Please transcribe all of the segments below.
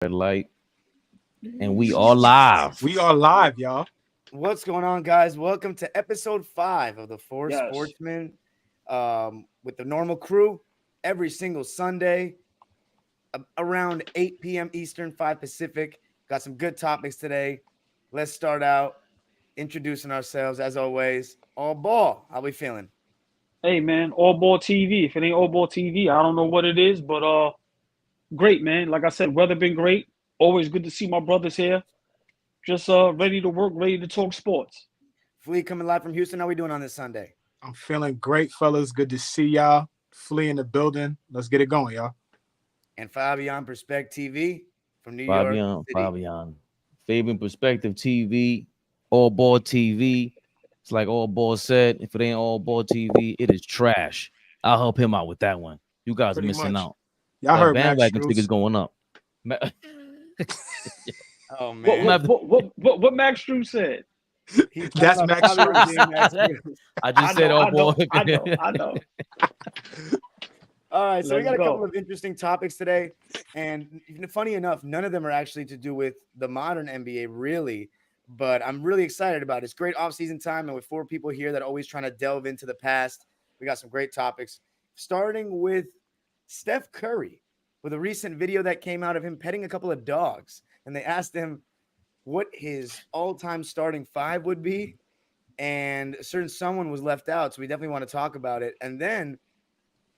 Red light, and we are live. We are live, y'all. What's going on, guys? Welcome to episode 5 of the Four Yes. Sportsmen with the normal crew every single Sunday around 8 p.m. Eastern, 5 Pacific. Got some good topics today. Let's start out introducing ourselves as always. All ball. How we feeling? Hey man, AllBallTV. If it ain't AllBallTV, I don't know what it is, but great man. Like I said, weather been great. Always good to see my brothers here. Just ready to work, ready to talk sports. Flea coming live from Houston. How we doing on this Sunday? I'm feeling great, fellas. Good to see y'all. Flea in the building. Let's get it going, y'all. And Fabian PerspecTV from New York City. Fabian Perspective TV, All Ball TV. It's like All Ball said. If it ain't All Ball TV, it is trash. I'll help him out with that one. You guys are Pretty missing much. out. Y'all heard Max bandwagon Strus. tickets going up. Oh man. What Max Strus said? That's Max I just said All Ball. I know. All right, so we Let's got a go. couple of interesting topics today, and funny enough, none of them are actually to do with the modern NBA, really. But I'm really excited about it. It's great off-season time, and with 4 people here that are always trying to delve into the past, we got some great topics. Starting with Steph Curry, with a recent video that came out of him petting a couple of dogs, and they asked him what his all-time starting 5 would be, and a certain someone was left out, so we definitely want to talk about it. And then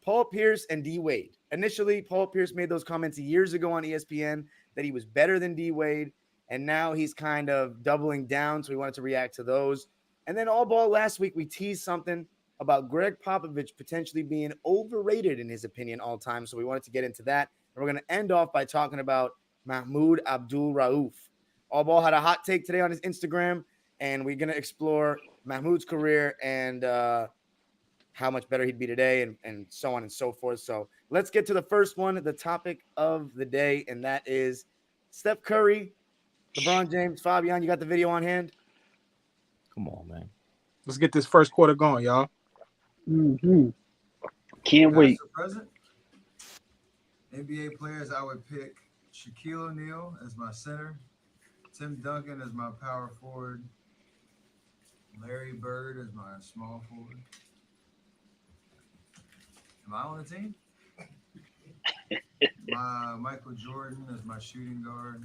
Paul Pierce and D Wade. Initially, Paul Pierce made those comments years ago on ESPN that he was better than D Wade, and now he's kind of doubling down, so we wanted to react to those. And then all ball last week, we teased something about Greg Popavich potentially being overrated in his opinion all time, so we wanted to get into that. And we're going to end off by talking about Mahmoud Abul-Rauf. All ball had a hot take today on his Instagram, and we're going to explore Mahmoud's career and how much better he'd be today and so on and so forth. So let's get to the first one, the topic of the day, and that is Steph Curry, LeBron James. Fabian, you got the video on hand? Come on, man. Let's get this first quarter going, y'all. Mm-hmm. Can't wait. Past or present, NBA players, I would pick Shaquille O'Neal as my center, Tim Duncan as my power forward, Larry Bird as my small forward. Am I on the team? Michael Jordan as my shooting guard.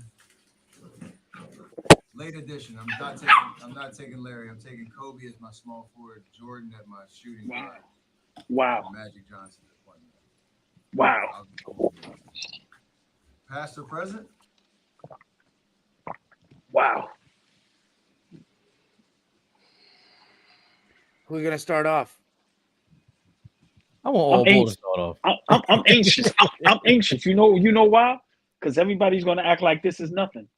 Late addition. I'm not taking Larry. I'm taking Kobe as my small forward, Jordan as my shooting guard. Wow. And Magic Johnson at point Wow. guard. Past or present? Wow. Who's going to start off? I want All Ball to start off. I'm anxious. I'm anxious. You know why? Because everybody's going to act like this is nothing.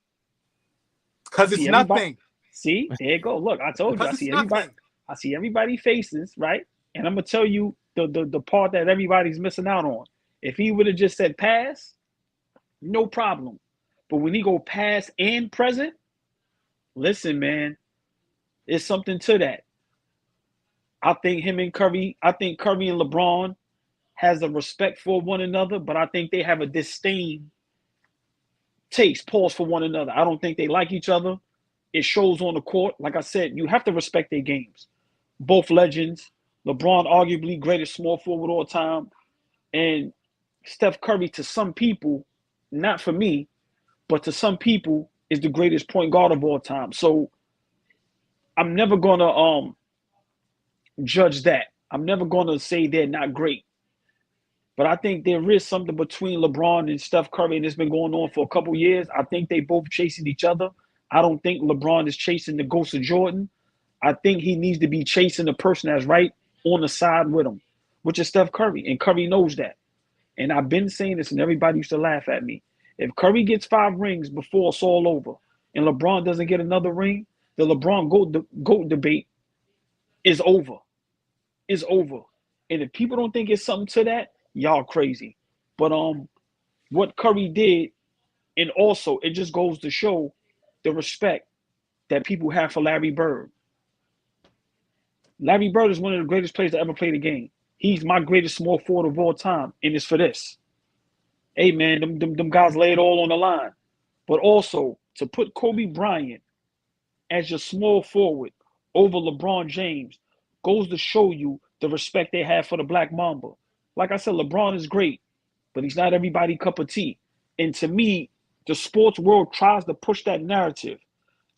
Because it's nothing. See, there you go. Look, I told you. I Because see it's everybody. nothing. I see everybody faces, right? And I'm gonna tell you the part that everybody's missing out on. If he would have just said pass, no problem. But when he go past and present, listen, man, there's something to that. I think Curry and LeBron has a respect for one another, but I think they have a disdain, pause for one another. I don't think they like each other. It shows on the court. Like I said, you have to respect their games. Both legends. LeBron, arguably greatest small forward all time. And Steph Curry, to some people, not for me, but to some people, is the greatest point guard of all time. So I'm never going to judge that. I'm never going to say they're not great. But I think there is something between LeBron and Steph Curry, and it's been going on for a couple years. I think they both chasing each other. I don't think LeBron is chasing the ghost of Jordan. I think he needs to be chasing the person that's right on the side with him, which is Steph Curry. And Curry knows that. And I've been saying this, and everybody used to laugh at me. If Curry gets 5 rings before it's all over, and LeBron doesn't get another ring, the LeBron GOAT debate is over. It's over. And if people don't think it's something to that, y'all crazy. But what Curry did, and also it just goes to show the respect that people have for Larry Bird. Larry Bird is one of the greatest players to ever play the game. He's my greatest small forward of all time, and it's for this. Hey, man, them guys lay it all on the line. But also to put Kobe Bryant as your small forward over LeBron James goes to show you the respect they have for the Black Mamba. Like I said, LeBron is great, but he's not everybody's cup of tea. And to me, the sports world tries to push that narrative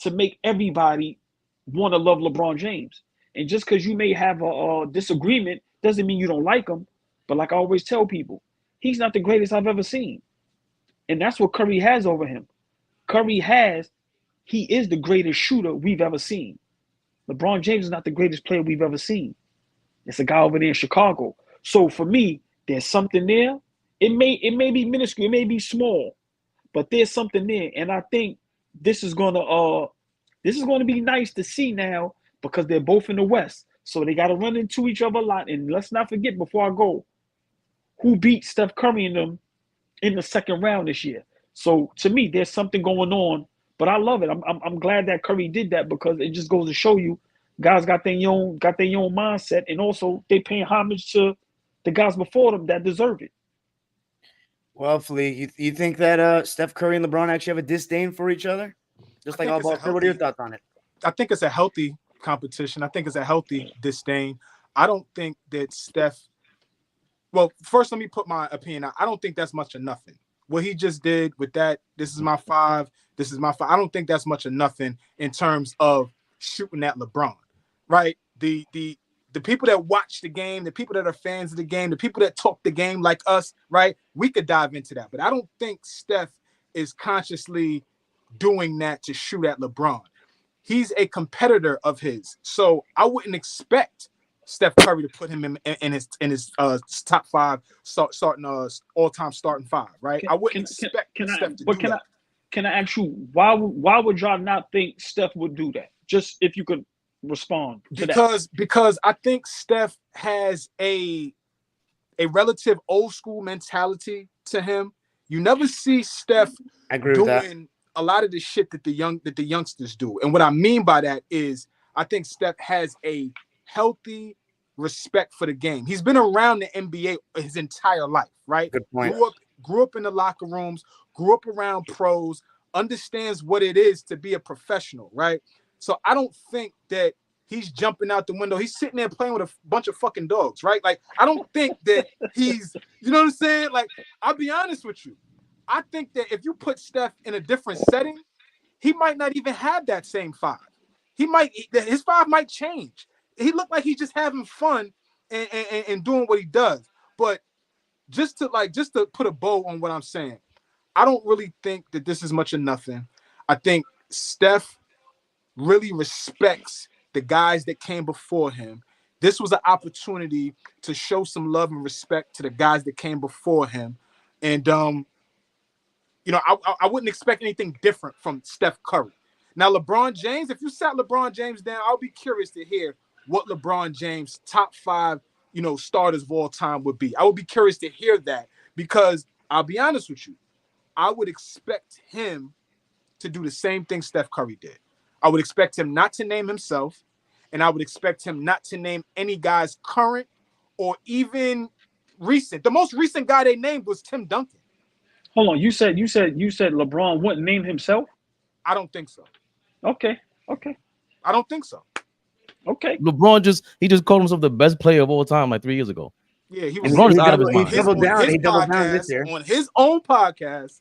to make everybody want to love LeBron James. And just because you may have a disagreement doesn't mean you don't like him. But like I always tell people, he's not the greatest I've ever seen. And that's what Curry has over him. He is the greatest shooter we've ever seen. LeBron James is not the greatest player we've ever seen. It's a guy over there in Chicago. So for me, there's something there. It may be minuscule, it may be small, but there's something there. And I think this is gonna be nice to see now because they're both in the West. So they gotta run into each other a lot. And let's not forget before I go, who beat Steph Curry and them in the second round this year. So to me, there's something going on, but I love it. I'm glad that Curry did that because it just goes to show you guys got their own mindset, and also they paying homage to the guys before them that deserve it. Well, Flea, you think that Steph Curry and LeBron actually have a disdain for each other? Just like AllBall. What are your thoughts on it? I think it's a healthy competition. I think it's a healthy disdain. I don't think that Steph. Well, first, let me put my opinion out. I don't think that's much of nothing. What he just did with that, this is my 5, this is my 5. I don't think that's much of nothing in terms of shooting at LeBron, right? The people that watch the game, the people that are fans of the game, the people that talk the game like us, right? We could dive into that. But I don't think Steph is consciously doing that to shoot at LeBron. He's a competitor of his. So I wouldn't expect Steph Curry to put him in his top 5 starting all-time starting 5, right? I wouldn't expect Steph to do that. Can I ask you why would y'all not think Steph would do that? Just if you could respond to that. Because I think Steph has a relative old school mentality to him. You never see Steph doing a lot of the shit that the youngsters do. And what I mean by that is I think Steph has a healthy respect for the game. He's been around the NBA his entire life, right? Good point. Grew up in the locker rooms, grew up around pros, understands what it is to be a professional, right? So I don't think that he's jumping out the window. He's sitting there playing with a bunch of fucking dogs, right? Like, I don't think that he's, you know what I'm saying? Like, I'll be honest with you. I think that if you put Steph in a different setting, he might not even have that same 5. His 5 might change. He looked like he's just having fun and doing what he does. But just to put a bow on what I'm saying, I don't really think that this is much of nothing. I think Steph really respects the guys that came before him. This was an opportunity to show some love and respect to the guys that came before him. And, you know, I wouldn't expect anything different from Steph Curry. Now, LeBron James, if you sat LeBron James down, I'll be curious to hear what LeBron James' top 5, you know, starters of all time would be. I would be curious to hear that because I'll be honest with you. I would expect him to do the same thing Steph Curry did. I would expect him not to name himself, and I would expect him not to name any guys current or even recent. The most recent guy they named was Tim Duncan. Hold on, you said LeBron wouldn't name himself? I don't think so. Okay. I don't think so. Okay. LeBron just called himself the best player of all time like 3 years ago. Yeah, he LeBron's out of his mind. He doubled down this year. On his own podcast.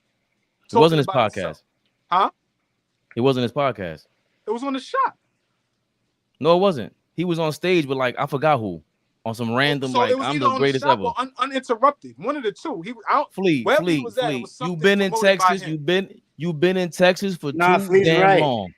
It wasn't his podcast. Himself. Huh? It wasn't his podcast. It was on the shot. No, it wasn't. He was on stage with I forgot who. On some random I'm the greatest ever. Uninterrupted. One of the two. He was out. Flea. You've been in Texas. You've been in Texas for too damn long.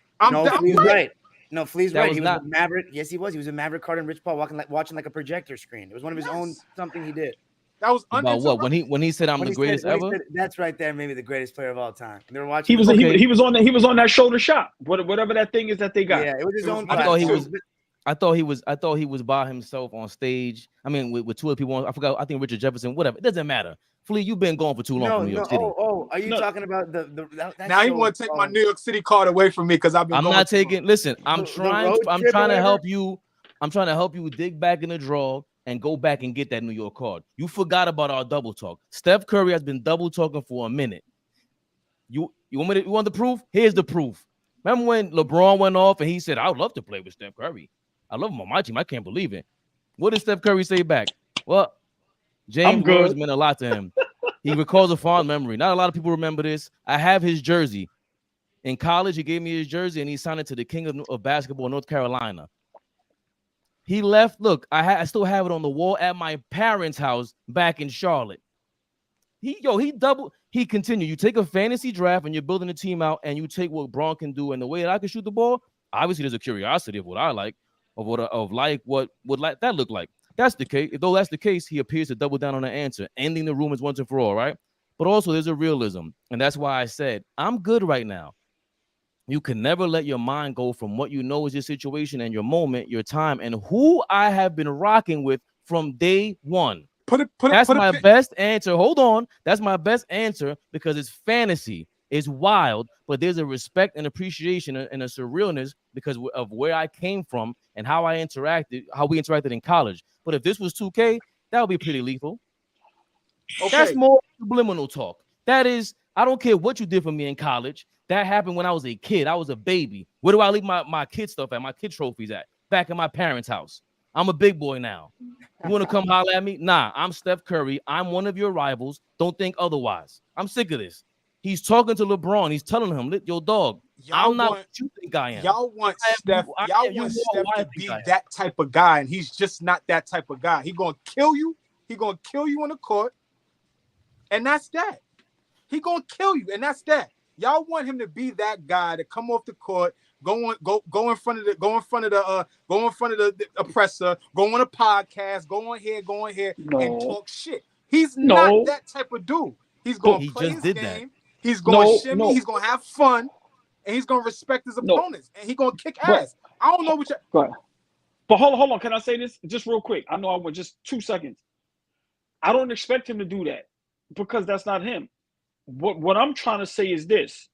Flea's right. No, Flea's right. He was a Maverick. Yes, he was. He was a Maverick Carter and Rich Paul watching like a projector screen. It was one of his own something he did. That was about what when he said I'm the greatest ever. That's right there, maybe the greatest player of all time. They were watching. He was on that shoulder shot. Whatever that thing is that they got. Yeah, it was his own. I thought he was by himself on stage. I mean, with 2 other people. I forgot. I think Richard Jefferson. Whatever. It doesn't matter. Flea, you've been gone for too long from New York City. Are you talking about now you want to take my New York City card away from me because I've been. I'm not taking. Listen, I'm trying to help you. I'm trying to help you dig back in the draw and go back and get that New York card. You forgot about our double talk. Steph Curry has been double talking for a minute. You want the proof? Here's the proof. Remember when LeBron went off and he said, "I would love to play with Steph Curry. I love him on my team. I can't believe it." What did Steph Curry say back? Well, I'm James' words good. meant a lot to him. He recalls a fond memory. Not a lot of people remember this. I have his jersey. In college, he gave me his jersey and he signed it to the king of basketball in North Carolina. He left. Look, I still have it on the wall at my parents' house back in Charlotte. He continued. You take a fantasy draft and you're building a team out and you take what Braun can do and the way that I can shoot the ball. Obviously, there's a curiosity of what I like, what would like that look like. That's the case. Though that's the case, he appears to double down on the answer, ending the rumors once and for all, right? But also there's a realism. And that's why I said, I'm good right now. You can never let your mind go from what you know is your situation and your moment, your time, and who I have been rocking with from day one. That's my best answer. Hold on. That's my best answer because it's fantasy. It's wild, but there's a respect and appreciation and a surrealness because of where I came from and how we interacted in college. But if this was 2K, that would be pretty lethal. Okay. That's more subliminal talk. That is, I don't care what you did for me in college. That happened when I was a kid. I was a baby. Where do I leave my kid stuff at? My kid trophies at? Back in my parents' house. I'm a big boy now. You want to come holler at me? Nah, I'm Steph Curry. I'm one of your rivals. Don't think otherwise. I'm sick of this. He's talking to LeBron. He's telling him, "Yo, dog, I'm not what you think I am." Y'all want Steph to be that type of guy, and he's just not that type of guy. He's gonna kill you. He's gonna kill you on the court, and that's that. He's gonna kill you, and that's that. Y'all want him to be that guy to come off the court, go in front of the oppressor, go on a podcast, go on here, and talk shit. He's not that type of dude. He's gonna play his game. He's gonna shimmy. He's gonna have fun, and he's gonna respect his opponents, and he's gonna kick ass. I don't know what you. But hold on. Can I say this just real quick? I know I went just 2 seconds. I don't expect him to do that because that's not him. What I'm trying to say is this.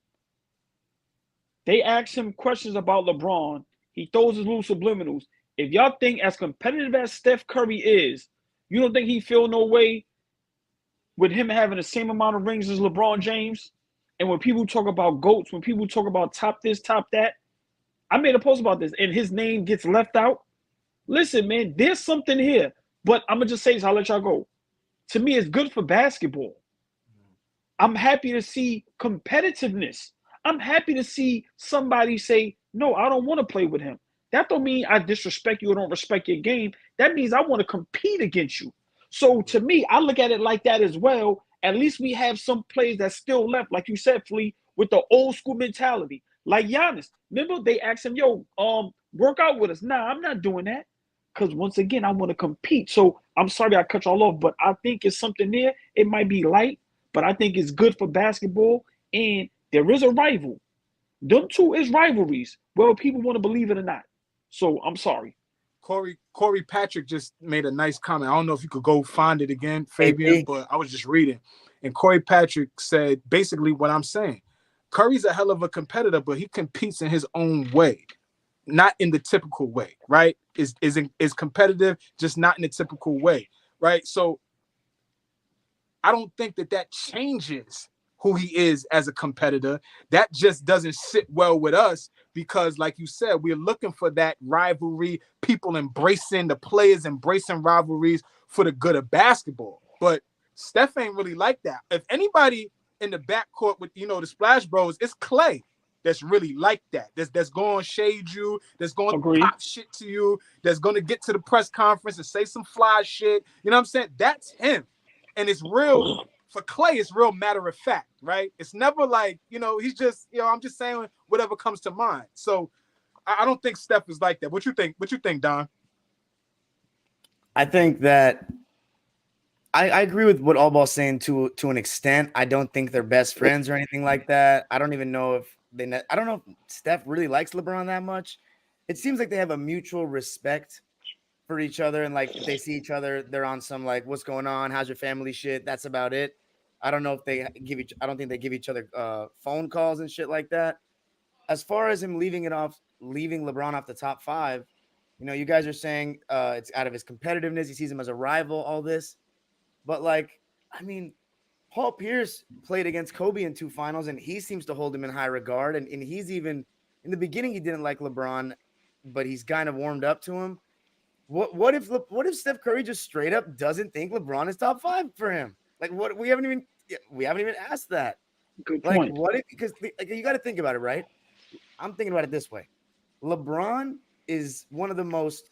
They ask him questions about LeBron. He throws his little subliminals. If y'all think as competitive as Steph Curry is, you don't think he feel no way with him having the same amount of rings as LeBron James? And when people talk about GOATs, when people talk about top this, top that, I made a post about this, and his name gets left out. Listen, man, there's something here. But I'm going to just say this. I'll let y'all go. To me, it's good for basketball. I'm happy to see competitiveness. I'm happy to see somebody say, no, I don't want to play with him. That don't mean I disrespect you or don't respect your game. That means I want to compete against you. So to me, I look at it like that as well. At least we have some players that still left, like you said, Flea, with the old school mentality. Like Giannis. Remember, they asked him, yo, work out with us. Nah, I'm not doing that. Because once again, I want to compete. So I'm sorry I cut y'all off, but I think it's something there. It might be light, but I think it's good for basketball. And there is a rival. Them two is rivalries, whether people want to believe it or not. So I'm sorry. Corey Patrick just made a nice comment. I don't know if you could go find it again, Fabian, but I was just reading. And Corey Patrick said basically what I'm saying. Curry's a hell of a competitor, but he competes in his own way, not in the typical way, right? Is competitive, just not in the typical way, right? So I don't think that changes who he is as a competitor. That just doesn't sit well with us because, like you said, we're looking for that rivalry, people the players embracing rivalries for the good of basketball. But Steph ain't really like that. If anybody in the backcourt with, the Splash Bros, it's Clay that's really like that. That's going to shade you, that's going to pop shit to you, that's going to get to the press conference and say some fly shit. You know what I'm saying? That's him. And it's real. For Clay, it's real matter of fact, right? It's never like, he's just, I'm just saying whatever comes to mind. So I don't think Steph is like that. What you think? What you think, Don? I think that I agree with what AllBall's saying to an extent. I don't think they're best friends or anything like that. I don't even know if I don't know if Steph really likes LeBron that much. It seems like they have a mutual respect for each other, and like if they see each other, they're on some like, what's going on? How's your family shit? That's about it. I don't know if I don't think they give each other phone calls and shit like that. As far as him leaving LeBron off the top 5, you guys are saying it's out of his competitiveness. He sees him as a rival, all this. But like, I mean, Paul Pierce played against Kobe in 2 finals, and he seems to hold him in high regard. And he's even in the beginning, he didn't like LeBron, but he's kind of warmed up to him. What if Steph Curry just straight up doesn't think LeBron is top 5 for him? Like, what we haven't even asked that. Good Like, point. what if, because like, you got to think about it, right? I'm thinking about it this way. LeBron is one of the most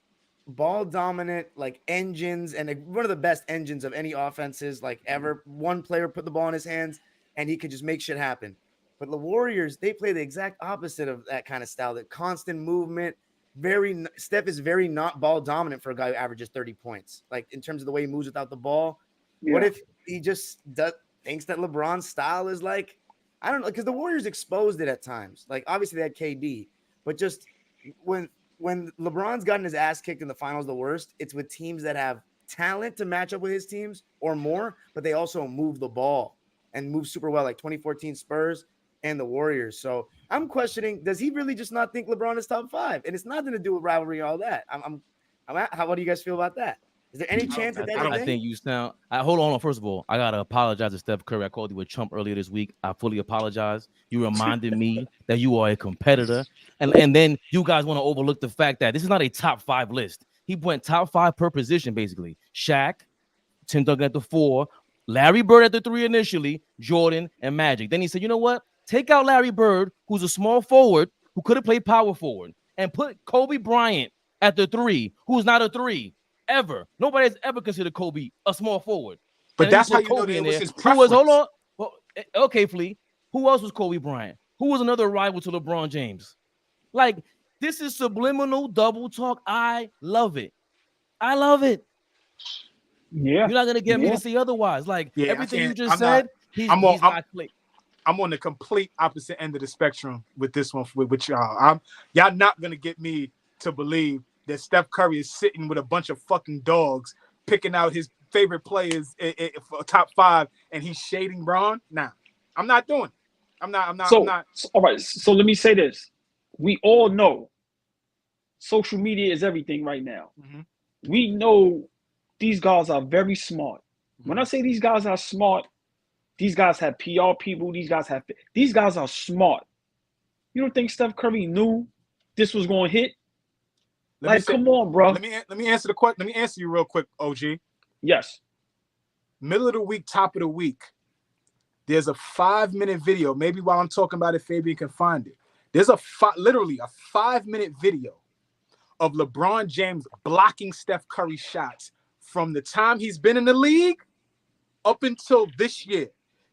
ball dominant like engines and one of the best engines of any offenses like ever. One player put the ball in his hands and he could just make shit happen. But the Warriors, they play the exact opposite of that kind of style, that constant movement. Steph is very not ball dominant for a guy who averages 30 points. Like in terms of the way he moves without the ball. Yeah. What if he just thinks that LeBron's style is like, I don't know, because the Warriors exposed it at times. Like obviously they had KD, but just when LeBron's gotten his ass kicked in the finals the worst, it's with teams that have talent to match up with his teams or more, but they also move the ball and move super well, like 2014 Spurs and the Warriors. So I'm questioning, does he really just not think LeBron is top 5? And it's nothing to do with rivalry and all that. What do you guys feel about that? Is there any chance that I think you sound. Hold on. First of all, I gotta apologize to Steph Curry. I called you a chump earlier this week. I fully apologize. You reminded me that you are a competitor, and then you guys want to overlook the fact that this is not a top 5 list. He went top 5 per position, basically. Shaq, Tim Duncan at the 4, Larry Bird at the 3 initially, Jordan and Magic. Then he said, you know what? Take out Larry Bird, who's a small forward who could have played power forward, and put Kobe Bryant at the 3, who's not a 3. Ever. Nobody has ever considered Kobe a small forward. But that's how you know that it was his preference. Hold on. Well, okay, Flea. Who else was Kobe Bryant? Who was another rival to LeBron James? Like, this is subliminal double talk. I love it. I love it. Yeah. You're not going to get me to say otherwise. Like, everything you just said, I'm on the complete opposite end of the spectrum with this one with y'all. Y'all not going to get me to believe that Steph Curry is sitting with a bunch of fucking dogs picking out his favorite players for top 5 and he's shading Bron. Nah, I'm not doing it. I'm not. All right. So let me say this. We all know social media is everything right now. Mm-hmm. We know these guys are very smart. Mm-hmm. When I say these guys are smart, these guys have PR people. These guys are smart. You don't think Steph Curry knew this was going to hit? Come on, bro. Let me answer the question. Let me answer you real quick, OG. Yes. Middle of the week, top of the week. There's a 5-minute video. Maybe while I'm talking about it, Fabian can find it. There's literally a 5-minute video of LeBron James blocking Steph Curry shots from the time he's been in the league up until this year.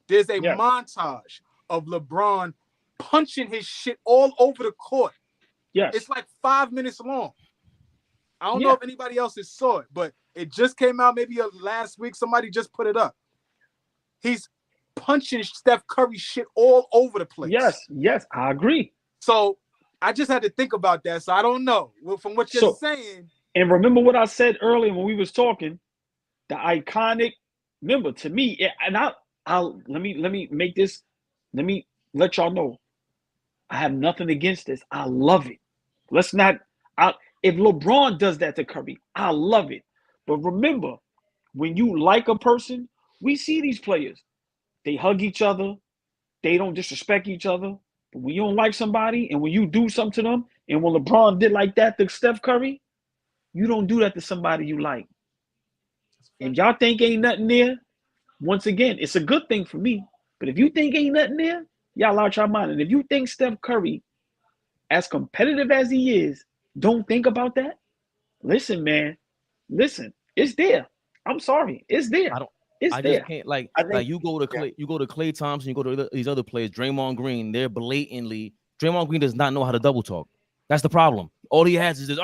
There's a montage of LeBron punching his shit all over the court. Yes. It's like 5 minutes long. I don't know if anybody else has saw it, but it just came out maybe last week. Somebody just put it up. He's punching Steph Curry shit all over the place. Yes, I agree. So I just had to think about that. So I don't know. Well, from what you're saying. And remember what I said earlier when we was talking, the iconic, remember to me, and I'll let me make this, let me let y'all know. I have nothing against this. I love it. If LeBron does that to Curry, I love it. But remember, when you like a person, we see these players. They hug each other. They don't disrespect each other. But when you don't like somebody and when you do something to them, and when LeBron did like that to Steph Curry, you don't do that to somebody you like. And y'all think ain't nothing there, once again, it's a good thing for me. But if you think ain't nothing there, y'all out your mind. And if you think Steph Curry, as competitive as he is, don't think about that. Listen, man. Listen, it's there. I'm sorry, it's there. I just can't like you go to Klay Thompson, you go to these other players, Draymond Green. They're blatantly Draymond Green does not know how to double talk. That's the problem. All he has is this.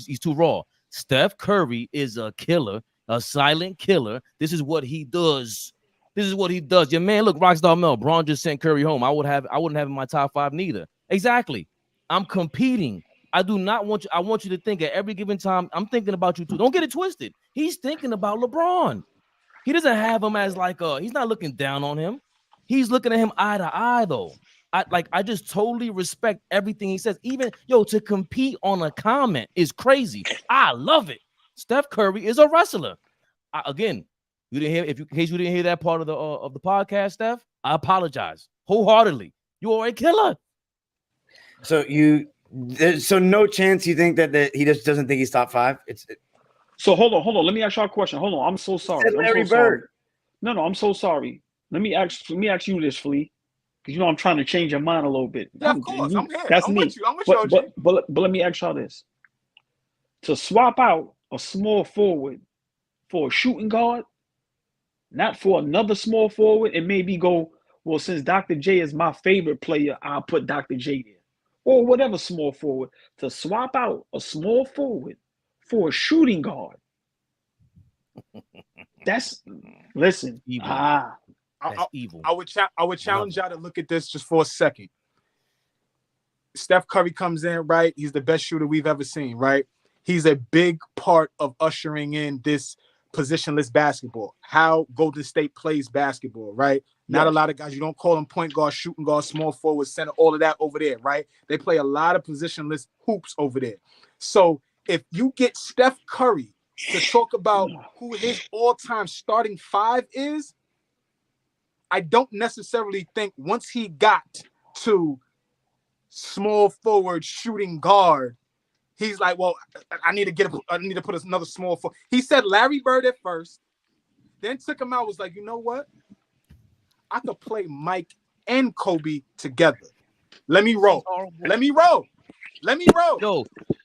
He's too raw. Steph Curry is a killer, a silent killer. This is what he does. Your man, look, Rockstar Mel. Braun just sent Curry home. I wouldn't have him in my top 5 neither. Exactly. I'm competing. I do not want you. I want you to think at every given time, I'm thinking about you too. Don't get it twisted. He's thinking about LeBron. He doesn't have him as he's not looking down on him. He's looking at him eye to eye, though. I just totally respect everything he says. Even, to compete on a comment is crazy. I love it. Steph Curry is a wrestler. Again, You didn't hear, in case you didn't hear that part of the podcast, Steph, I apologize wholeheartedly. You are a killer. So so no chance you think that he just doesn't think he's top 5? So hold on. Let me ask y'all a question. Hold on. I'm so sorry. I'm Larry so sorry. Bird. No, I'm so sorry. Let me ask you this, Flea, because I'm trying to change your mind a little bit. Yeah, of course. I'm here. That's I'm me. with you. I'm with you, OG. But let me ask y'all this: to swap out a small forward for a shooting guard, not for another small forward, and maybe go, well, since Dr. J is my favorite player, I'll put Dr. J there, or whatever small forward. To swap out a small forward for a shooting guard. Listen. Evil. That's evil. I would challenge y'all to look at this just for a second. Steph Curry comes in, right? He's the best shooter we've ever seen, right? He's a big part of ushering in this positionless basketball, how Golden State plays basketball, right? Not a lot of guys, you don't call them point guard, shooting guard, small forward, center, all of that over there, right? They play a lot of positionless hoops over there. So if you get Steph Curry to talk about who his all-time starting 5 is, I don't necessarily think once he got to small forward, shooting guard, he's like, well, I need to put another small forward. He said Larry Bird at first, then took him out, was like, you know what? I could play Mike and Kobe together. Let me roll.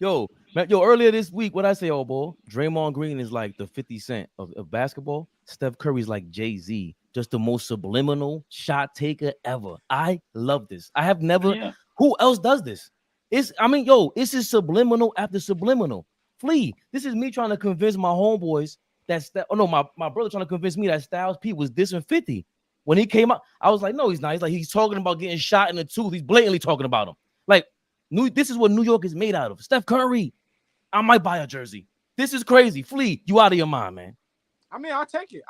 Yo, earlier this week, what I say, oh boy, Draymond Green is like the 50 Cent of basketball. Steph Curry's like Jay-Z, just the most subliminal shot taker ever. I love this. I have never. Yeah. Who else does this? This is subliminal after subliminal. Flea, this is me trying to convince my homeboys my brother trying to convince me that Styles P was dissing 50. When he came out, I was like, no, he's not. He's talking about getting shot in the tooth. He's blatantly talking about him. Like, this is what New York is made out of. Steph Curry, I might buy a jersey. This is crazy. Flea, you out of your mind, man. I mean, I'll take it,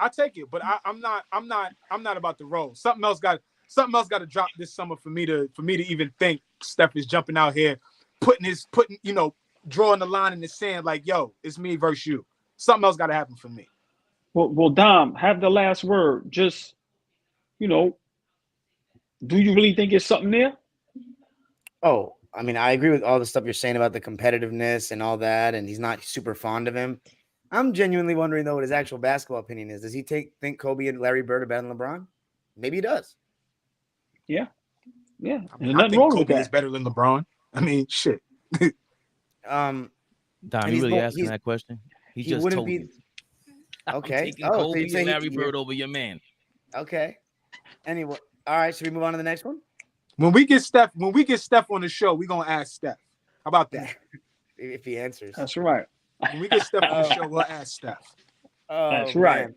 but I'm not about to roll. Something else got to drop this summer for me to even think Steph is jumping out here, drawing the line in the sand like, yo, it's me versus you. Something else got to happen for me. Well, Dom, have the last word. Just, do you really think it's something there? Oh, I mean, I agree with all the stuff you're saying about the competitiveness and all that, and he's not super fond of him. I'm genuinely wondering, though, what his actual basketball opinion is. Does he think Kobe and Larry Bird are better than LeBron? Maybe he does. Yeah. Yeah. I mean, I think Kobe is better than LeBron. I mean, shit. Dom, you really asking that question? He just told you. Okay. Taking Kobe and Larry Bird over your man. Okay. Anyway, all right. Should we move on to the next one? When we get Steph on the show, we're gonna ask Steph. How about that? If he answers. That's right. When we get Steph on the show, we'll ask Steph. That's right. Man.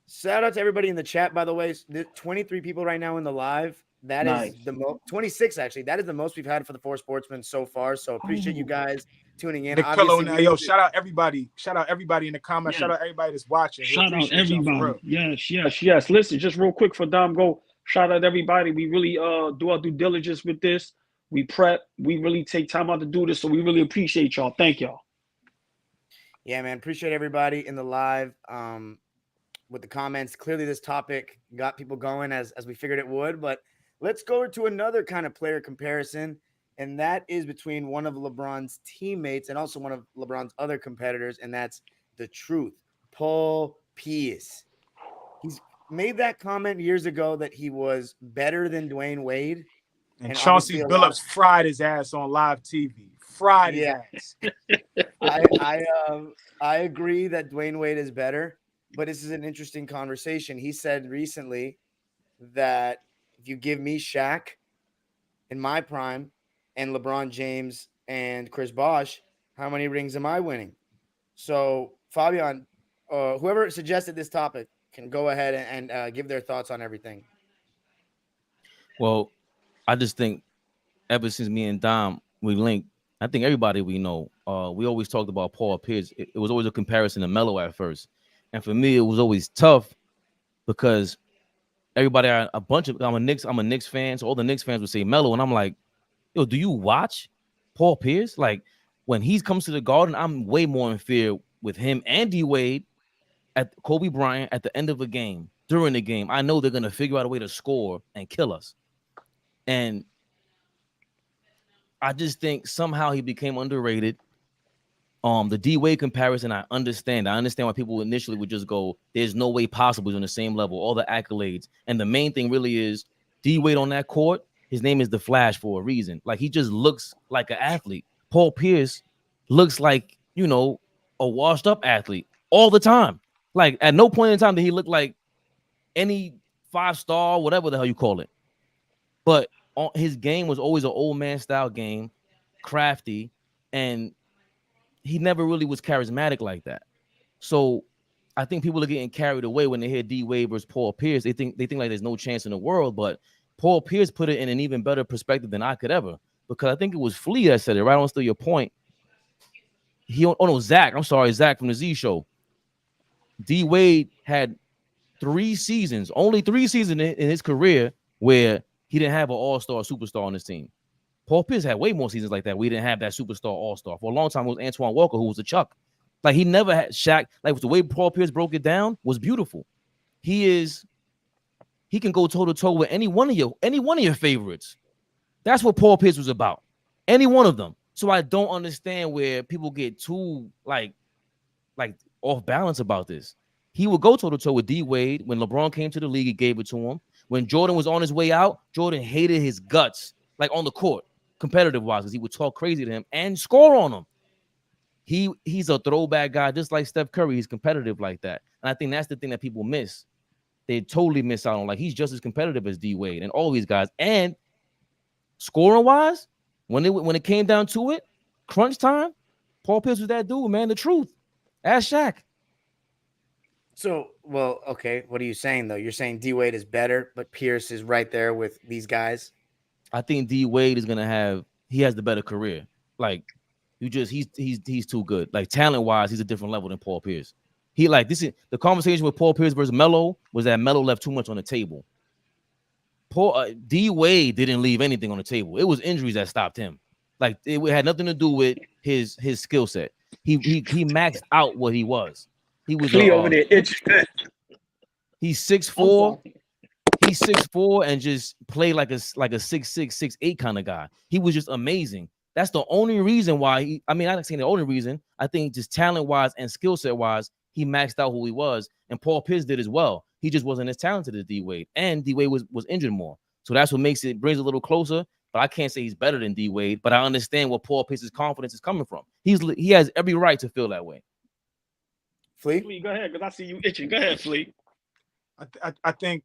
Shout out to everybody in the chat, by the way. 23 people right now in the live. That is the most. 26 actually. That is the most we've had for the Four Sportsmen so far. So appreciate you guys tuning in. Nick Pillow now, yo, shout out everybody. Shout out everybody in the comments. Yeah. Shout out everybody that's watching. Shout out everybody. Yes. Listen, just real quick for Dom Go. Shout out everybody. We really do our due diligence with this. We prep. We really take time out to do this. So we really appreciate y'all. Thank y'all. Yeah, man. Appreciate everybody in the live with the comments. Clearly, this topic got people going as we figured it would. But let's go to another kind of player comparison, and that is between one of LeBron's teammates and also one of LeBron's other competitors, and that's the truth, Paul Pierce. He's made that comment years ago that he was better than Dwayne Wade. And Chauncey Billups fried his ass on live TV. Fried his ass. I agree that Dwayne Wade is better, but this is an interesting conversation. He said recently that if you give me Shaq in my prime and LeBron James and Chris Bosh, how many rings am I winning? So Fabian, whoever suggested this topic can go ahead and give their thoughts on everything. Well, I just think ever since me and Dom, we linked, I think everybody we know, we always talked about Paul Pierce. It was always a comparison to Melo at first. And for me, it was always tough because everybody, I'm a Knicks fan. So all the Knicks fans would say Melo. And I'm like, yo, do you watch Paul Pierce? Like when he comes to the Garden, I'm way more in fear with him and D Wade at Kobe Bryant at the end of a game, during the game, I know they're gonna figure out a way to score and kill us. And I just think somehow he became underrated. The D Wade comparison, I understand. I understand why people initially would just go, "There's no way possible he's on the same level." All the accolades, and the main thing really is D Wade on that court. His name is the Flash for a reason. Like he just looks like an athlete. Paul Pierce looks like a washed up athlete all the time. Like at no point in time did he look like any 5-star, whatever the hell you call it. But his game was always an old man style game, crafty, and he never really was charismatic like that. So I think people are getting carried away when they hear D Wade versus Paul Pierce. They think like there's no chance in the world, but Paul Pierce put it in an even better perspective than I could ever, because I think it was Flea that said it, right on still your point. Zach from the Z Show. D Wade had only 3 seasons in his career where he didn't have an all-star superstar on his team. Paul Pierce had way more seasons like that. We didn't have that superstar all-star. For a long time, it was Antoine Walker, who was a Chuck. Like, he never had Shaq. Like, the way Paul Pierce broke it down was beautiful. He can go toe-to-toe with any one of your favorites. That's what Paul Pierce was about. Any one of them. So I don't understand where people get too, like off balance about this. He would go toe-to-toe with D Wade. When LeBron came to the league, he gave it to him. When Jordan was on his way out, Jordan hated his guts, like on the court, competitive-wise, because he would talk crazy to him and score on him. He's a throwback guy, just like Steph Curry. He's competitive like that. And I think that's the thing that people miss. They totally miss out on. Like, he's just as competitive as D Wade and all these guys. And scoring-wise, when it came down to it, crunch time, Paul Pierce was that dude, man. The truth. Ask Shaq. So, well, okay. What are you saying, though? You're saying D Wade is better, but Pierce is right there with these guys? I think D Wade is he has the better career. Like, he's too good. Like, talent-wise, he's a different level than Paul Pierce. The conversation with Paul Pierce versus Melo was that Melo left too much on the table. D Wade didn't leave anything on the table. It was injuries that stopped him. Like, it had nothing to do with his skill set. He maxed out what he was. He was over there itching. He's 6'4". He's 6'4" and just played like a 6'6", 6'8" kind of guy. He was just amazing. That's the only reason why I'm not saying the only reason. I think just talent-wise and skill set-wise, he maxed out who he was. And Paul Pierce did as well. He just wasn't as talented as D Wade. And D Wade was injured more. So that's what brings it a little closer. But I can't say he's better than D Wade. But I understand where Paul Pierce's confidence is coming from. He has every right to feel that way. Flea, go ahead, because I see you itching. Go ahead, Flea. I think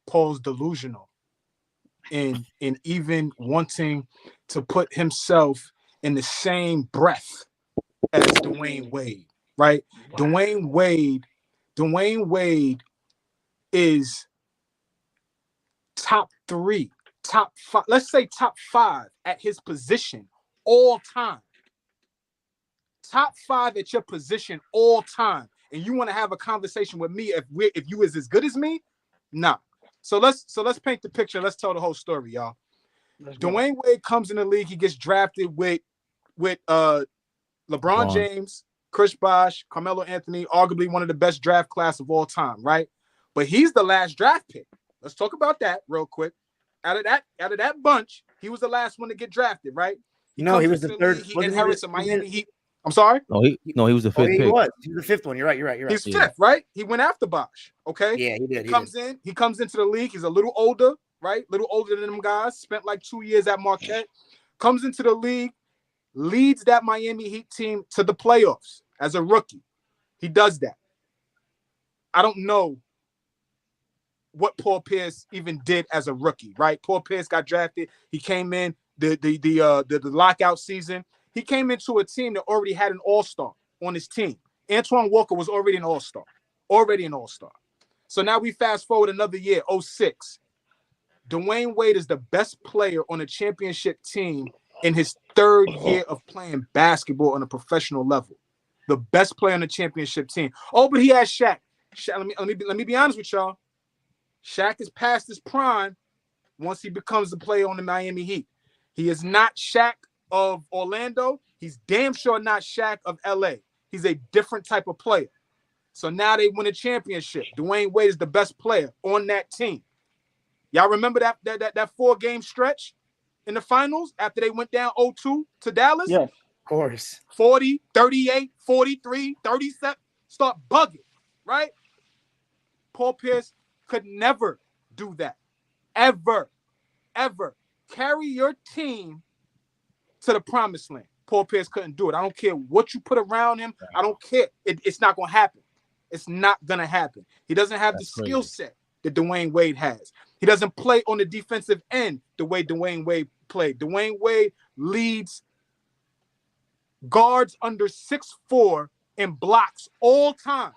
Paul's delusional in even wanting to put himself in the same breath as Dwayne Wade, right? Wow. Dwayne Wade is top 3, top 5, let's say top 5 at his position all time. Top 5 at your position all time. And you want to have a conversation with me if you is as good as me? Nah. So let's paint the picture. Let's tell the whole story, y'all. Dwayne Wade comes in the league. He gets drafted with LeBron James, Chris Bosh, Carmelo Anthony, arguably one of the best draft class of all time, right? But he's the last draft pick. Let's talk about that real quick. Out of that bunch, he was the last one to get drafted, right? He was the third. He inherits a Miami Heat. I'm sorry? No, he was the 5th pick. He was the 5th one. You're right. He's 5th, right? He went after Bosh. Okay. Yeah, he did. He comes into the league. He's a little older, right? Little older than them guys. Spent like 2 years at Marquette. Comes into the league, leads that Miami Heat team to the playoffs as a rookie. He does that. I don't know what Paul Pierce even did as a rookie, right? Paul Pierce got drafted. He came in the lockout season. He came into a team that already had an all-star on his team. Antoine Walker was already an all-star. So now we fast forward another year, 2006. Dwayne Wade is the best player on a championship team in his 3rd year of playing basketball on a professional level. The best player on the championship team. Oh, but he has Shaq. Let me be honest with y'all. Shaq is past his prime once he becomes the player on the Miami Heat. He is not Shaq of Orlando. He's damn sure not Shaq of LA. He's a different type of player. So now they win a championship. Dwayne Wade is the best player on that team. Y'all remember that 4-game stretch in the finals after they went down 0-2 to Dallas? Yes. Of course. 40, 38, 43, 37. Start bugging, right? Paul Pierce could never do that. Ever. Carry your team to the promised land. Paul Pierce couldn't do it. I don't care what you put around him. I don't care. It's not going to happen. It's not going to happen. He doesn't have the skill set that Dwayne Wade has. He doesn't play on the defensive end the way Dwayne Wade played. Dwayne Wade leads guards under 6'4" in blocks all time.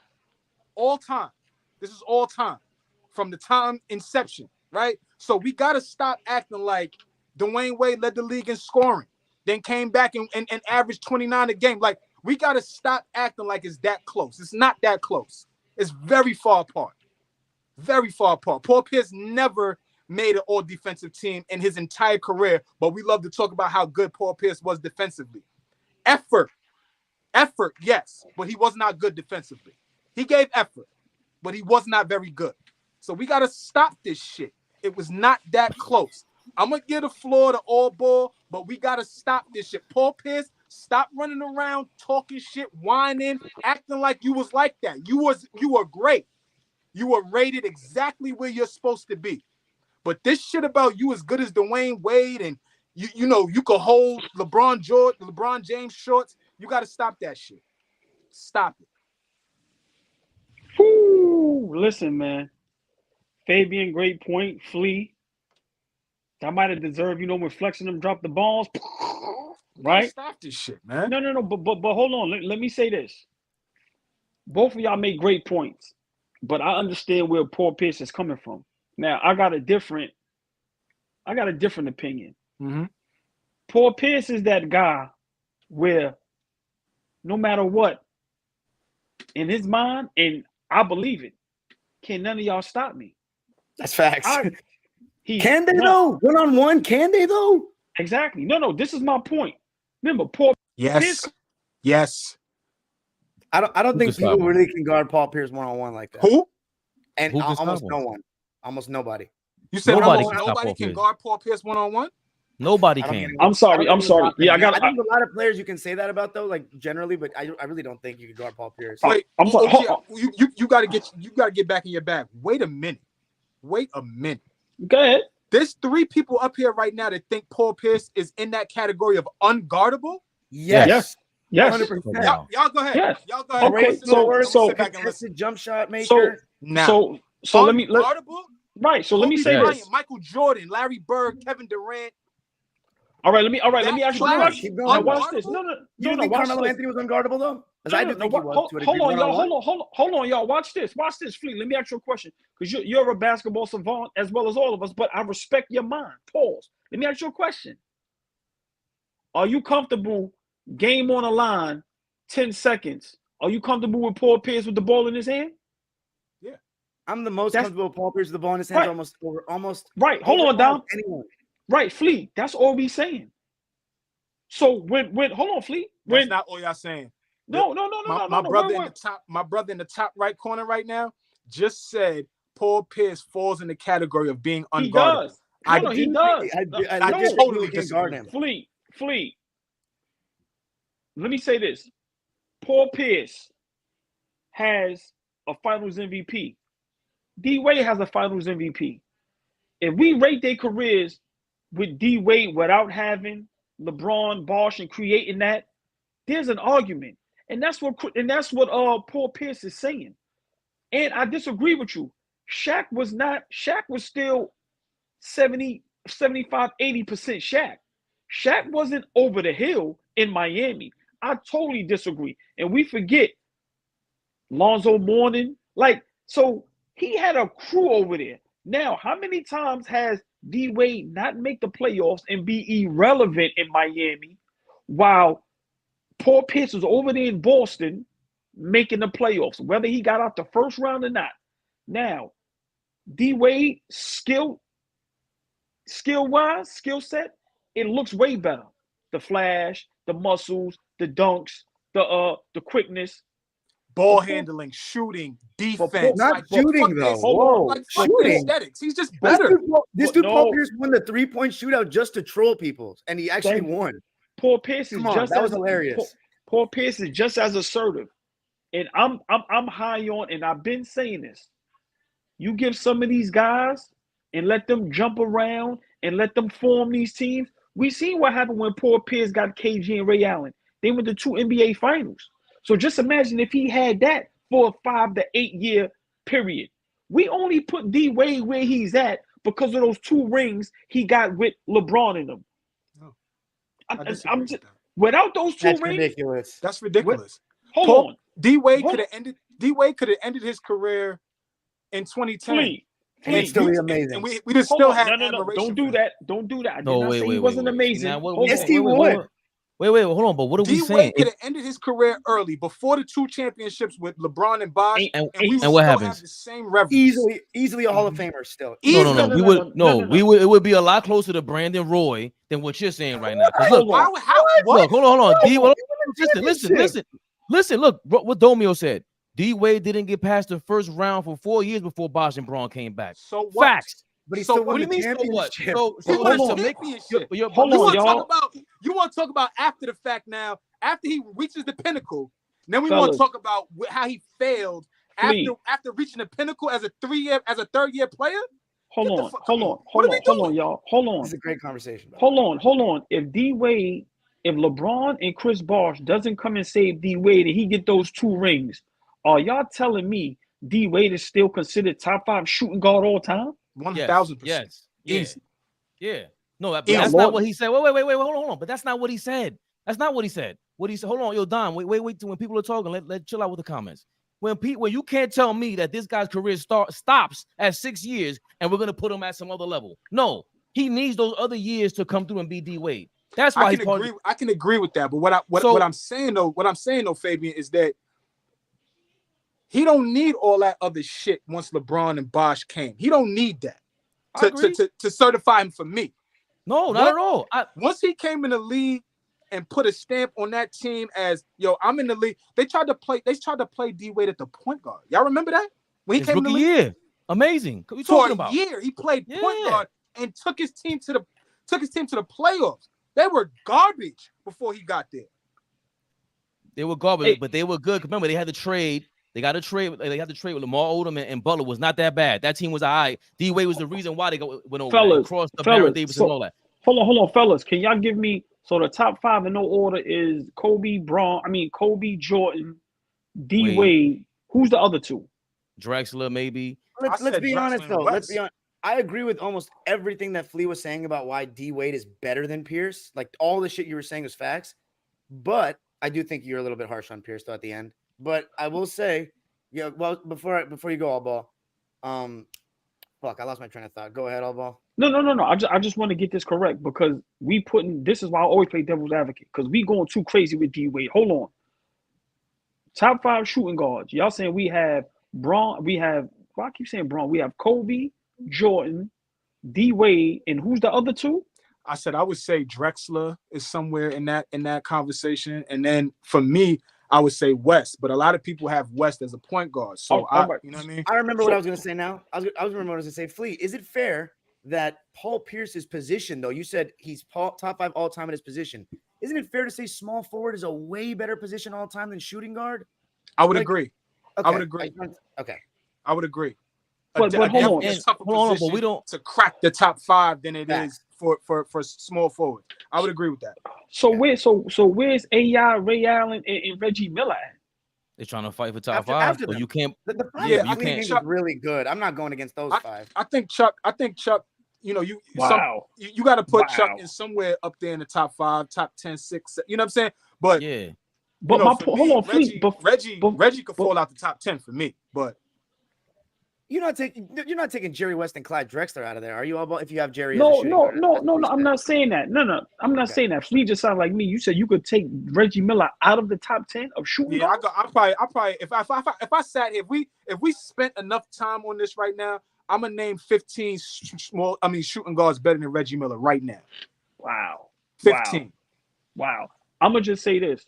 All time. This is all time. From the time inception, right? So we got to stop acting like Dwayne Wade led the league in scoring, then came back and averaged 29 a game. Like, we got to stop acting like it's that close. It's not that close. It's very far apart. Very far apart. Paul Pierce never made an all-defensive team in his entire career, but we love to talk about how good Paul Pierce was defensively. Effort, yes, but he was not good defensively. He gave effort, but he was not very good. So we got to stop this shit. It was not that close. I'm going to give the floor to AllBall, but we got to stop this shit. Paul Pierce, stop running around, talking shit, whining, acting like you was like that. You were great. You were rated exactly where you're supposed to be. But this shit about you as good as Dwayne Wade and you know you could hold LeBron James shorts, you got to stop that shit. Stop it. Whew, listen, man. Fabian, great point. Flea. I might have deserved, when flexing them drop the balls. Right? Stop this shit, man. No. But hold on. Let me say this. Both of y'all make great points, but I understand where Paul Pierce is coming from. Now, I got a different opinion. Mm-hmm. Paul Pierce is that guy where no matter what, in his mind, and I believe it, can none of y'all stop me? That's facts. Can they though? One-on-one, can they though? Exactly. No, this is my point. Remember, Paul Pierce. Yes. I don't think people really can guard Paul Pierce one-on-one like that. Who? And almost no one. Almost nobody. You said nobody can guard Paul Pierce one-on-one? Nobody can. I'm sorry. Yeah, I think a lot of players you can say that about though, like generally, but I really don't think you can guard Paul Pierce. Wait, I'm sorry. You gotta get back in your bag. Wait a minute. Go ahead. There's 3 people up here right now that think Paul Pierce is in that category of unguardable. Yes. 100%. Y'all go ahead. Yes. Y'all go ahead. Okay. So sit back and listen. Jump shot maker. So let me right. So let me say Bryant, this. Michael Jordan, Larry Bird, Kevin Durant. All right. Let me ask you a question. Now watch this. No. You think Carmelo Anthony was unguardable though? Because I do think he was. Hold on, y'all. Watch this, Fleet. Let me ask you a question, because you're a basketball savant as well as all of us. But I respect your mind. Pause. Let me ask you a question. Are you comfortable? Game on the line, 10 seconds. Are you comfortable with Paul Pierce with the ball in his hand? Yeah, I'm the most comfortable with Paul Pierce with the ball in his hands. Right. Almost. Right. Hold on, Dom. Right, Fleet. That's all we saying. So when hold on, Fleet. That's not all y'all saying. No. My brother in the top right corner right now just said Paul Pierce falls in the category of being unguardable. He does. He does. I totally guard him. Fleet. Let me say this. Paul Pierce has a Finals MVP. D Wade has a Finals MVP. If we rate their careers with D Wade without having LeBron, Bosh, and creating that, there's an argument. And that's what Paul Pierce is saying. And I disagree with you. Shaq was still 70, 75, 80% Shaq. Shaq wasn't over the hill in Miami. I totally disagree. And we forget Lonzo Mourning. So he had a crew over there. Now, how many times has D Wade not make the playoffs and be irrelevant in Miami while Paul Pierce was over there in Boston making the playoffs, whether he got out the first round or not? Now, D Wade skill set, it looks way better. The flash, the muscles, the dunks, the quickness. ball handling, shooting, defense. Not like, shooting though. Whoa, Like fuck the shooting. aesthetics. He's just better. This dude, Paul Pierce, won the 3-point shootout just to troll people, and he actually won. Paul Pierce is Come on, just that was hilarious. Paul Pierce is just as assertive, and I'm high on, and I've been saying this. You give some of these guys and let them jump around and let them form these teams. We seen what happened when Paul Pierce got KG and Ray Allen. They went to 2 NBA finals. So just imagine if he had that for a 5 to 8 year period. We only put D Wade where he's at because of those 2 rings he got with LeBron in them. No, I'm just, without those 2 rings, ridiculous. That's ridiculous. Hold on. D Wade could have ended his career in 2010. And it's still amazing. And we just still have no. Don't do that. Don't do that. I did not say he wasn't amazing. Yes, he would. Wait, hold on. But what are we saying? D-Wade could have ended his career early before the 2 championships with LeBron and Bosh, and we would what still happens? have the same reverence. Easily a Hall of Famer still. No. It would be a lot closer to Brandon Roy than what you're saying right now. Look, what? Hold on. Listen. Look, what Domio said. D Wade didn't get past the first round for 4 years before Bosh and Braun came back. So what? Facts. But he still won what the do you mean? championship. So you want to talk about after the fact now, after he reaches the pinnacle. Then we want to talk about how he failed after reaching the pinnacle as a third year player. Hold on, y'all. Hold on. This is a great conversation. Hold on. If LeBron and Chris Bosh doesn't come and save D Wade and he get those 2 rings, are y'all telling me D Wade is still considered top 5 shooting guard all time? 1,000%. Yes. Easy. Yeah. No, that's not what he said. Wait. Hold on. But that's not what he said. That's not what he said. What he said. Hold on, yo, Don. Wait. Till when people are talking, let chill out with the comments. When you can't tell me that this guy's career stops at 6 years and we're gonna put him at some other level. No, he needs those other years to come through and be D Wade. That's why I can agree with that. But what I'm saying though, Fabian, is that he don't need all that other shit once LeBron and Bosh came. He don't need that to certify him for me. No, not at all. Once he came in the league and put a stamp on that team as, yo, I'm in the league. They tried to play D Wade at the point guard. Y'all remember that? When he came in the league? Year. Amazing. What are you For talking about? A year, he played point guard and took his team to the playoffs. They were garbage before he got there. They were garbage, but they were good. Remember, they had to trade. They had to trade with Lamar Odom and Butler. Was not that bad. That team was all right. D Wade was the reason why they went over across the Baron Davis and all that. Hold on, fellas. Can y'all give me the top 5 in no order is Kobe, Jordan, D Wade. Who's the other 2? Drexler, maybe. Let's be honest though. Let's be honest. I agree with almost everything that Flea was saying about why D Wade is better than Pierce. Like all the shit you were saying was facts. But I do think you're a little bit harsh on Pierce though at the end. But I will say, yeah, well, before you go, AllBall, I lost my train of thought. Go ahead, AllBall. No. I just want to get this correct because this is why I always play devil's advocate because we going too crazy with D Wade. Hold on. Top 5 shooting guards. Y'all saying we have Braun, I keep saying Braun. We have Kobe, Jordan, D Wade, and who's the other 2? I said I would say Drexler is somewhere in that conversation, and then for me, I would say West, but a lot of people have West as a point guard. So you know what I mean? I remember what I was going to say now. I was remember what I was going to say. Flea, is it fair that Paul Pierce's position, though, you said he's top 5 all time in his position. Isn't it fair to say small forward is a way better position all time than shooting guard? I would agree. Okay. I would agree. Okay. I would agree. But hold on. It's tougher position we don't to crack the top 5 than it is for small forward. I would agree with that. So where's AI, Ray Allen, and Reggie Miller at? They're trying to fight for top 5. So you can't. I think Chuck really good. I'm not going against those 5. I think Chuck. You know, you got to put Chuck in somewhere up there in the top 5, top 10, 6. You know what I'm saying? But yeah. But hold on, Reggie could fall out the top 10 for me. But you're not taking Jerry West and Clyde Drexler out of there, are you? AllBall? If you have Jerry, no. I'm not saying that. No. I'm not saying that. Flea just sounded like me. You said you could take Reggie Miller out of the top 10 of shooting. Yeah, I probably if I sat here, if we spent enough time on this right now, I'm gonna name 15 shooting guards better than Reggie Miller right now. Wow. 15. Wow. I'm gonna just say this.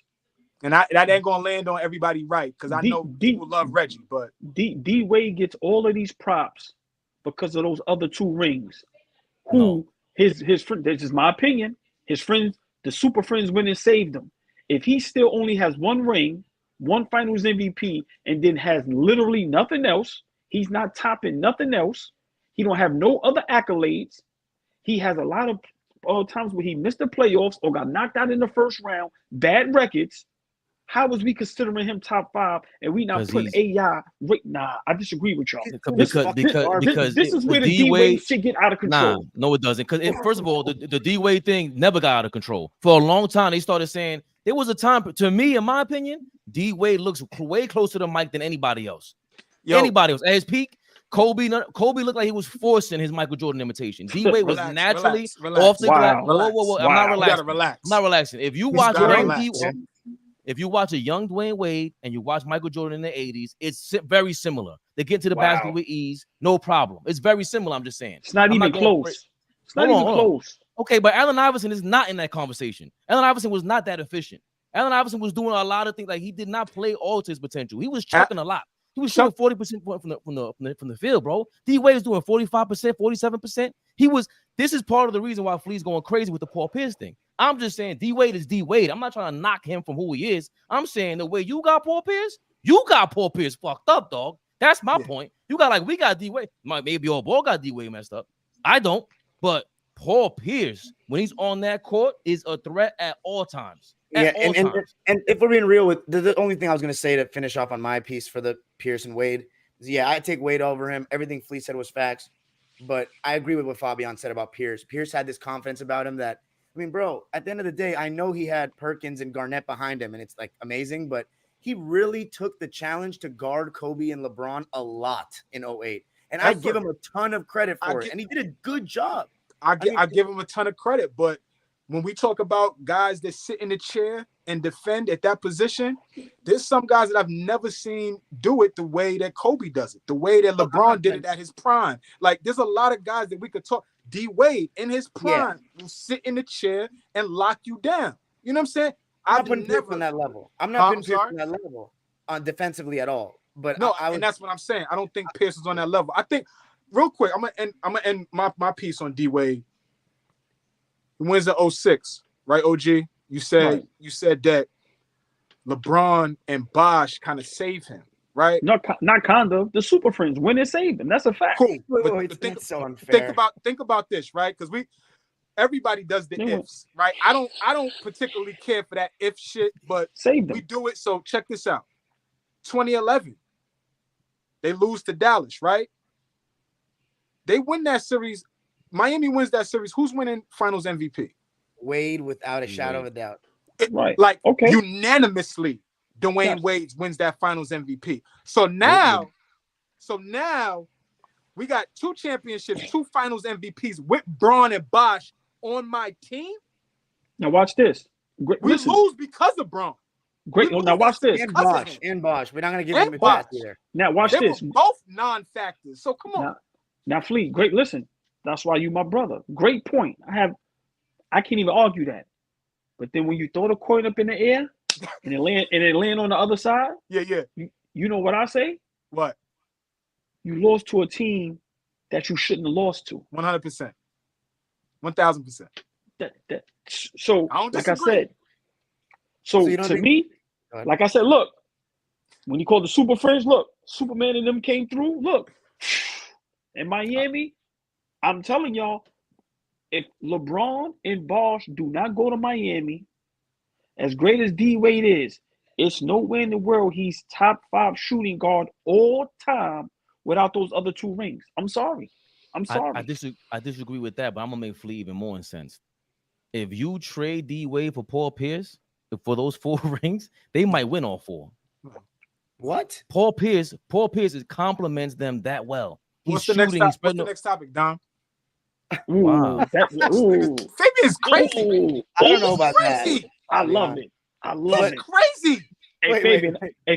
And that ain't gonna land on everybody right, because I know people love Reggie, but D Wade gets all of these props because of those other 2 rings. No. His friend, this is my opinion. His friends, the super friends, went and saved him. If he still only has 1 ring, 1 Finals MVP, and then has literally nothing else, he's not topping nothing else. He don't have no other accolades. He has a lot of times where he missed the playoffs or got knocked out in the first round, bad records. How was we considering him top 5 and we not putting AI? Nah, I disagree with y'all. Because this is where the D Wade shit get out of control. No, it doesn't. Because first of all, the D Wade thing never got out of control. For a long time, they started saying there was a time, to me, in my opinion, D Wade looks way closer to Mike than anybody else. Anybody else at his peak. Kobe looked like he was forcing his Michael Jordan imitation. D Wade was naturally off the glass. Whoa. I'm not relaxing. I'm not relaxing. If you watch if you watch a young Dwayne Wade and you watch Michael Jordan in the 80s, it's very similar. They get to the basket with ease, no problem. It's very similar. I'm just saying. It's not even close. It's not even close. Okay, but Allen Iverson is not in that conversation. Allen Iverson was not that efficient. Allen Iverson was doing a lot of things. Like, he did not play all to his potential. He was chucking a lot. He was shooting 40% from the field, bro. D Wade is doing 45%, 47%. This is part of the reason why Fleet's going crazy with the Paul Pierce thing. I'm just saying D Wade is D Wade. I'm not trying to knock him from who he is. I'm saying the way you got Paul Pierce, fucked up, dog. That's my point. You got we got D Wade. Maybe all ball got D Wade messed up. I don't. But Paul Pierce, when he's on that court, is a threat at all times. And if we're being real, with the only thing I was going to say to finish off on my piece for the Pierce and Wade is, I take Wade over him. Everything Fleet said was facts. But I agree with what Fabian said about Pierce. Pierce had this confidence about him that, I mean, bro, at the end of the day, I know he had Perkins and Garnett behind him, and it's amazing, but he really took the challenge to guard Kobe and LeBron a lot in 08. And I give him a ton of credit for it. And he did a good job. I give him a ton of credit, but when we talk about guys that sit in the chair and defend at that position, there's some guys that I've never seen do it the way that Kobe does it, the way that LeBron did it at his prime. There's a lot of guys that we could talk. D Wade in his prime will sit in the chair and lock you down. You know what I'm saying? I'm not putting on that level. I'm not putting Pierce on that level defensively at all. But no, and that's what I'm saying. I don't think Pierce is on that level. I think, real quick, I'm gonna end my piece on D Wade. He wins in 06, right, OG? You said that LeBron and Bosh kind of saved him, right? Not kind of. The Super Friends win and saved him. That's a fact. Cool. But think, so unfair. Think about this, right? Because everybody does the ifs, right? I don't particularly care for that if shit, but we do it. So check this out. 2011, they lose to Dallas, right? They win that series. Miami wins that series. Who's winning Finals MVP? Wade, without a shadow of a doubt. Unanimously, Dwayne Wade wins that Finals MVP. So now we got 2 championships, 2 Finals MVPs with Braun and Bosh on my team. Now watch this. We lose because of Braun. Great. Now watch this. And Bosh. We're not going to give him a pass either. Now watch this. Both non-factors. So come on. Now Fleet. Great. Listen. That's why you my brother. Great point. I can't even argue that. But then when you throw the coin up in the air and it land on the other side, you know what I say? What? You lost to a team that you shouldn't have lost to. 100%. 1,000%. So I don't like disagree. I said, so to me, like I said, look, when you call the Super Friends, look, Superman and them came through. Look, in Miami, I'm telling y'all, if LeBron and Bosh do not go to Miami, as great as D Wade is, it's nowhere in the world he's top 5 shooting guard all time without those other 2 rings. I'm sorry. I disagree with that, but I'm gonna make Flea even more incensed. If you trade D Wade for Paul Pierce for those 4 rings, they might win all 4. What? Paul Pierce complements them that well. What's the next topic, Dom? Wow. Fabian's crazy. I don't know about that. I love it. Crazy. Hey,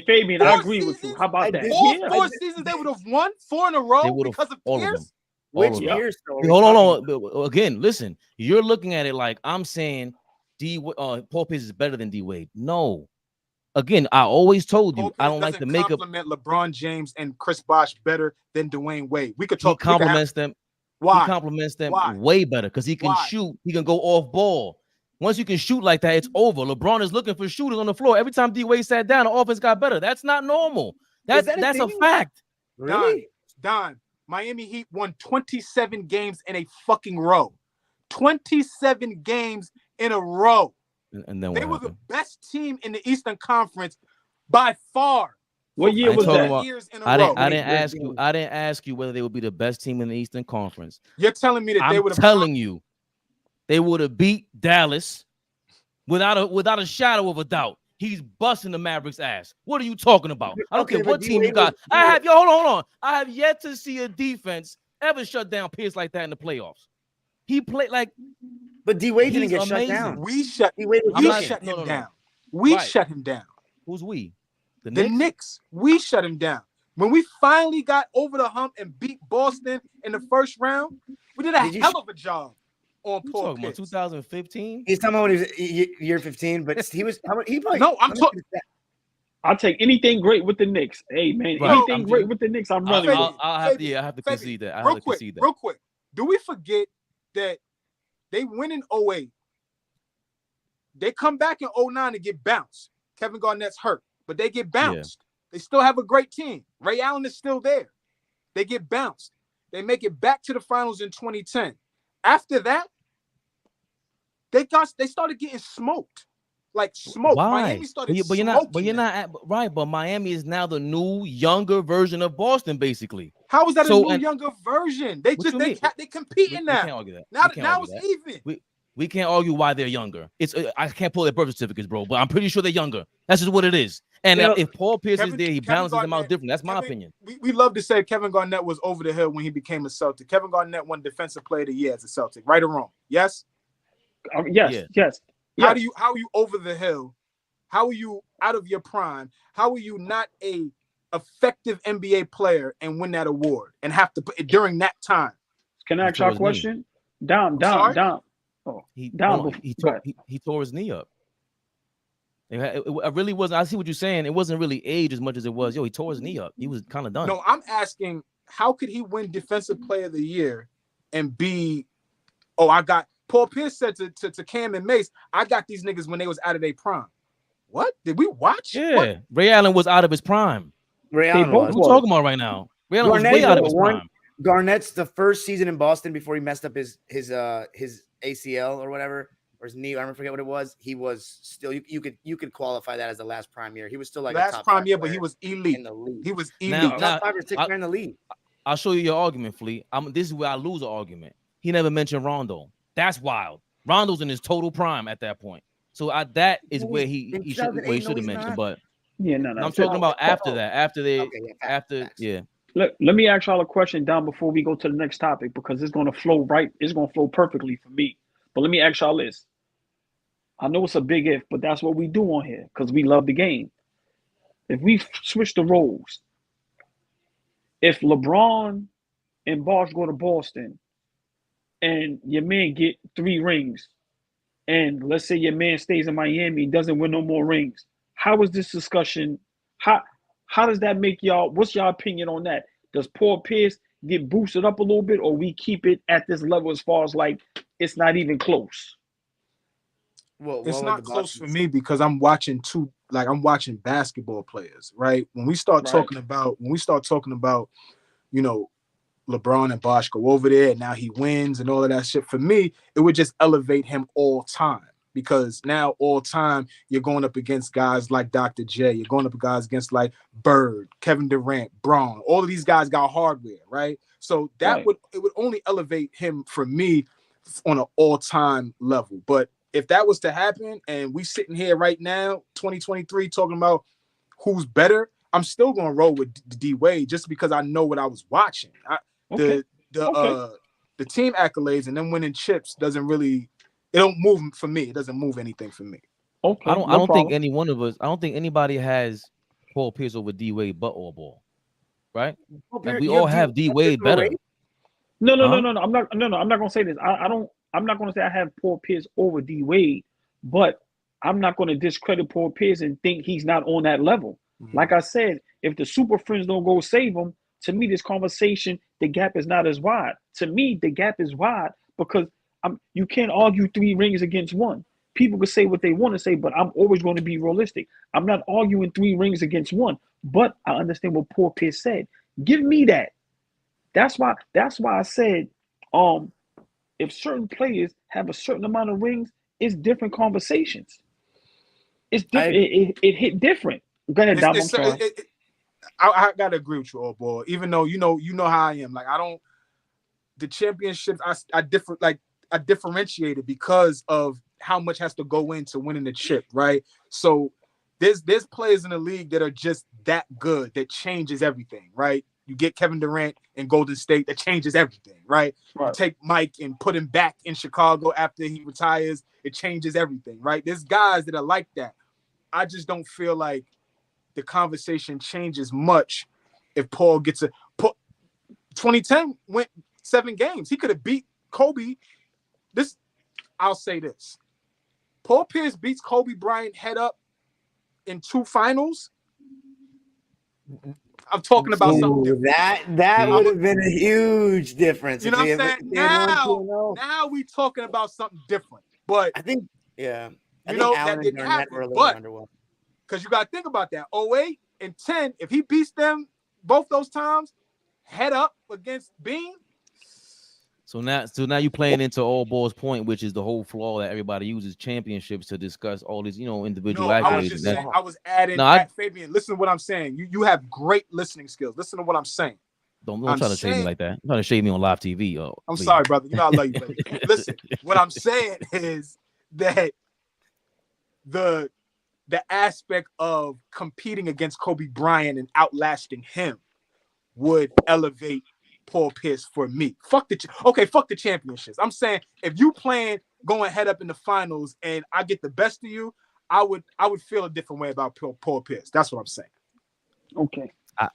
Fabian, I agree with you. How about that? Four seasons they would have won 4 in a row because of Pierce. Which Pierce? Hold on. Again, listen. You're looking at it like I'm saying Paul Pierce is better than D Wade. No. Again, I always told Paul you Pierce I don't like doesn't to make up. compliment LeBron James and Chris Bosh better than Dwayne Wade. We could He talk. We could have, compliments them. He why? compliments them Why? way better because he can Why? shoot. He can go off ball. Once you can shoot like that, it's over. LeBron is looking for shooters on the floor. Every time D Wade sat down, the offense got better. That's not normal. That's that a a thing? fact. Really? Don, Miami Heat won 27 games in a fucking row. 27 games in a row. And then They what were happened? the best team in the Eastern Conference by far. What year I ain't was talking that? about- Years in a I row. didn't. I didn't ask you. I didn't ask you whether they would be the best team in the Eastern Conference. You're telling me that they I'm would have telling you, they would have beat Dallas without a shadow of a doubt. He's busting the Mavericks' ass. What are you talking about? I don't Okay, care but what team you D-Wade got. was- Hold on. I have yet to see a defense ever shut down Pierce like that in the playoffs. He played like But D-Wade didn't He's get shut amazing. down. we shut D-Wade was I'm not- him no. down. We Right. shut him down. who's we? The The Knicks? Knicks, we shut him down. When we finally got over the hump and beat Boston in the first round, we did a Did you hell of a job on You Paul talking about Pierce. 2015? He's talking about when he was year 15, but he was he probably No, I'm talking. I'll take anything great with the Knicks. Hey man, Right. anything I'm great just- with the Knicks, I'm running with. I have to Fabian, concede that. I real have to quick, concede that. real quick. Do we forget that they win in 08? They come back in 09 to get bounced. Kevin Garnett's hurt, but they get bounced. They still have a great team. Ray Allen is still there. They get bounced. They make it back to the finals in 2010. After that, they started getting smoked. Like smoked. Why? Miami started But you're smoking not them. right. But Miami is now the new, younger version of Boston, basically. How is that So, a new and- younger version? They What just you they mean? compete We in can't now. argue that. Now, We can't now argue it's that. even. We can't argue why they're younger. It's I can't pull their birth certificates, bro. But I'm pretty sure they're younger. That's just what it is. And You know, if Paul Pierce is Kevin- there, he Kevin balances them out Garnett- different. That's my Kevin- opinion. We love to say Kevin Garnett was over the hill when he became a Celtic. Kevin Garnett won Defensive Player of the Year as a Celtic, right or wrong? Yes. Yes. How are you over the hill? How are you out of your prime? How are you not a effective NBA player and win that award and have to put it during that time? Can I He ask tore y'all a his knee. question? Down. sorry? He Down hold on, before- he go tore ahead. he tore his knee up. I really wasn't. I see what you're saying. It wasn't really age as much as it was. He tore his knee up. He was kind of done. No, I'm asking, how could he win Defensive Player of the Year and be? Oh, I got Paul Pierce said to Cam and Mace, I got these niggas when they was out of their prime. What did we watch? Yeah, What? Ray Allen was out of his prime. Ray They Allen both was. What are we talking about right now? Ray Allen was Garnett way out of was his one- prime. Garnett's the first season in Boston before he messed up his ACL or whatever, or his knee. I forget what it was. He was still you could qualify that as the last prime year. He was still like a Last top prime 5 year, but player he was elite. in the league. He was elite. Now- Top 5 or 6 I- player in the league. I'll show you your argument, Fleet. This is where I lose an argument. He never mentioned Rondo. That's wild. Rondo's in his total prime at that point. So that is where he In should have 2008, no, he's mentioned. not. But Yeah, no. I'm talking about after that. After they, Okay, yeah, facts. yeah. Let me ask y'all a question down before we go to the next topic because it's going to flow right. It's going to flow perfectly for me. But let me ask y'all this. I know it's a big if, but that's what we do on here because we love the game. If we switch the roles, if LeBron and Bosh go to Boston and your man get 3 rings, and let's say your man stays in Miami, doesn't win no more rings, how is this discussion? How does that make y'all? What's y'all opinion on that? Does Paul Pierce get boosted up a little bit, or we keep it at this level as far as like it's not even close? Well, It's what not would the close for Boston- me because I'm watching I'm watching basketball players, right? When we start Right. talking about, you know, LeBron and Bosh go over there and now he wins and all of that shit. For me, it would just elevate him all time because now all time you're going up against guys like Dr. J. You're going up against like Bird, Kevin Durant, Braun. All of these guys got hardware, right? So that Right. would only elevate him for me on an all-time level. But if that was to happen and we sitting here right now, 2023, talking about who's better, I'm still going to roll with D Wade just because I know what I was watching. Okay. The team accolades and them winning chips it don't move for me. It doesn't move anything for me. Okay. I don't think any one of us. I don't think anybody has Paul Pierce over D Wade but AllBall, right? Like, we You all have D Wade over better. Wade? No. Huh? I'm not. No. I'm not gonna say this. I'm not gonna say I have Paul Pierce over D Wade, but I'm not going to discredit Paul Pierce and think he's not on that level. Like I said, if the super friends don't go save him, to me, this conversation, the gap is not as wide. To me, the gap is wide because you can't argue 3 rings against 1. People can say what they want to say, but I'm always going to be realistic. I'm not arguing 3 rings against 1, but I understand what Paul Pierce said. Give me that. That's why I said, if certain players have a certain amount of rings, it's different conversations. It's different. It hit different. Go ahead, Dom. I'm sorry. I gotta agree with you, old boy. Even though you know how I am. Like the championships I differentiate it because of how much has to go into winning the chip, right? So there's players in the league that are just that good that changes everything, right? You get Kevin Durant in Golden State, that changes everything, right? You take Mike and put him back in Chicago after he retires, it changes everything, right? There's guys that are like that. I just don't feel like the conversation changes much if Paul gets 2010 went 7 games. He could have beat Kobe. I'll say this. Paul Pierce beats Kobe Bryant head up in 2 finals. I'm talking about something different. That would have been a huge difference. You know what I'm saying? Now we talking about something different. But I think, yeah. You know, that didn't happen. But because you got to think about that. 08 and 10, if he beats them both those times, head up against Bean. So now you're playing into AllBall's point, which is the whole flaw that everybody uses championships to discuss all these, individual accolades. I was just saying, I was adding Fabian. Listen to what I'm saying. You have great listening skills. Listen to what I'm saying. Don't try to shade me like that. I'm trying to shade me on live TV. I'm sorry, brother. You know I love you, baby. Listen, what I'm saying is that the aspect of competing against Kobe Bryant and outlasting him would elevate Paul Pierce for me. Fuck the championships. I'm saying if you playing going head up in the finals and I get the best of you, I would feel a different way about Paul Pierce. That's what I'm saying. Okay.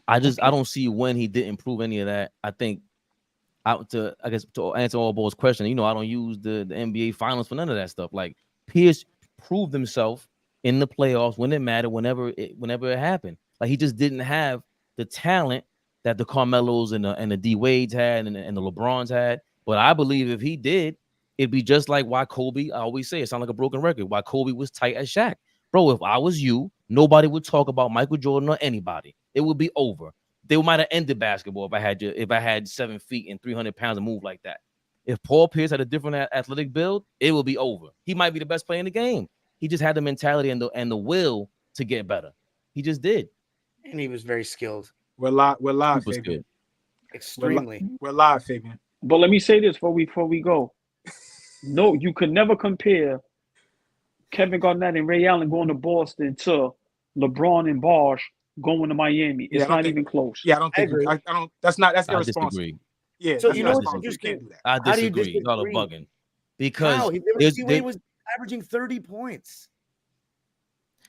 I don't see when he didn't prove any of that. I think to answer AllBall's question, I don't use the NBA finals for none of that stuff. Like Pierce proved himself in the playoffs when it mattered, whenever it happened. Like he just didn't have the talent that the Carmelos and the D Wades had and the LeBrons had. But I believe if he did, it'd be just like why Kobe, I always say it sounds like a broken record, why Kobe was tight as Shaq. Bro, if I was you, nobody would talk about Michael Jordan or anybody. It would be over. They might have ended basketball if I had 7 feet and 300 pounds and move like that. If Paul Pierce had a different athletic build, it would be over. He might be the best player in the game. He just had the mentality and the will to get better. He just did. And he was very skilled. We're live, Fabian. Extremely. We're live, Fabian. But let me say this before we go. No, you could never compare Kevin Garnett and Ray Allen going to Boston to LeBron and Bosh going to Miami. It's not even close. Yeah, I don't think I don't. That's irresponsible. Disagree. Yeah, so you know what? You can't do that. I disagree. Y'all are bugging because he was averaging 30 points.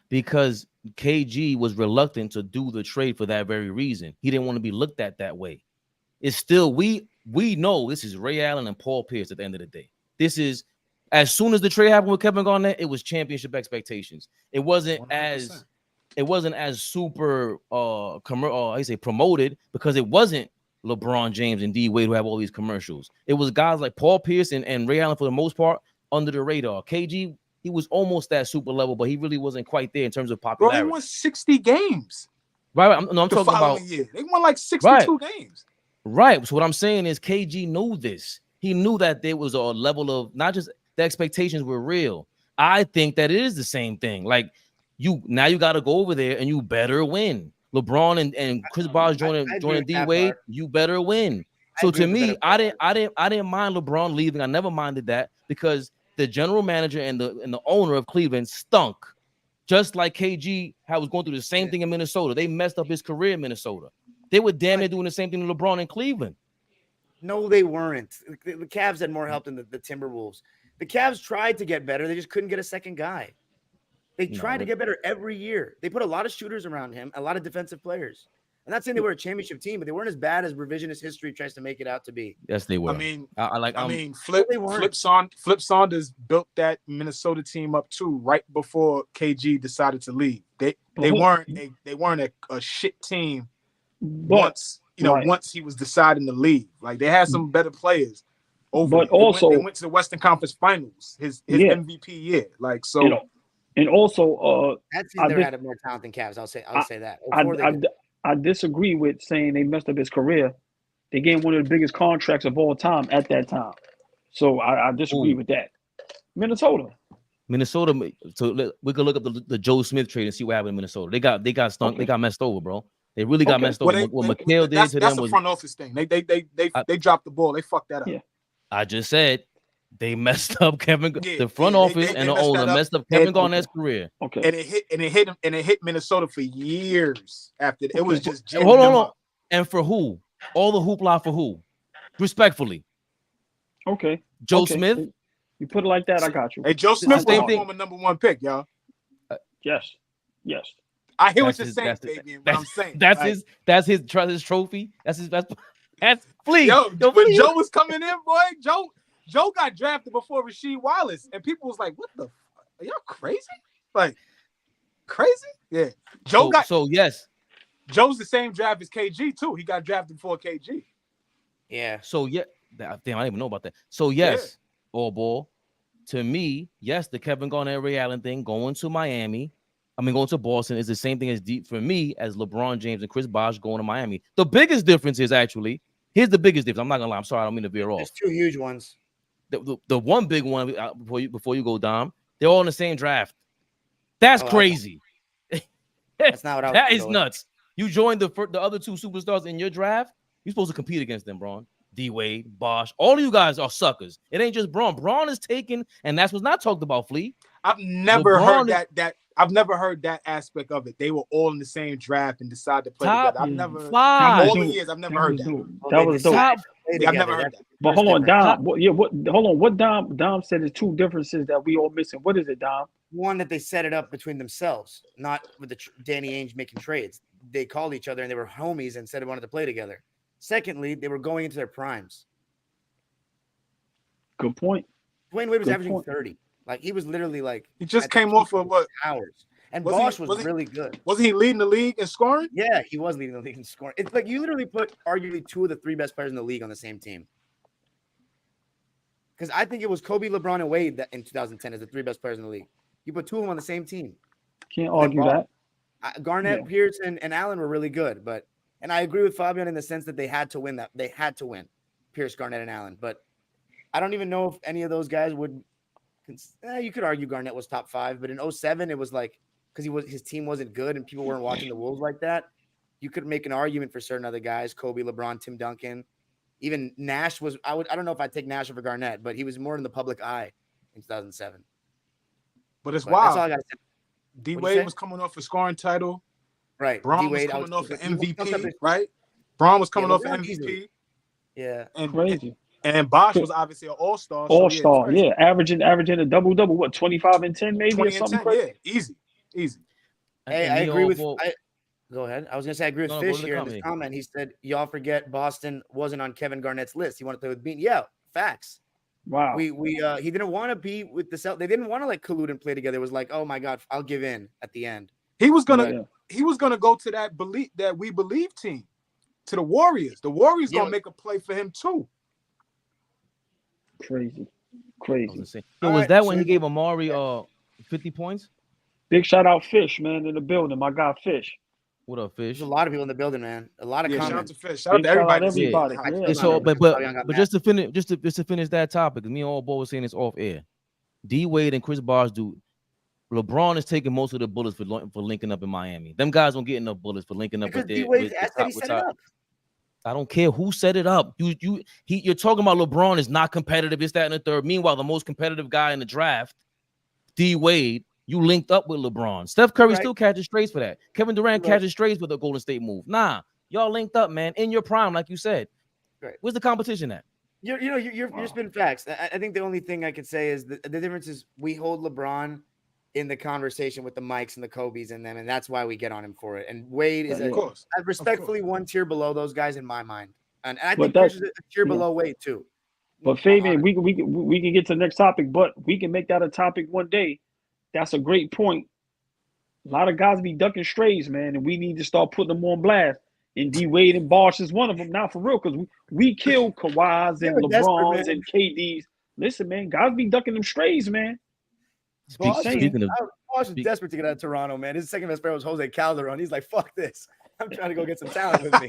Because KG was reluctant to do the trade for that very reason. He didn't want to be looked at that way. It's still we know this is Ray Allen and Paul Pierce at the end of the day. This is as soon as the trade happened with Kevin Garnett, it was championship expectations. It wasn't 100%. as super promoted because it wasn't LeBron James and D Wade who have all these commercials. It was guys like Paul Pierce and Ray Allen for the most part under the radar. KG, he was almost that super level, but he really wasn't quite there in terms of popularity. Bro, he won 60 games. Right. I'm talking about year. They won like 62 games. Right. So what I'm saying is KG knew this. He knew that there was a level of not just the expectations were real. I think that it is the same thing. Like you got to go over there and you better win. LeBron and Chris Bosh joining D Wade, you better win. So to me, I didn't mind LeBron leaving. I never minded that because the general manager and the owner of Cleveland stunk, just like KG was going through the same thing in Minnesota. They messed up his career in Minnesota. They were damn near doing the same thing to LeBron in Cleveland. No, they weren't. The Cavs had more help than the Timberwolves. The Cavs tried to get better. They just couldn't get a second guy. They tried to get better every year. They put a lot of shooters around him, a lot of defensive players. I'm not saying they were a championship team, but they weren't as bad as revisionist history tries to make it out to be. Yes, they were. I mean, they weren't. Flip Saunders built that Minnesota team up too right before KG decided to leave. They weren't a shit team once he was deciding to leave. Like they had some better players. They went to the Western Conference Finals. His MVP year. Like so. And also, that team there had more talent than Cavs. I'll say that. I disagree with saying they messed up his career. They gave him one of the biggest contracts of all time at that time. So I disagree with that. Minnesota. So we could look up the Joe Smith trade and see what happened in Minnesota. They got stunk. They got messed over, bro. They really got messed over. What McHale did to them was that's a front office thing. They dropped the ball. They fucked that up. Yeah. I just said they messed up the front office and the owner messed up Kevin Garnett's career. Okay. And it hit Minnesota for years after it was just hold on. And for who? All the hoopla for who? Respectfully. Okay. Joe Smith. You put it like that, I got you. Hey, Joe Smith was former number 1 pick, y'all. Yes. I hear what you're saying, Fabian. What I'm saying. That's his trophy. That's Flea. When Joe was coming in, boy, Joe got drafted before Rasheed Wallace, and people was like, "What the? Are y'all crazy? Like crazy?" Yeah. Yes. Joe's the same draft as KG too. He got drafted before KG. Yeah. So yeah, damn, I didn't even know about that. So yes, all ball. To me, yes, the Kevin Garnett, Ray Allen thing going to going to Boston is the same thing as deep for me as LeBron James and Chris Bosh going to Miami. The biggest difference is here's the biggest difference. I'm not gonna lie. I'm sorry, I don't mean to veer off. There's two huge ones. The one big one before you go, Dom. They're all in the same draft. That's crazy. That's not what I was That is nuts. You joined the other two superstars in your draft. You're supposed to compete against them, Braun. D Wade, Bosh. All of you guys are suckers. It ain't just Braun. Braun is taken, and that's what's not talked about, Flea. I've never heard that. I've never heard that aspect of it. They were all in the same draft and decided to play together. I've never five. All the years. I've never heard that. That was dope. I've never heard that. But hold on, Dom. Hold on. What Dom said is two differences that we all missing. What is it, Dom? One, that they set it up between themselves, not with Danny Ainge making trades. They called each other and they were homies and said they wanted to play together. Secondly, they were going into their primes. Good point. Dwayne Wade was averaging 30. Like he was literally like he just came off of what hours. And Bosh was really good. Wasn't he leading the league in scoring? Yeah, he was leading the league in scoring. It's like you literally put arguably two of the three best players in the league on the same team. Because I think it was Kobe, LeBron, and Wade that in 2010 as the three best players in the league. You put two of them on the same team. Can't argue that. Garnett, Pierce, and Allen were really good, and I agree with Fabian in the sense that they had to win that. They had to win, Pierce, Garnett, and Allen. But I don't even know if any of those guys would. You could argue Garnett was top 5, but in 2007 it was like because his team wasn't good and people weren't watching the Wolves like that. You could make an argument for certain other guys: Kobe, LeBron, Tim Duncan, even Nash was. I don't know if I'd take Nash over Garnett, but he was more in the public eye in 2007. But it's wild. That's all I got to say. D Wade was coming off a scoring title. Right. Braun was coming off an MVP. Right. Braun was coming off an MVP. Yeah. And crazy. And Bosh was obviously an all-star. All-star, yeah. Averaging a double-double, what, 25 and 10 maybe or something? 10, crazy? Yeah, easy. Hey, I agree with go ahead. I was gonna say I agree with Fish here in this comment. He said, y'all forget Boston wasn't on Kevin Garnett's list. He wanted to play with Bean. Yeah, facts. Wow. He didn't want to be with the Celtics. They didn't want to like collude and play together. It was like, oh my God, I'll give in at the end. He was gonna go to that We Believe team, to the Warriors. The Warriors gonna make a play for him too. Crazy. Was that when he gave Amari 50 points? Big shout out Fish, man, in the building. My guy Fish. What up, Fish? There's a lot of people in the building, man. A lot of comments. Shout out to Fish. Shout out to everybody. Yeah. So, but just to finish that topic, me and AllBall was saying this off air. D Wade and Chris Bosh LeBron is taking most of the bullets for linking up in Miami. Them guys don't get enough bullets for linking up with their. I don't care who set it up. You're talking about LeBron is not competitive. It's that and the third. Meanwhile, the most competitive guy in the draft, D Wade, you linked up with LeBron. Steph Curry still catches strays for that. Kevin Durant catches strays with the Golden State move. Nah, y'all linked up, man, in your prime, like you said. Right. Where's the competition at? You're spitting facts. I think the only thing I could say is the difference is we hold LeBron in the conversation with the Mikes and the Kobe's in them, and that's why we get on him for it. And Wade is Of course. respectfully one tier below those guys in my mind, and I But think Pierce is that's a tier below Wade too. But Fabian, we can get to the next topic, but we can make that a topic one day. That's a great point. A lot of guys be ducking strays, man, and we need to start putting them on blast. And D Wade and Bosh is one of them now for real, because we kill Kawhis and LeBrons and KDs. Listen, man, guys be ducking them strays, man. Bosh is desperate to get out of Toronto, man. His second best player was Jose Calderon. He's like, fuck this. I'm trying to go get some talent with me.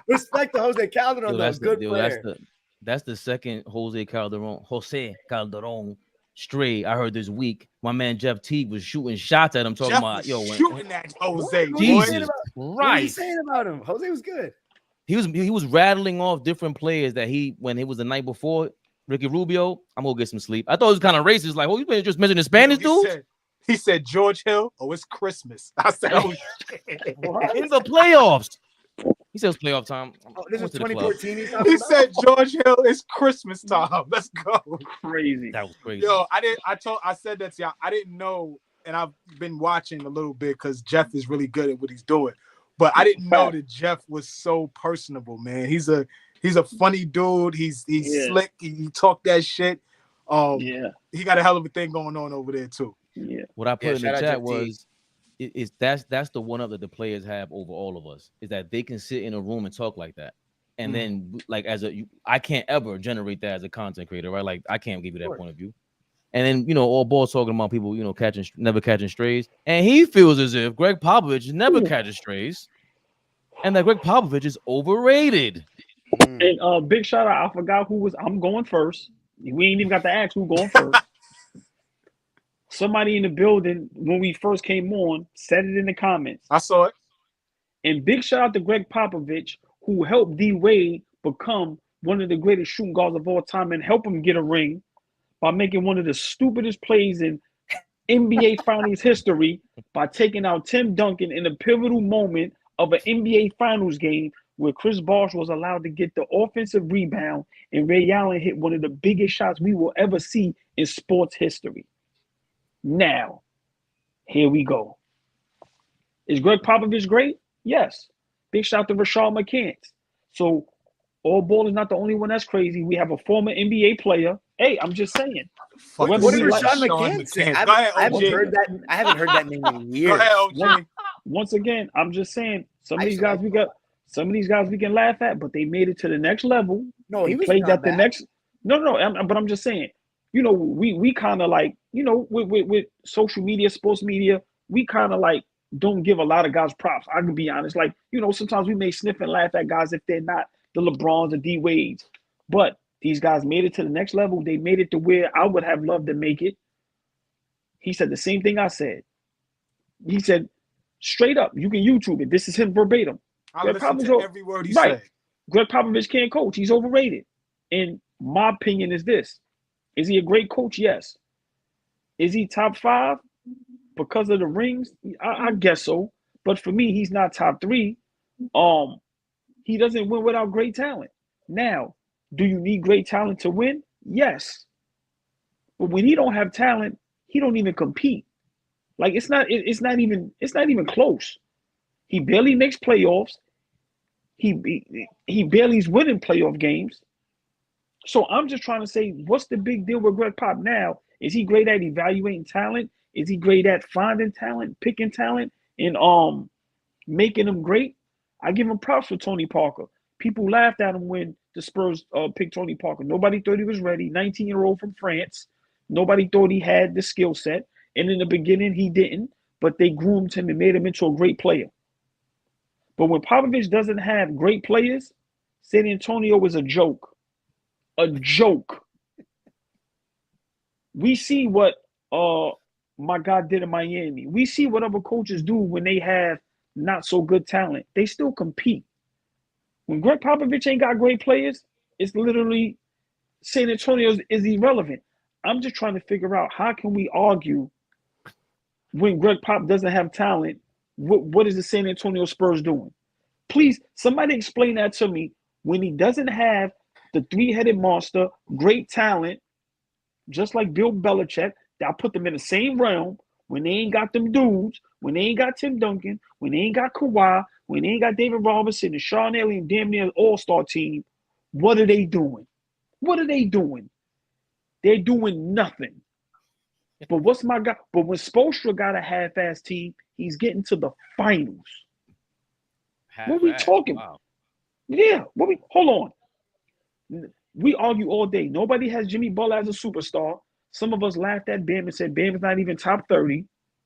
Respect to Jose Calderon, though. Good player. That's the second Jose Calderon stray I heard this week. My man Jeff Teague was shooting shots at him, talking about shooting at Jose. Jesus Christ. What are you saying about him? Jose was good. He was rattling off different players that when it was the night before. Ricky Rubio, I'm gonna get some sleep. I thought it was kind of racist. Like, you been just mentioning Spanish dudes? He said George Hill. Oh, it's Christmas. I said, oh shit. In the playoffs. He says playoff time. Oh, this was 2014. He said George Hill, it's Christmas time. Let's go. Crazy. That was crazy. Yo, I said that to y'all. I didn't know, and I've been watching a little bit because Jeff is really good at what he's doing. But I didn't know that Jeff was so personable, man. He's a funny dude. He's slick. He talked that shit. He got a hell of a thing going on over there too. Yeah. What I put in the chat was that's the one up that the players have over all of us, is that they can sit in a room and talk like that. And then like I can't ever generate that as a content creator, right? Like I can't give you that point of view. And then all balls talking about people, never catching strays. And he feels as if Greg Popovich never catches strays. And that Greg Popovich is overrated. And big shout out, I forgot who was. I'm going first. We ain't even got to ask who going first. Somebody in the building when we first came on said it in the comments. I saw it. And big shout out to Greg Popovich, who helped D Wade become one of the greatest shooting guards of all time and help him get a ring by making one of the stupidest plays in NBA Finals history by taking out Tim Duncan in a pivotal moment of an NBA Finals game where Chris Bosh was allowed to get the offensive rebound and Ray Allen hit one of the biggest shots we will ever see in sports history. Now, here we go. Is Greg Popovich great? Yes. Big shout out to Rashad McCants. So, AllBall is not the only one that's crazy. We have a former NBA player. Hey, I'm just saying. What did Rashad McCants say? I haven't heard that name in years. Go ahead, Once again, I'm just saying some of these guys we can laugh at, but they made it to the next level. No, he played that the next. No, but I'm just saying. We kind of like, with social media, sports media, we kind of like don't give a lot of guys props. I can be honest. Like, sometimes we may sniff and laugh at guys if they're not the LeBrons or D Wades. But these guys made it to the next level. They made it to where I would have loved to make it. He said the same thing I said. He said, straight up, you can YouTube it. This is him verbatim. I listen to every word he said. Greg Popovich can't coach. He's overrated. And my opinion is this. Is he a great coach? Yes. Is he top 5 because of the rings? I guess so. But for me, he's not top 3. He doesn't win without great talent. Now, do you need great talent to win? Yes. But when he don't have talent, he don't even compete. Like it's not even close. He barely makes playoffs. He barely is winning playoff games. So I'm just trying to say, what's the big deal with Greg Pop now? Is he great at evaluating talent? Is he great at finding talent, picking talent, and making them great? I give him props for Tony Parker. People laughed at him when the Spurs picked Tony Parker. Nobody thought he was ready. 19-year-old from France. Nobody thought he had the skill set. And in the beginning, he didn't. But they groomed him and made him into a great player. But when Popovich doesn't have great players, San Antonio is a joke. A joke. We see what my guy did in Miami. We see what other coaches do when they have not so good talent. They still compete. When Greg Popovich ain't got great players, it's literally San Antonio is irrelevant. I'm just trying to figure out how can we argue when Greg Pop doesn't have talent, what is the San Antonio Spurs doing? Please, somebody explain that to me. When he doesn't have the three-headed monster, great talent, just like Bill Belichick, I put them in the same realm when they ain't got them dudes, when they ain't got Tim Duncan, when they ain't got Kawhi, when they ain't got David Robinson and Sean Elliott and damn near all-star team. What are they doing? What are they doing? They're doing nothing. But what's my guy? But when Spoelstra got a half-ass team, he's getting to the finals. What we talking? Wow. Yeah. Hold on. We argue all day. Nobody has Jimmy Butler as a superstar. Some of us laughed at Bam and said Bam is not even top 30.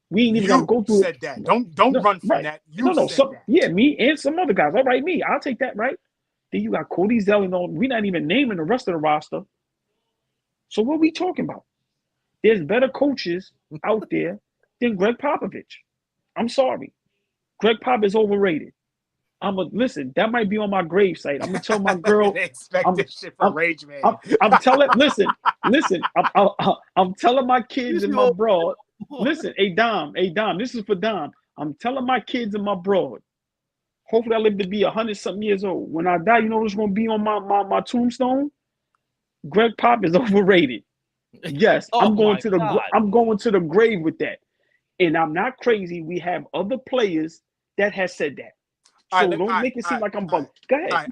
We ain't even got to go through said that. Don't run from right. that. You said that. Yeah, me and some other guys. All right, me. I'll take that, right? Then you got Cody Zeller on. We're not even naming the rest of the roster. So what are we talking about? There's better coaches out there than Greg Popovich. I'm sorry. Greg Pop is overrated. Listen, that might be on my grave site. I'm gonna tell my girl. They expect this shit from Rage Man. I'm telling. Listen. I'm telling my kids and my broad. Listen, hey Dom. This is for Dom. I'm telling my kids and my broad. Hopefully, I live to be 100-something years old. When I die, you know what's gonna be on my tombstone? Greg Pop is overrated. Yes, I'm going to the grave with that. And I'm not crazy. We have other players that has said that. So don't make it seem like I'm bugged. Go ahead.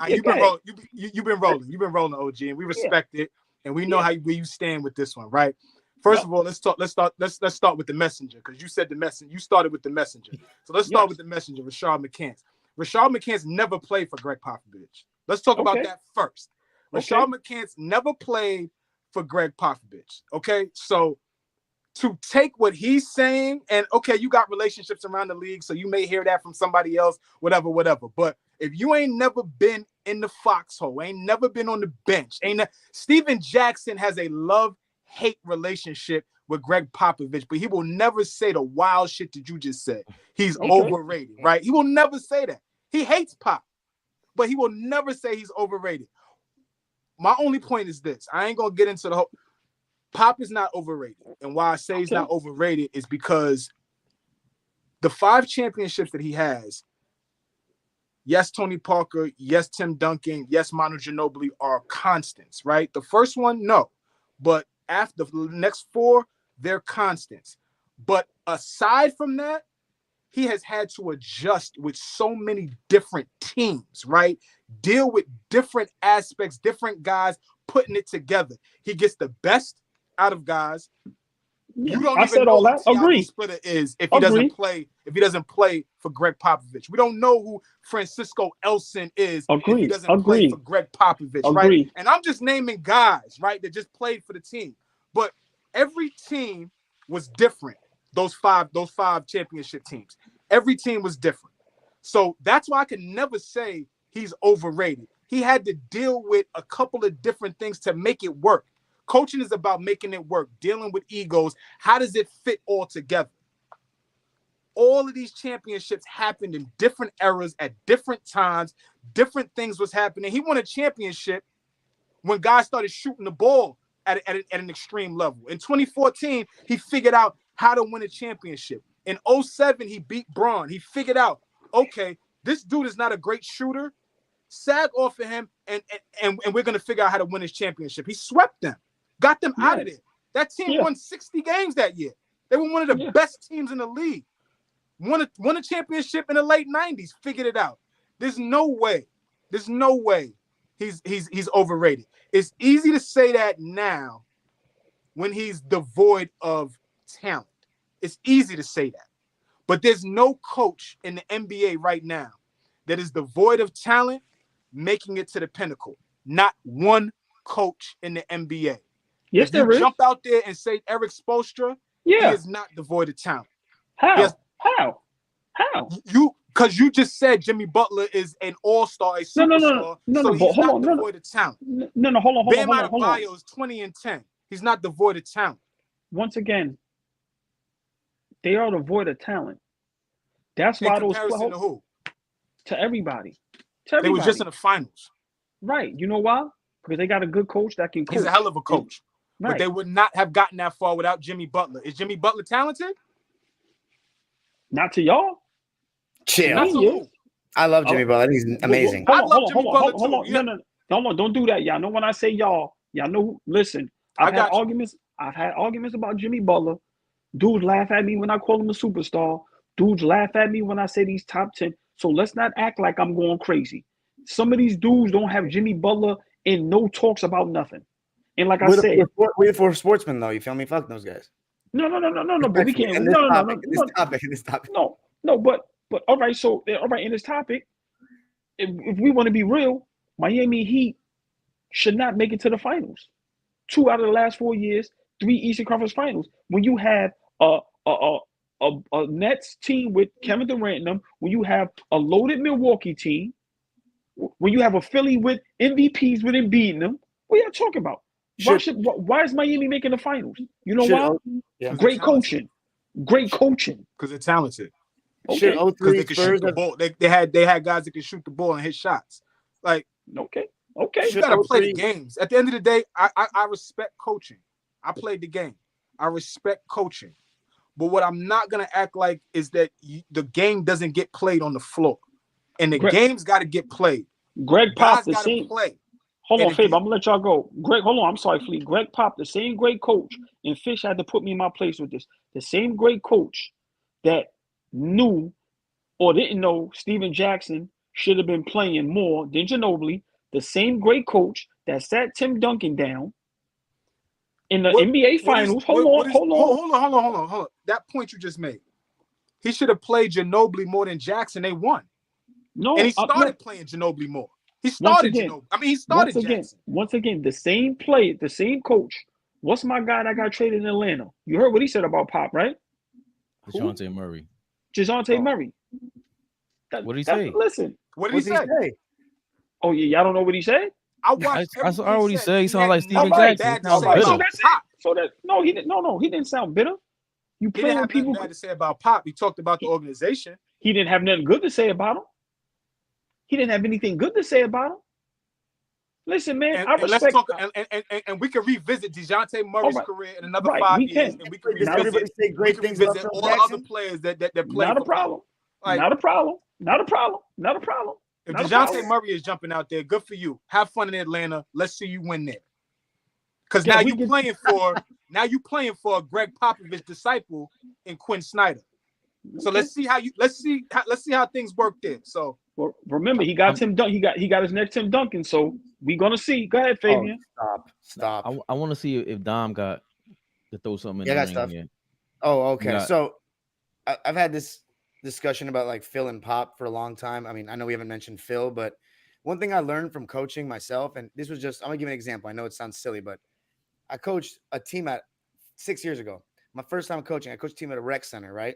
You've been rolling, OG, and we respect it, and we know where you stand with this one, right? First of all, let's start with the messenger, because you said the messenger. You started with the messenger, so let's start with the messenger, Rashard McCants. Rashard McCants never played for Greg Popovich. Let's talk about that first. Rashard McCants never played for Greg Popovich. Okay, so to take what he's saying, and you got relationships around the league, so you may hear that from somebody else, whatever. But if you ain't never been in the foxhole, ain't never been on the bench, Steven Jackson has a love-hate relationship with Greg Popovich, but he will never say the wild shit that you just said. He's overrated, right? He will never say that. He hates Pop, but he will never say he's overrated. My only point is this. I ain't gonna get into the whole. Pop is not overrated. And why I say he's not overrated is because the 5 championships that he has, yes, Tony Parker, yes, Tim Duncan, yes, Manu Ginobili are constants, right? The first one, no. But after the next 4, they're constants. But aside from that, he has had to adjust with so many different teams, right? Deal with different aspects, different guys putting it together. He gets the best out of guys. You don't even know who Thiago Splitter is if he doesn't play for Greg Popovich. We don't know who Francisco Elson is if he doesn't play for Greg Popovich, right? And I'm just naming guys, right, that just played for the team. But every team was different. Those five championship teams. Every team was different. So that's why I can never say he's overrated. He had to deal with a couple of different things to make it work. Coaching is about making it work, dealing with egos. How does it fit all together? All of these championships happened in different eras at different times. Different things was happening. He won a championship when guys started shooting the ball at an extreme level. In 2014, he figured out how to win a championship. In 2007, he beat Braun. He figured out, okay, this dude is not a great shooter. Sag off of him, and we're going to figure out how to win his championship. He swept them. Got them out of there. That team won 60 games that year. They were one of the best teams in the league. Won a championship in the late 90s. Figured it out. There's no way he's overrated. It's easy to say that now when he's devoid of talent. It's easy to say that. But there's no coach in the NBA right now that is devoid of talent making it to the pinnacle. Not one coach in the NBA. Yes, if you jump out there and say Eric Spoelstra, he is not devoid of talent. How? Because you just said Jimmy Butler is an all-star, a superstar. So he's not devoid of talent. No, hold on. Bam Adebayo is 20 and 10. He's not devoid of talent. Once again, they are devoid of talent. That's why those to who? To everybody. They were just in the finals. Right. You know why? Because they got a good coach that can coach. He's a hell of a coach. Right. But they would not have gotten that far without Jimmy Butler. Is Jimmy Butler talented? Not to y'all. Chill. Not to who? I love Jimmy Butler. He's amazing. I love Jimmy Butler too. No, don't do that. Y'all know when I say y'all know. Listen, I've had I've had arguments about Jimmy Butler. Dudes laugh at me when I call him a superstar. Dudes laugh at me when I say these top 10. So let's not act like I'm going crazy. Some of these dudes don't have Jimmy Butler in no talks about nothing. And like I said, we're for sportsmen though. You feel me? Fuck those guys. no. But we can't. In No. this topic. No. But all right. So all right. In this topic, if we want to be real, Miami Heat should not make it to the finals. 2 out of the last 4 years, 3 Eastern Conference Finals. When you have a Nets team with Kevin Durant and them, when you have a loaded Milwaukee team, when you have a Philly with MVPs with Embiid in them, what are you talking about? Why is Miami making the finals? You know why? Yeah. Great coaching. Because they're talented. Okay. Because they can shoot the ball. They had guys that can shoot the ball and hit shots. Like, okay. You gotta play the games. At the end of the day, I respect coaching. I played the game. I respect coaching. But what I'm not gonna act like is that the game doesn't get played on the floor, and the game's got to get played. Greg Pop the same. Play. Hold on, Fabe. I'm gonna let y'all go. Greg, hold on. I'm sorry, Fleet. Greg Pop, the same great coach, and Fish had to put me in my place with this. The same great coach that knew or didn't know Steven Jackson should have been playing more than Ginobili. The same great coach that sat Tim Duncan down in the NBA Finals. Hold on. That point you just made. He should have played Ginobili more than Jackson. They won. No, and he started playing Ginobili more. He started Ginobili. I mean, he started Jackson. Once again, the same player, the same coach. What's my guy that got traded in Atlanta? You heard what he said about Pop, right? DeJounte Murray. Murray. What did he say? Listen. What did he say? Oh, yeah, y'all don't know what he said? I watched. I already said he sounds like Steven Jackson. So that's it. He didn't sound bitter. You play with people. He didn't have nothing bad to say about Pop. He talked about the organization. He didn't have nothing good to say about him. He didn't have anything good to say about him. Listen, man, I respect. Let's talk, and we can revisit DeJounte Murray's career in another 5 years, and we can revisit all the other players that play. Not a problem. Not a problem. If DeJounte Murray is jumping out there, good for you. Have fun in Atlanta. Let's see you win there. Because now you playing for a Greg Popovich disciple in Quinn Snyder. So let's see how things work there. So remember, he got Tim Duncan. He got his next Tim Duncan. So we gonna see. Go ahead, Fabian. Stop. I want to see if Dom got to throw something in the ring again. Oh, okay. So I've had this discussion about like Phil and Pop for a long time. I mean, I know we haven't mentioned Phil, but one thing I learned from coaching myself, and this was just, I'm gonna give an example. I know it sounds silly, but I coached a team at 6 years ago. My first time coaching, I coached a team at a rec center, right?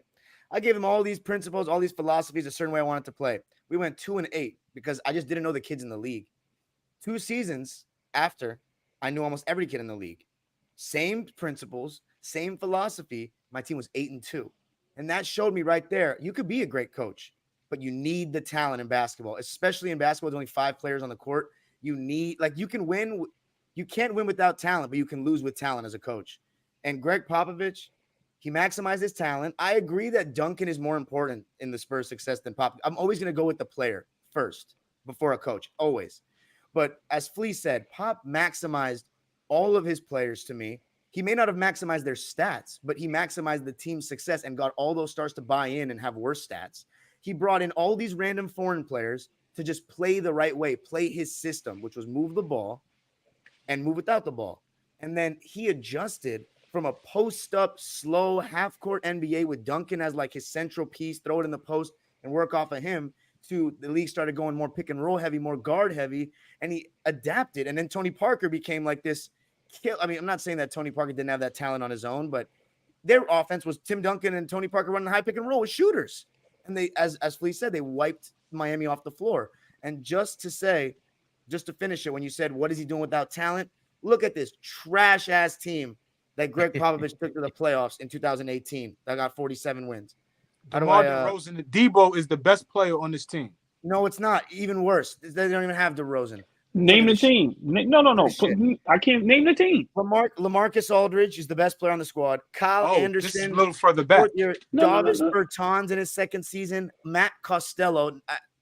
I gave them all these principles, all these philosophies, a certain way I wanted to play. We went 2-8 because I just didn't know the kids in the league. 2 seasons after, I knew almost every kid in the league. Same principles, same philosophy. My team was 8-2. And that showed me right there, you could be a great coach, but you need the talent in basketball, especially in basketball. There's only 5 players on the court. You need, like, you can win. You can't win without talent, but you can lose with talent as a coach. And Greg Popovich, he maximized his talent. I agree that Duncan is more important in the Spurs' success than Pop. I'm always going to go with the player first before a coach, always. But as Flea said, Pop maximized all of his players to me. He may not have maximized their stats, but he maximized the team's success and got all those stars to buy in and have worse stats. He brought in all these random foreign players to just play the right way, play his system, which was move the ball and move without the ball. And then he adjusted from a post-up, slow, half-court NBA with Duncan as like his central piece, throw it in the post and work off of him, to the league started going more pick and roll heavy, more guard heavy, and he adapted. And then Tony Parker became like this. I mean, I'm not saying that Tony Parker didn't have that talent on his own, but their offense was Tim Duncan and Tony Parker running high pick and roll with shooters. And they, as Flea said, they wiped Miami off the floor. And just to finish it, when you said, what is he doing without talent? Look at this trash-ass team that Greg Popovich took to the playoffs in 2018 that got 47 wins. DeMar DeRozan, Debo is the best player on this team. No, it's not. Even worse. They don't even have DeRozan. Name the team. No. I can't name the team. LaMarcus Aldridge is the best player on the squad. Kyle Anderson. This is a little further back. Davis Bertans in his second season. Matt Costello.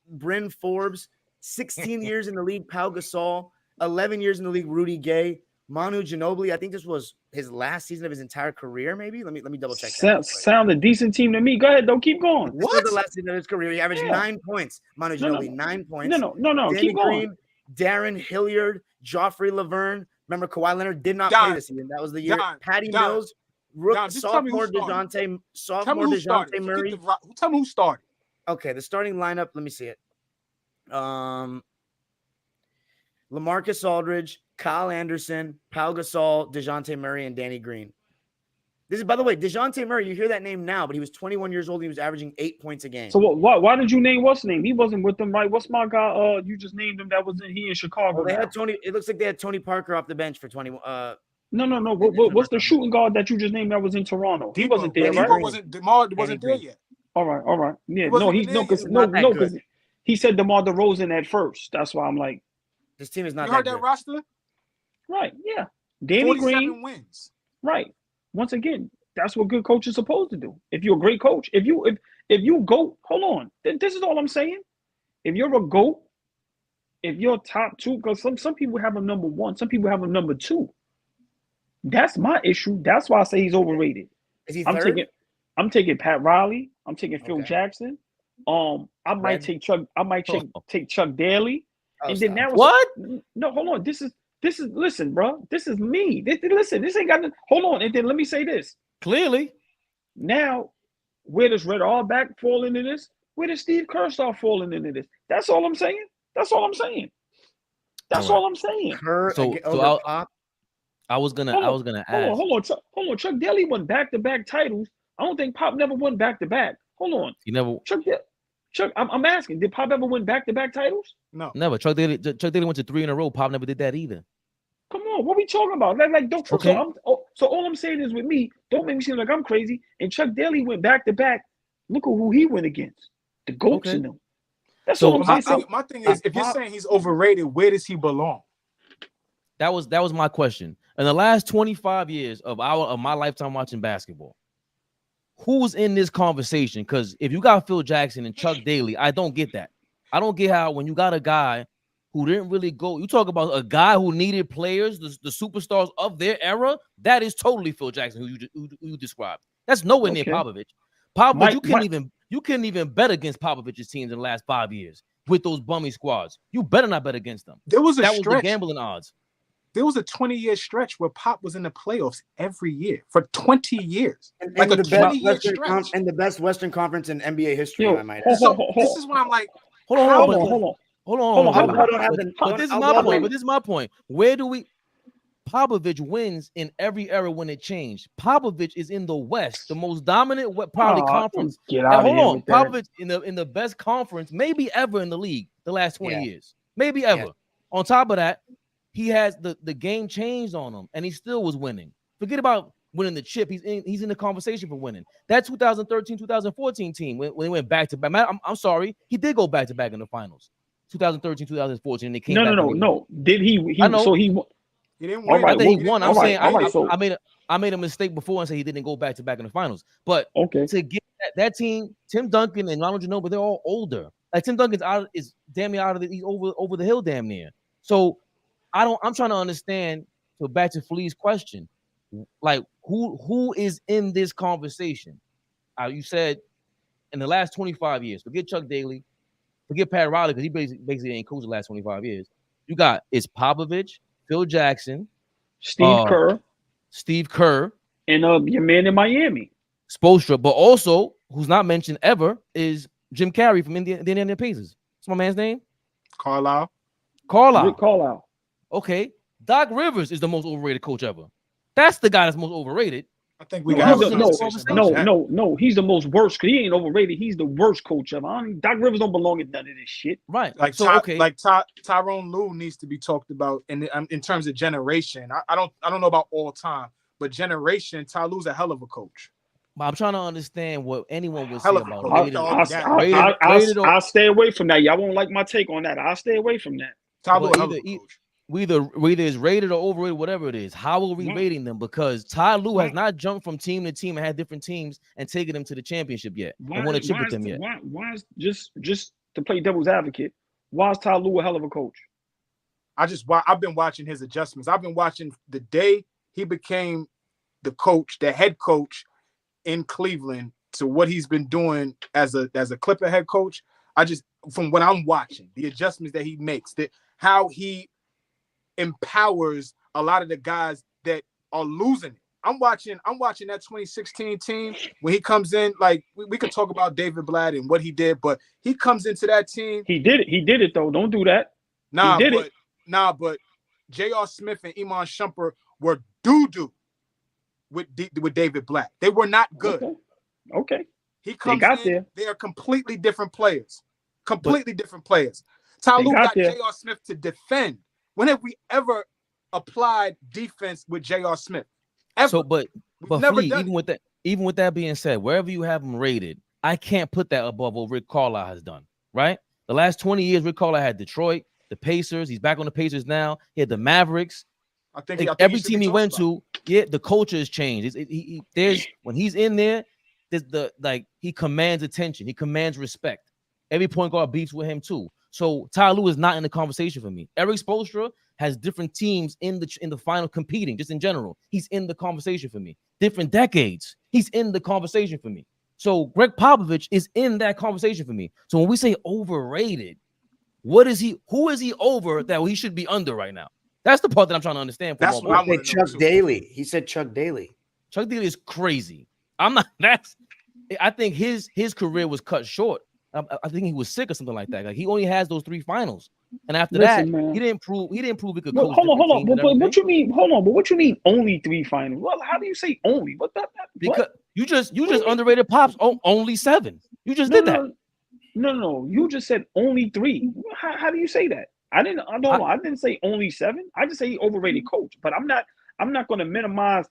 Bryn Forbes. 16 years in the league. Pau Gasol. 11 years in the league. Rudy Gay. Manu Ginobili, I think this was his last season of his entire career, maybe. Let me double check that. Sound a decent team to me. Go ahead, though. Keep going. This was the last season of his career. He averaged 9 points. Manu Ginobili, 9 points. No. Danny Keep going. Green, Darren Hilliard, Joffrey Laverne. Remember, Kawhi Leonard did not play this season. That was the year. Patty Mills, sophomore DeJounte Murray. Tell me who started. Okay, the starting lineup. Let me see it. LaMarcus Aldridge, Kyle Anderson, Pau Gasol, DeJounte Murray, and Danny Green. This is, by the way, DeJounte Murray. You hear that name now, but he was 21 years old. He was averaging 8 points a game. So why did you name what's name? He wasn't with them, right? What's my guy? You just named him. That was in Chicago. Well, they had Tony. It looks like they had Tony Parker off the bench for 20. No. What's the shooting guard that you just named that was in Toronto? He wasn't there, right? DeMar wasn't there yet. All right. Yeah, because he said DeMar DeRozan at first. That's why I'm like, this team is not. You heard that roster? Right. Yeah. Danny Green wins. Right. Once again, that's what good coach is supposed to do. If you're a great coach, if you go, hold on. This is all I'm saying. If you're a GOAT, if you're top two, because some people have him number one, some people have him number two. That's my issue. That's why I say he's overrated. Is he third? I'm taking Pat Riley. I'm taking Phil Jackson. I might take Chuck. I might take Chuck Daly. And then that was what? No, hold on. This is listen, bro. This is me. Listen, this ain't got no, hold on. And then let me say this. Clearly. Now, where does Red Auerbach fall into this? Where does Steve Kerr start falling into this? That's all I'm saying. That's all I'm saying. I was gonna ask. Hold on. Chuck Daly won back-to-back titles. I don't think Pop never won back-to-back. Hold on. He never. Chuck, I'm asking, did Pop ever win back-to-back titles? No. Never. Chuck Daly went to 3 in a row. Pop never did that either. Come on, what are we talking about? Like don't. Okay. So all I'm saying is with me, don't make me seem like I'm crazy. And Chuck Daly went back-to-back. Look at who he went against. The GOATs in them. That's all I'm saying. My thing is, if you're saying he's overrated, where does he belong? That was my question. In the last 25 years of my lifetime watching basketball, who's in this conversation? Because if you got Phil Jackson and Chuck Daly, I don't get that. I don't get how when you got a guy who didn't really go, you talk about a guy who needed players, the superstars of their era, that is totally Phil Jackson who you described. That's nowhere near Popavich. You couldn't even bet against Popavich's teams in the last 5 years with those bummy squads. You better not bet against them. That was the gambling odds. There was a 20-year stretch where Pop was in the playoffs every year for 20 years. And the best Western Conference in NBA history, I might add. So this is when I'm like, hold on. But this is my point. Where do we? Popavich wins in every era when it changed. Popavich is in the West, the most dominant conference. Popavich in the best conference, maybe ever in the league, the last 20 years, maybe ever. On top of that, he has the game changed on him, and he still was winning. Forget about winning the chip. He's in the conversation for winning. That 2013-2014 team when he went back to back. I'm sorry, he did go back to back in the finals. 2013-2014, and they came back. No. Did he? I know. So he won. He didn't win. I think he won. I'm saying I made a mistake before and say he didn't go back to back in the finals. But to get that team, Tim Duncan and Ronald Ginobili, they're all older. Like Tim Duncan's is damn near out of he's over the hill damn near. So I'm trying to understand. So back to Flea's question, like who is in this conversation? You said in the last 25 years, forget Chuck Daly, forget Pat Riley because he basically ain't coached the last 25 years. You got it's Popavich, Phil Jackson, Steve Kerr, and your man in Miami, Spoelstra. But also, who's not mentioned ever is Jim Carrey from the Indiana Pacers. What's my man's name? Carlisle. Rick Carlisle. Okay, Doc Rivers is the most overrated coach ever. That's the guy that's most overrated. I think we got no. He's the most worst because he ain't overrated. He's the worst coach ever. Doc Rivers don't belong in none of this shit. Right. Like Tyrone Lue needs to be talked about in terms of generation. I don't know about all time, but generation, Ty Lue's a hell of a coach. But I'm trying to understand what anyone would say about I'll stay away from that. Y'all won't like my take on that. I'll stay away from that. Ty Lue, a hell of a coach. We either is rated or overrated, whatever it is. How are we rating them? Because Ty Lue has not jumped from team to team and had different teams and taken them to the championship yet. And won a chip with them yet. Why is just to play devil's advocate? Why is Ty Lue a hell of a coach? I've been watching his adjustments. I've been watching the day he became the head coach in Cleveland to what he's been doing as a Clipper head coach. From what I'm watching, the adjustments that he makes, how he empowers a lot of the guys that are losing it. I'm watching that 2016 team when he comes in. Like we could talk about David Blatt and what he did, but he comes into that team. He did it though. Don't do that. But J.R. Smith and Iman Shumpert were doo-doo with David Blatt. They were not good. Okay. He comes in. There. They are completely different players. Different players. Tyloo got J.R. Smith to defend. When have we ever applied defense with J.R. Smith? Ever. So, but even with that being said, wherever you have him rated, I can't put that above what Rick Carlisle has done. Right? The last 20 years, Rick Carlisle had Detroit, the Pacers. He's back on the Pacers now. He had the Mavericks. I think every team he went to, the culture has changed. When he's in there, he commands attention. He commands respect. Every point guard beefs with him too. So Tyloo is not in the conversation for me. Eric Spoelstra has different teams in the final competing, just in general. He's in the conversation for me. Different decades. He's in the conversation for me. So Greg Popovich is in that conversation for me. So when we say overrated, who is he over that he should be under right now? That's the part that I'm trying to understand. That's what I said. Chuck Daly. He said Chuck Daly. Chuck Daly is crazy. I think his career was cut short. I think he was sick or something like that. Like he only has those 3 finals, and after that, man, he didn't prove he could. Hold on. But what you mean? Hold on. But what you mean? Only 3 finals? Well, how do you say only? Because you just underrated Pops. Only 7. You just did that. No. You just said only 3. How do you say that? I didn't say only 7. I just say he overrated coach. But I'm not going to minimize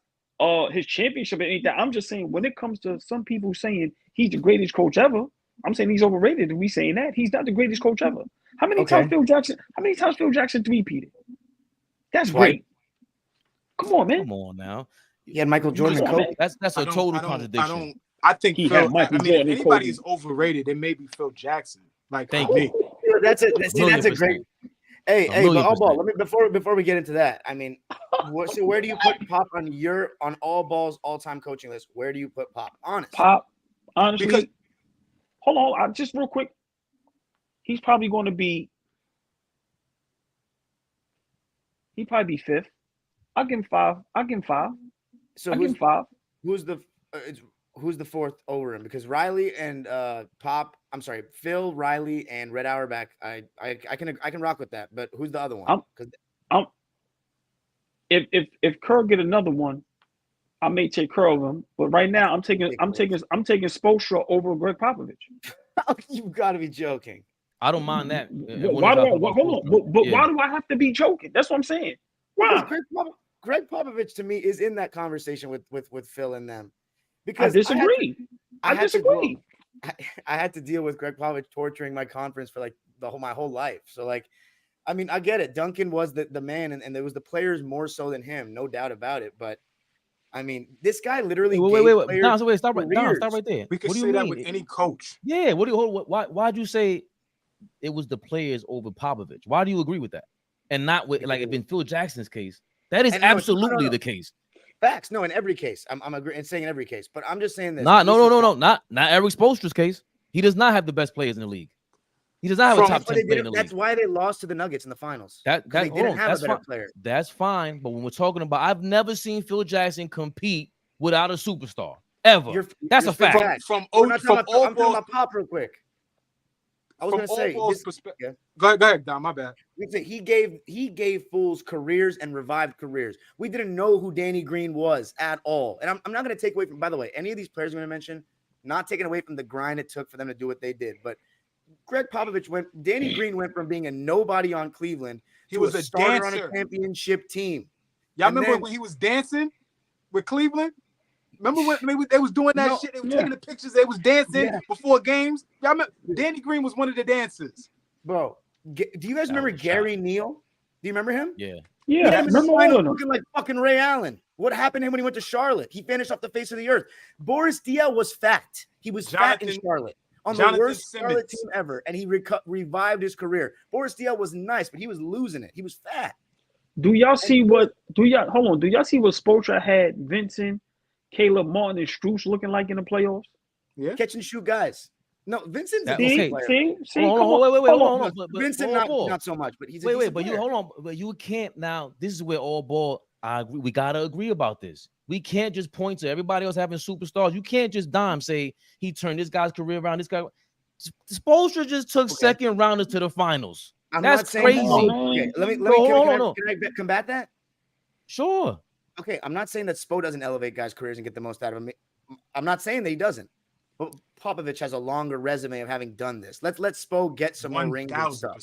his championship or anything. I'm just saying when it comes to some people saying he's the greatest coach ever, I'm saying he's overrated. And we saying that he's not the greatest coach ever. How many times Phil Jackson 3-peated? That's great. Come on, man. Come on now. He had Michael Jordan coach. That's a total contradiction. I think if anybody is overrated, it may be Phil Jackson. Like, thank me. That's a great. Hey, but AllBall. Let me before we get into that. I mean, so where do you put Pop on AllBall's all-time coaching list? Where do you put Pop? Honestly, because hold on, just real quick. He's probably going to be. He'd probably be 5th. I'll give him 5. So I'll give him 5. Who's the 4th over him? Because Riley and Phil, Riley, and Red Auerbach. I can rock with that. But who's the other one? If Kerr get another one, I may take Kerr over him. But right now, I'm taking Spoelstra over Greg Popovich. You got to be joking. I don't mind that. Why do I have to be joking? That's what I'm saying. Wow. Greg Popovich to me is in that conversation with Phil and them. Because I disagree. I disagree. I had to deal with Greg Popovich torturing my conference for like my whole life. So like, I mean, I get it. Duncan was the man, and there was the players more so than him, no doubt about it. But I mean, this guy literally wait, stop right there. We could say that with any coach. Yeah. Why'd you say it was the players over Popovich? Why do you agree with that? And not with like in Phil Jackson's case, that is absolutely the case. Facts. No, in every case. I'm agreeing and saying in every case. But I'm just saying this. No. Not Eric Spoelstra's case. He does not have the best players in the league. He does not have a top 10 player in the league. That's why they lost to the Nuggets in the finals. They didn't have a better player. That's fine. But when we're talking about, I've never seen Phil Jackson compete without a superstar ever. That's a fact. I'm talking about Pop real quick. I was going to say this perspective. Go ahead, Don. My bad. He gave fools careers and revived careers. We didn't know who Danny Green was at all. And I'm not going to take away from, by the way, any of these players I'm going to mention, not taking away from the grind it took for them to do what they did. But Greg Popovich Danny Green went from being a nobody on Cleveland to was a starter dancer on a championship team. Y'all remember when he was dancing with Cleveland? Remember when they was doing that shit? They were taking the pictures. They was dancing before games. Y'all remember? Danny Green was one of the dancers. Bro, do you guys remember Gary Neal? Do you remember him? Yeah. Yeah. Remember looking like fucking Ray Allen. What happened to him when he went to Charlotte? He vanished off the face of the earth. Boris Diaw was fat. He was fat in Charlotte. on Jonathan the worst Charlotte Simmons. team ever, and he revived his career. Boris Diaw was nice, but he was losing it. He was fat. Do y'all see what? Do y'all see what Spoelstra had Vincent, Caleb Martin, and Strus looking like in the playoffs? Yeah. Catch and shoot guys. No, Vincent's a That- decent okay. player. See, Hold come on, wait, on. hold on. But Vincent not so much, but he's a decent but player. hold on, but you can't now. This is where all ball. We gotta agree about this. We can't just point to everybody else having superstars. You can't just say he turned this guy's career around. This guy, Spoelstra just took second rounders to the finals. I'm That's not saying crazy. Okay, let me can I combat that? Sure. Okay, I'm not saying that Spo doesn't elevate guys' careers and get the most out of them. I'm not saying that he doesn't. But Popavich has a longer resume of having done this. Let Spo get some more rings and stuff.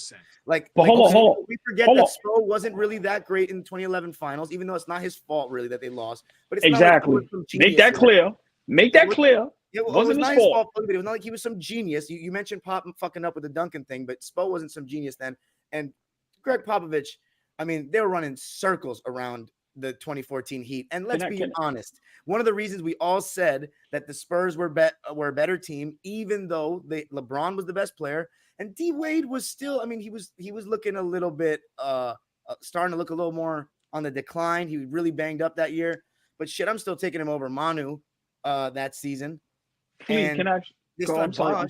1000%. But hold on. We forget that Spo wasn't really that great in the 2011 finals, even though it's not his fault really that they lost. But it's exactly. Not like Make that clear. Make that clear. It wasn't not his fault. But it was not like he was some genius. You mentioned Pop fucking up with the Duncan thing, but Spo wasn't some genius then. And Greg Popovich, I mean, they were running circles around the 2014 Heat. And let's be honest, one of the reasons we all said that the Spurs were a better team, even though LeBron was the best player, and D Wade was still, I mean, he was looking a little bit starting to look a little more on the decline. He really banged up that year, but shit, I'm still taking him over Manu that season. And they I'm sorry.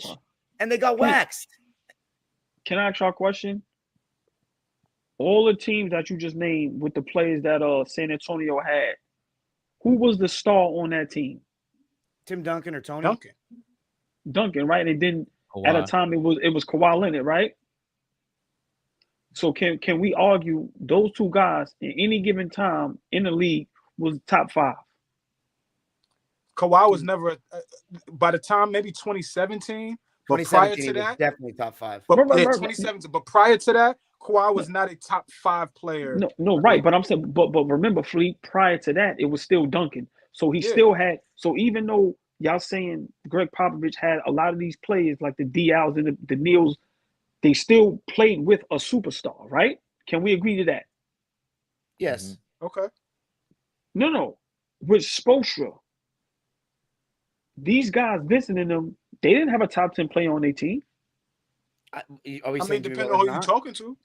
And they got waxed. Can I ask y'all a question? All the teams that you just named with the players that San Antonio had, who was the star on that team? Tim Duncan or Tony? Duncan, right? And then Kawhi. at a time it was Kawhi Leonard, right? So can we argue those two guys in any given time in the league was top 5? Kawhi was never by the time maybe 2017. But prior to that, definitely top 5. But 2017. But prior to that, Kawhi was not a top 5 player. No, right. But I'm saying, but remember, Fleet, prior to that, it was still Duncan. So he still had. So even though y'all saying Greg Popovich had a lot of these players like the Dials and the Neils, they still played with a superstar, right? Can we agree to that? Yes. Okay. No. With Spoelstra, these guys visiting them, they didn't have a top 10 player on their team. I mean, depending on who you're talking to.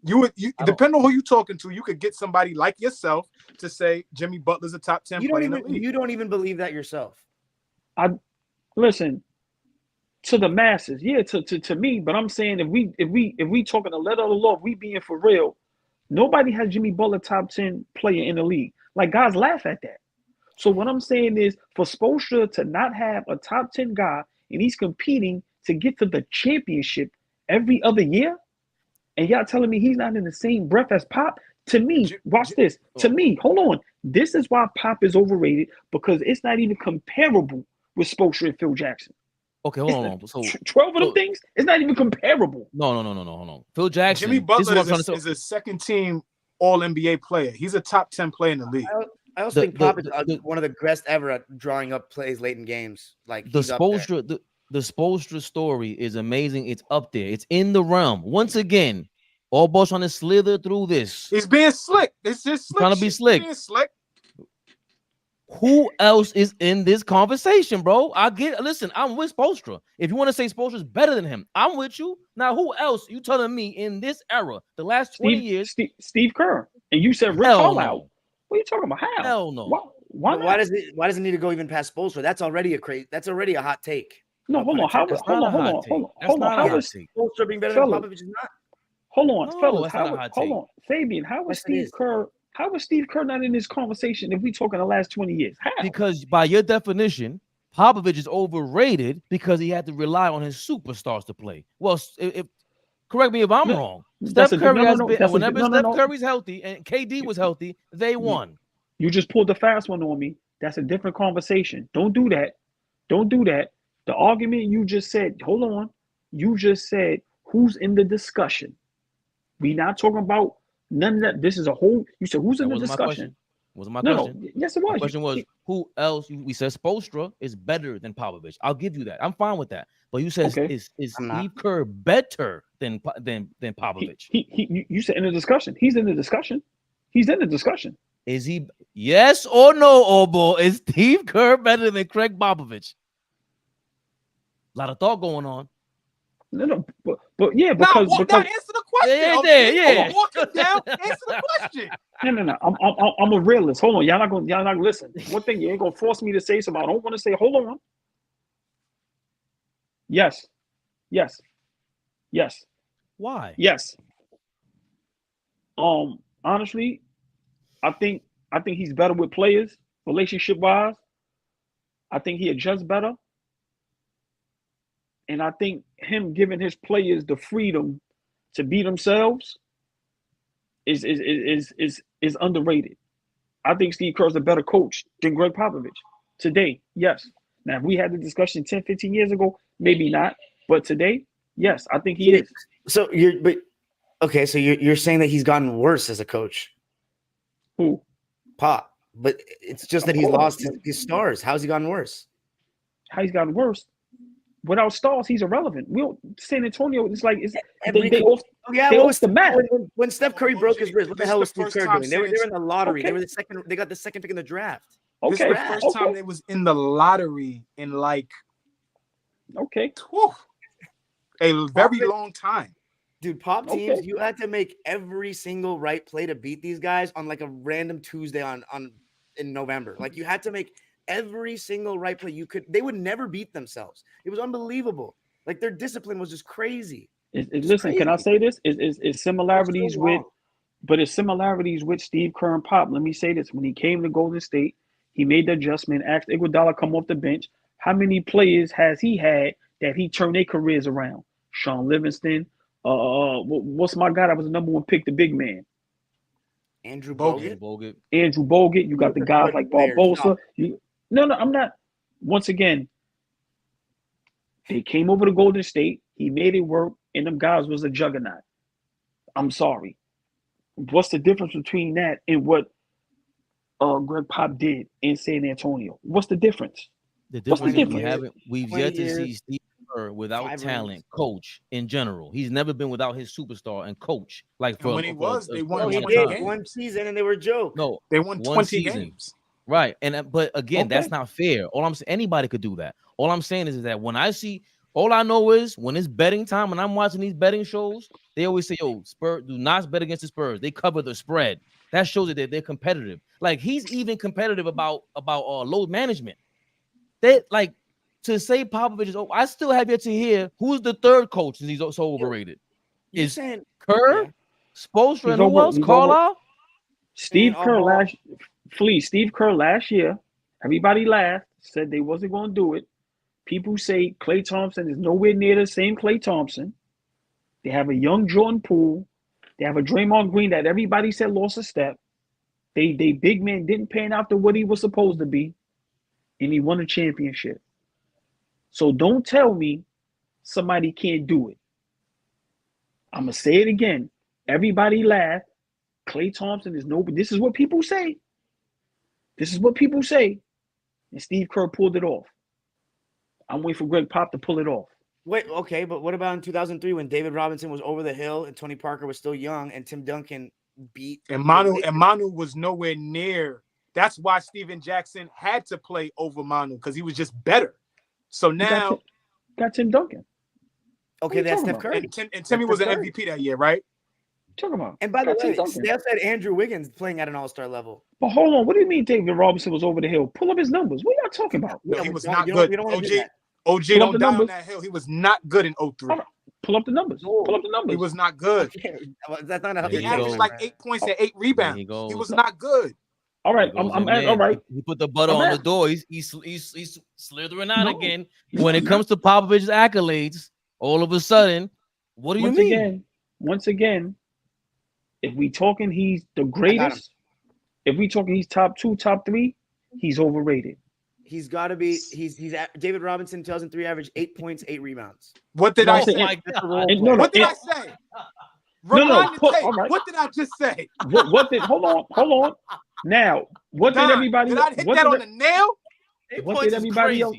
You depending on who you're talking to, you could get somebody like yourself to say Jimmy Butler's a top 10 player in the league. You don't even believe that yourself. Listen to the masses, yeah, to me. But I'm saying if we talking a letter of the law, if we being for real, nobody has Jimmy Butler top 10 player in the league. Like guys laugh at that. So what I'm saying is for Spoelstra to not have a top 10 guy and he's competing to get to the championship every other year, and y'all telling me he's not in the same breath as Pop? To me, watch this. To me, hold on. This is why Pop is overrated, because it's not even comparable with Spoelstra and Phil Jackson. Okay, hold on. So 12 of them things, it's not even comparable. No. Hold on. Phil Jackson. Jimmy Butler is a second team All NBA player. He's a top 10 player in the league. I also think Pop is one of the best ever at drawing up plays late in games. Like the Spoelstra, the Spoelstra story is amazing. It's up there. It's in the realm. Once again, all balls trying to slither through this. He's being slick. It's just slick. Trying to be slick. Being slick. Who else is in this conversation, bro? Listen, I'm with Spoelstra. If you want to say Spoelstra's better than him, I'm with you. Now, who else you telling me in this era, the last 20 years? Steve Kerr. And you said Rick Carlisle. No. What are you talking about? How? Hell no. Why does it need to go even past Spoelstra? That's already a hot take. No, hold on. Hold on. How is Spoelstra being better than Popovich is not? Hold on, fellas. Hold on. Fabian, how was Steve Kerr? How was Steve Kerr not in this conversation if we talking the last 20 years? How? Because by your definition, Popavich is overrated because he had to rely on his superstars to play. Well, correct me if I'm wrong. Steph Curry has been, whenever Steph Curry's healthy and KD was healthy, they won. You just pulled the fast one on me. That's a different conversation. Don't do that. The argument you just said, hold on. You just said, who's in the discussion? We not talking about none of that. This is a whole. You said who's in the discussion? Wasn't my question? No. Yes, it was. The question was who else? We said Spoelstra is better than Popavich. I'll give you that. I'm fine with that. But you said is Steve Kerr better than Popavich? You said in the discussion. He's in the discussion. Is he? Yes or no, Obo? Is Steve Kerr better than Craig Popovich? A lot of thought going on. No, but yeah, Nah, because answer the question. Yeah, okay? yeah. Walk it down. Answer the question. no. I'm a realist. Hold on, y'all not gonna listen. One thing, you ain't gonna force me to say something I don't want to say. Hold on. Yes. Why? Yes. Honestly, I think he's better with players, relationship wise. I think he adjusts better. And I think him giving his players the freedom to be themselves is underrated. I think Steve Kerr's a better coach than Greg Popovich today. Yes. Now, if we had the discussion 10, 15 years ago, maybe not. But today, yes, I think he is. So you're saying that he's gotten worse as a coach. Who? Pop. But it's just Of that he's course. lost his stars. How's he gotten worse? How he's gotten worse? Without stars, he's irrelevant. San Antonio is like Every they coach- off, Oh, yeah, they what off was the map. when Steph Curry broke his wrist? What the This hell is was the Steve first Kerr time doing? They were in the lottery. Okay. They were the second. They got the second pick in the draft. This is the first time they was in the lottery in like a very long time. Dude, pop teams, Okay. you had to make every single right play to beat these guys on like a random Tuesday in November. Like you had to make every single right play you could. They would never beat themselves. It was unbelievable. Like their discipline was just crazy. Listen, can I say this? Is similarities So with, wrong. but it's similarities with Steve Kerr and Pop. Let me say this: when he came to Golden State, he made the adjustment. Asked Iguodala come off the bench. How many players has he had that he turned their careers around? Sean Livingston. What's my guy that was the number one pick, the big man? Andrew Bogut. Bogut. Andrew Bogut. You got the guys like Barbosa. No, I'm not. Once again, they came over to Golden State. He made it work, and them guys was a juggernaut. I'm sorry. What's the difference between that and what Greg Pop did in San Antonio? What's the difference? The What's the difference difference? we've 20 yet to years, see Steve Kerr without 5 talent, rings. coach in general. He's never been without his superstar and coach. Like And when he was, they won No, he 20 did games. one season and they were a joke. No, They won 20 games. Right. And but again, that's Okay. not fair. All I'm saying, anybody could do that. All I'm saying is that when I see, all I know is when it's betting time, when I'm watching these betting shows, they always say, yo, Spurs, do not bet against the Spurs. They cover the spread. That shows that they're competitive. Like he's even competitive about load management. They like to say Popovich is. I still have yet to hear who's the third coach and he's so overrated. You're Is saying Kerr, yeah. Spoelstra, and who else? Carlisle. Steve And Kerr AllBall. Steve Kerr last year, everybody laughed, said they wasn't going to do it. People say Klay Thompson is nowhere near the same Klay Thompson. They have a young Jordan Poole. They have a Draymond Green that everybody said lost a step. They big man didn't pan out to what he was supposed to be, and he won a championship. So don't tell me somebody can't do it. I'm going to say it again. Everybody laughed. Klay Thompson is nobody. This is what people say. And Steve Kerr pulled it off. I'm waiting for Greg Pop to pull it off. Wait, okay, but what about in 2003 when David Robinson was over the hill and Tony Parker was still young and Tim Duncan beat And Manu was nowhere near. That's why Steven Jackson had to play over Manu because he was just better. So now got Tim Duncan. Okay, that's Steph Curry. And Timmy was an MVP that year, right? Talking about. And by the way, Steph said Andrew Wiggins playing at an all-star level. But hold on, what do you mean David Robinson was over the hill? Pull up his numbers. What y'all talking about? No, he was not good. OG don't die on that hill. He was not good in 03. Right. Pull up the numbers. Pull up the numbers. He was not good. That's not He averaged like 8 points and 8 rebounds. He was not good. All right, I'm all right. He put the butter on the door. He's slithering out again. When it comes to Popovich's accolades, all of a sudden, what do you mean? Once again, if we talking he's the greatest, if we talking he's top 2, top 3, he's overrated. He's got to be. He's David Robinson 2003 averaged 8 points, 8 rebounds. What did I say? What did I say? What did I just say? What did? Hold on. Now, what did everybody? Did I hit that on the nail? What did everybody else?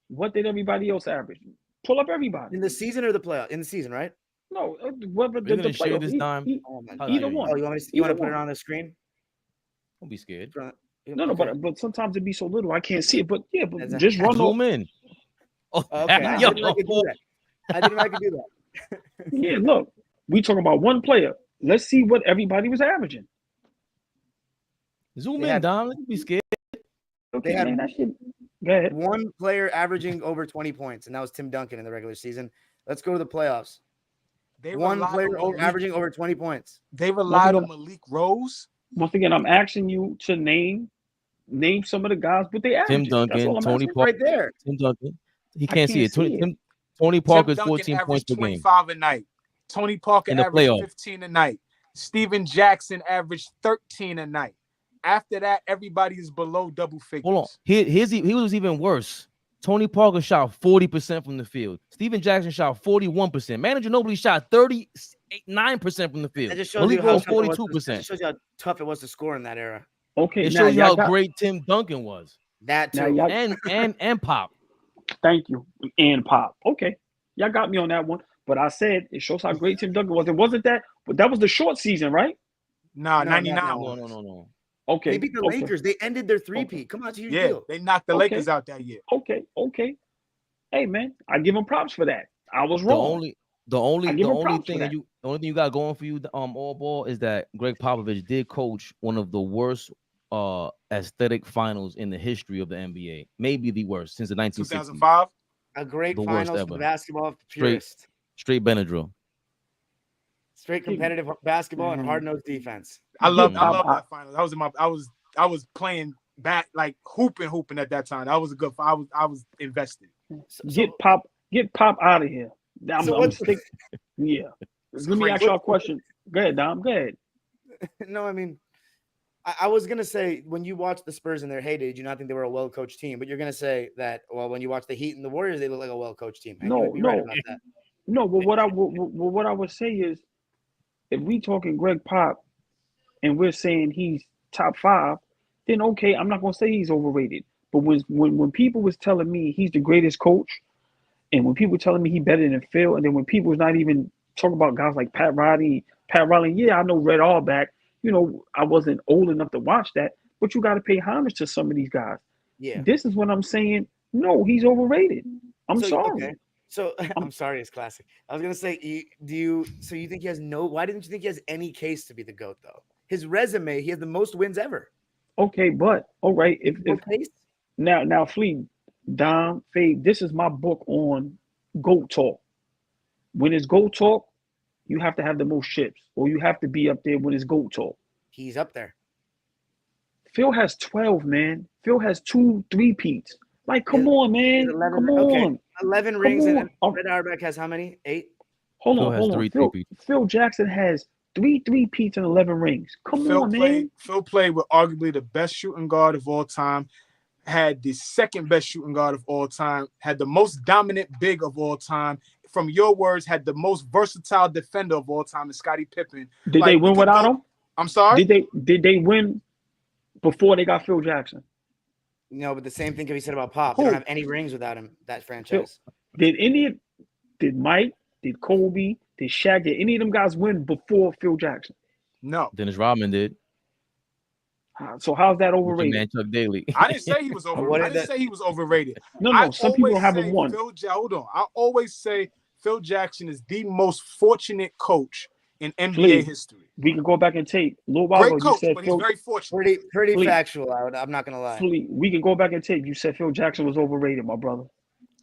What did everybody else average? Pull up everybody in the season or the playoff? In the season, right? No, whether the playoff. This time. Either one. Oh, you want to put it on the screen? Don't be scared. No, but sometimes it be so little I can't see it. But yeah, but just run zoom in. Okay, I Yo, didn't know I could do that. I didn't know I could do that. Yeah, look, we talking about one player. Let's see what everybody was averaging. zoom They in, had- Dom. Don't be scared. Okay, had- man, that shit. Go ahead. One player averaging over 20 points, and that was Tim Duncan in the regular season. Let's go to the playoffs. One player averaging over 20 points. They relied on Malik Rose. Once again, I'm asking you to name some of the guys, but they Tim average. That's all Duncan, I'm Tony asking. Parker. Right there. Tim Duncan. He I can't see can't it. see it. Tony Tim Parker's Duncan 14 points averaged per game 25 a night. Tony Parker in the averaged playoffs. 15 a night. Steven Jackson averaged 13 a night. After that, everybody is below double figures. Hold on. He was even worse. Tony Parker shot 40% from the field. Steven Jackson shot 41%. Manu Ginobili shot 39% from the field. That just shows you Malik how Rose tough it was 42%. that just shows you how tough it was to score in that era. Okay, It now shows you y'all how got, great Tim Duncan was. That now too. y'all, And Pop. thank you, and Pop. Okay, y'all got me on that one. But I said it shows how great Tim Duncan was. It wasn't that, but that was the short season, right? Nah, No, 99 no, was. No. Okay, They beat the okay. Lakers. They ended their three-peat. Come on, it's a huge Yeah, deal. they knocked the Okay. Lakers out that year. Okay. Hey man, I give him props for that. I was The wrong. only I give him props for thing that. the only thing you got going for you, all ball, is that Greg Popovich did coach one of the worst aesthetic finals in the history of the NBA. Maybe the worst since the 1960s. 2005. A great The worst finals for ever. the basketball purist. Straight Benadryl. Straight competitive basketball and Mhm. hard-nosed defense. I love Pop- that final. That was in my I was playing back like hooping at that time. That was a good I was invested. Get Pop out of here. I'm what's stick. Yeah. Let me great- ask y'all a question. Go ahead, Dom. Go ahead. No, I mean, I was gonna say when you watch the Spurs in their heyday, did you not think they were a well-coached team? But you're gonna say that when you watch the Heat and the Warriors, they look like a well-coached team. And you would be right about that. No, but what I would say is, if we talking Greg Pop, and we're saying he's top 5, then okay, I'm not gonna say he's overrated. But when people was telling me he's the greatest coach, and when people were telling me he better than Phil, and then when people was not even talking about guys like Pat Riley, yeah, I know Red Auerbach. You know, I wasn't old enough to watch that, but you got to pay homage to some of these guys. Yeah. This is what I'm saying. No, he's overrated. I'm sorry. Okay. So I'm sorry, it's classic. I was gonna say, you think he has no? Why didn't you think he has any case to be the GOAT though? His resume, he has the most wins ever. Okay, but all right, if Case? now Fleet, Dom, Fade, this is my book on GOAT talk. When it's GOAT talk, you have to have the most chips, or you have to be up there when it's GOAT talk. He's up there. Phil has 12, man. Phil has 2 3-peats. Like, come on, man. 11, Come okay. on. 11 rings, on. and Red Auerbach has how many? 8. Hold Phil on, has hold on. 3 Phil, three-peats. Phil Jackson has 3 3-peats and 11 rings. Come on, man. Phil played with arguably the best shooting guard of all time, had the second best shooting guard of all time, had the most dominant big of all time. From your words, had the most versatile defender of all time, is Scottie Pippen. Did they win without him? I'm sorry? Did they win before they got Phil Jackson? No, but the same thing can be said about Pop. Who? They don't have any rings without him. That franchise. Did Mike, did Kobe, did Shaq, did any of them guys win before Phil Jackson? No. Dennis Rodman did. So how's that With your overrated? man Chuck Daly. I didn't say he was overrated. I didn't say he was overrated. No, some people haven't won. Hold on. I always say Phil Jackson is the most fortunate coach in NBA history. We can go back and tape. A little while Great ago, coach, you said but he's very fortunate. Pretty Fleet. factual. I'm not gonna lie. We can go back and tape. You said Phil Jackson was overrated, my brother.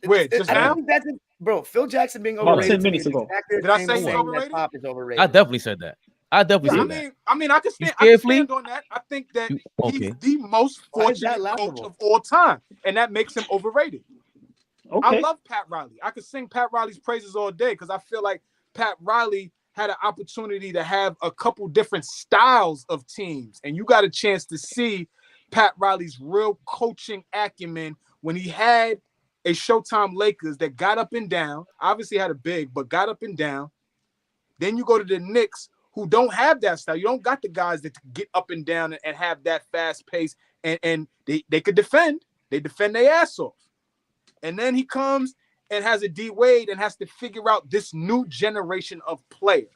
Wait, just I now? don't think that's it. Bro, Phil Jackson being About overrated 10 minutes to me is ago. exactly the Did I same say as he's saying that overrated? Pop is overrated. I definitely said that. I definitely Yeah, said that. I mean, I can stand, scared, Flea? on that. I think that Okay. he's the most Why is that fortunate coach laughable? of all time, and that makes him overrated. Okay. I love Pat Riley. I could sing Pat Riley's praises all day because I feel like Pat Riley had an opportunity to have a couple different styles of teams, and you got a chance to see Pat Riley's real coaching acumen when he had a Showtime Lakers that got up and down, obviously had a big, but got up and down. Then you go to the Knicks, who don't have that style. You don't got the guys that get up and down and have that fast pace, and they could defend. They defend their ass off. And then he comes and has a D Wade and has to figure out this new generation of player.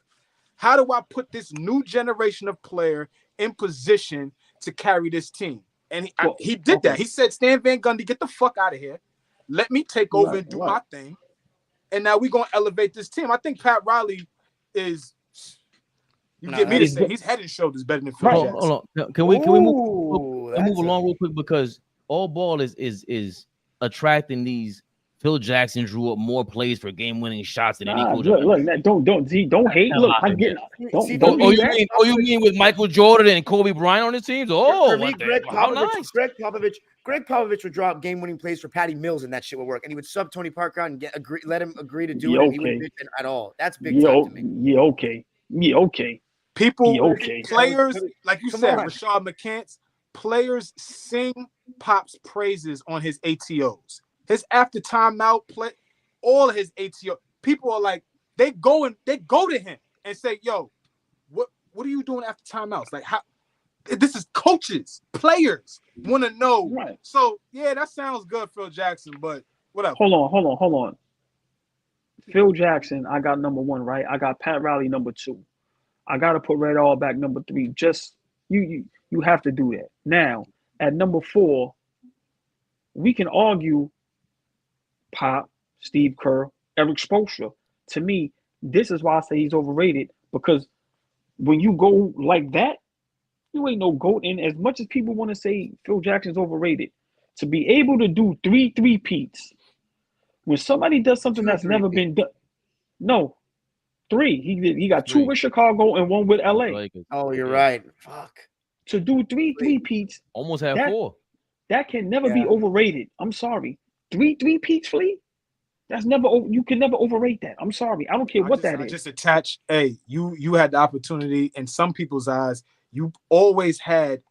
How do I put this new generation of player in position to carry this team? And he did that. He said, Stan Van Gundy, get the fuck out of here. Let me take over and do my thing. And now we're going to elevate this team. I think Pat Riley is, get me to say, he's head and shoulders better than Phil Jackson. Hold on. Can we move along real quick, because all ball is attracting these. Phil Jackson drew up more plays for game-winning shots than any coach. Look, don't hate. Look, I get. You mean with Michael Jordan and Kobe Bryant on his teams? Oh, Greg Popovich would draw up game-winning plays for Patty Mills, and that shit would work. And he would sub Tony Parker out and let him agree to do it. And he wouldn't bitch at all. That's big time to me. Okay. Players, like you said, Rashad McCants, players sing Pop's praises on his ATOs. His after timeout play, all of his ATO. People are like, they go to him and say, "Yo, what are you doing after timeouts? Like, how? This is coaches, players want to know." Right. So yeah, that sounds good, Phil Jackson. But whatever. Hold on. Phil Jackson, I got number 1, right? I got Pat Riley number 2. I got to put Red Auerbach number 3. Just you have to do that. Now at number 4, we can argue Pop, Steve Kerr, Eric Spoelstra. To me, this is why I say he's overrated, because when you go like that, you ain't no GOAT. And as much as people want to say Phil Jackson's overrated, to be able to do 3 three-peats, when somebody does something that's never been done. No, 3. He got 2 with Chicago and 1 with LA. Oh, you're right. Fuck. To do 3 three-peats, almost had 4. That can never be overrated. I'm sorry. 3 three-peats, Flea? That's never. You can never overrate that. I'm sorry. I don't care what that is. Just attach. Hey, you had the opportunity. In some people's eyes, you always had.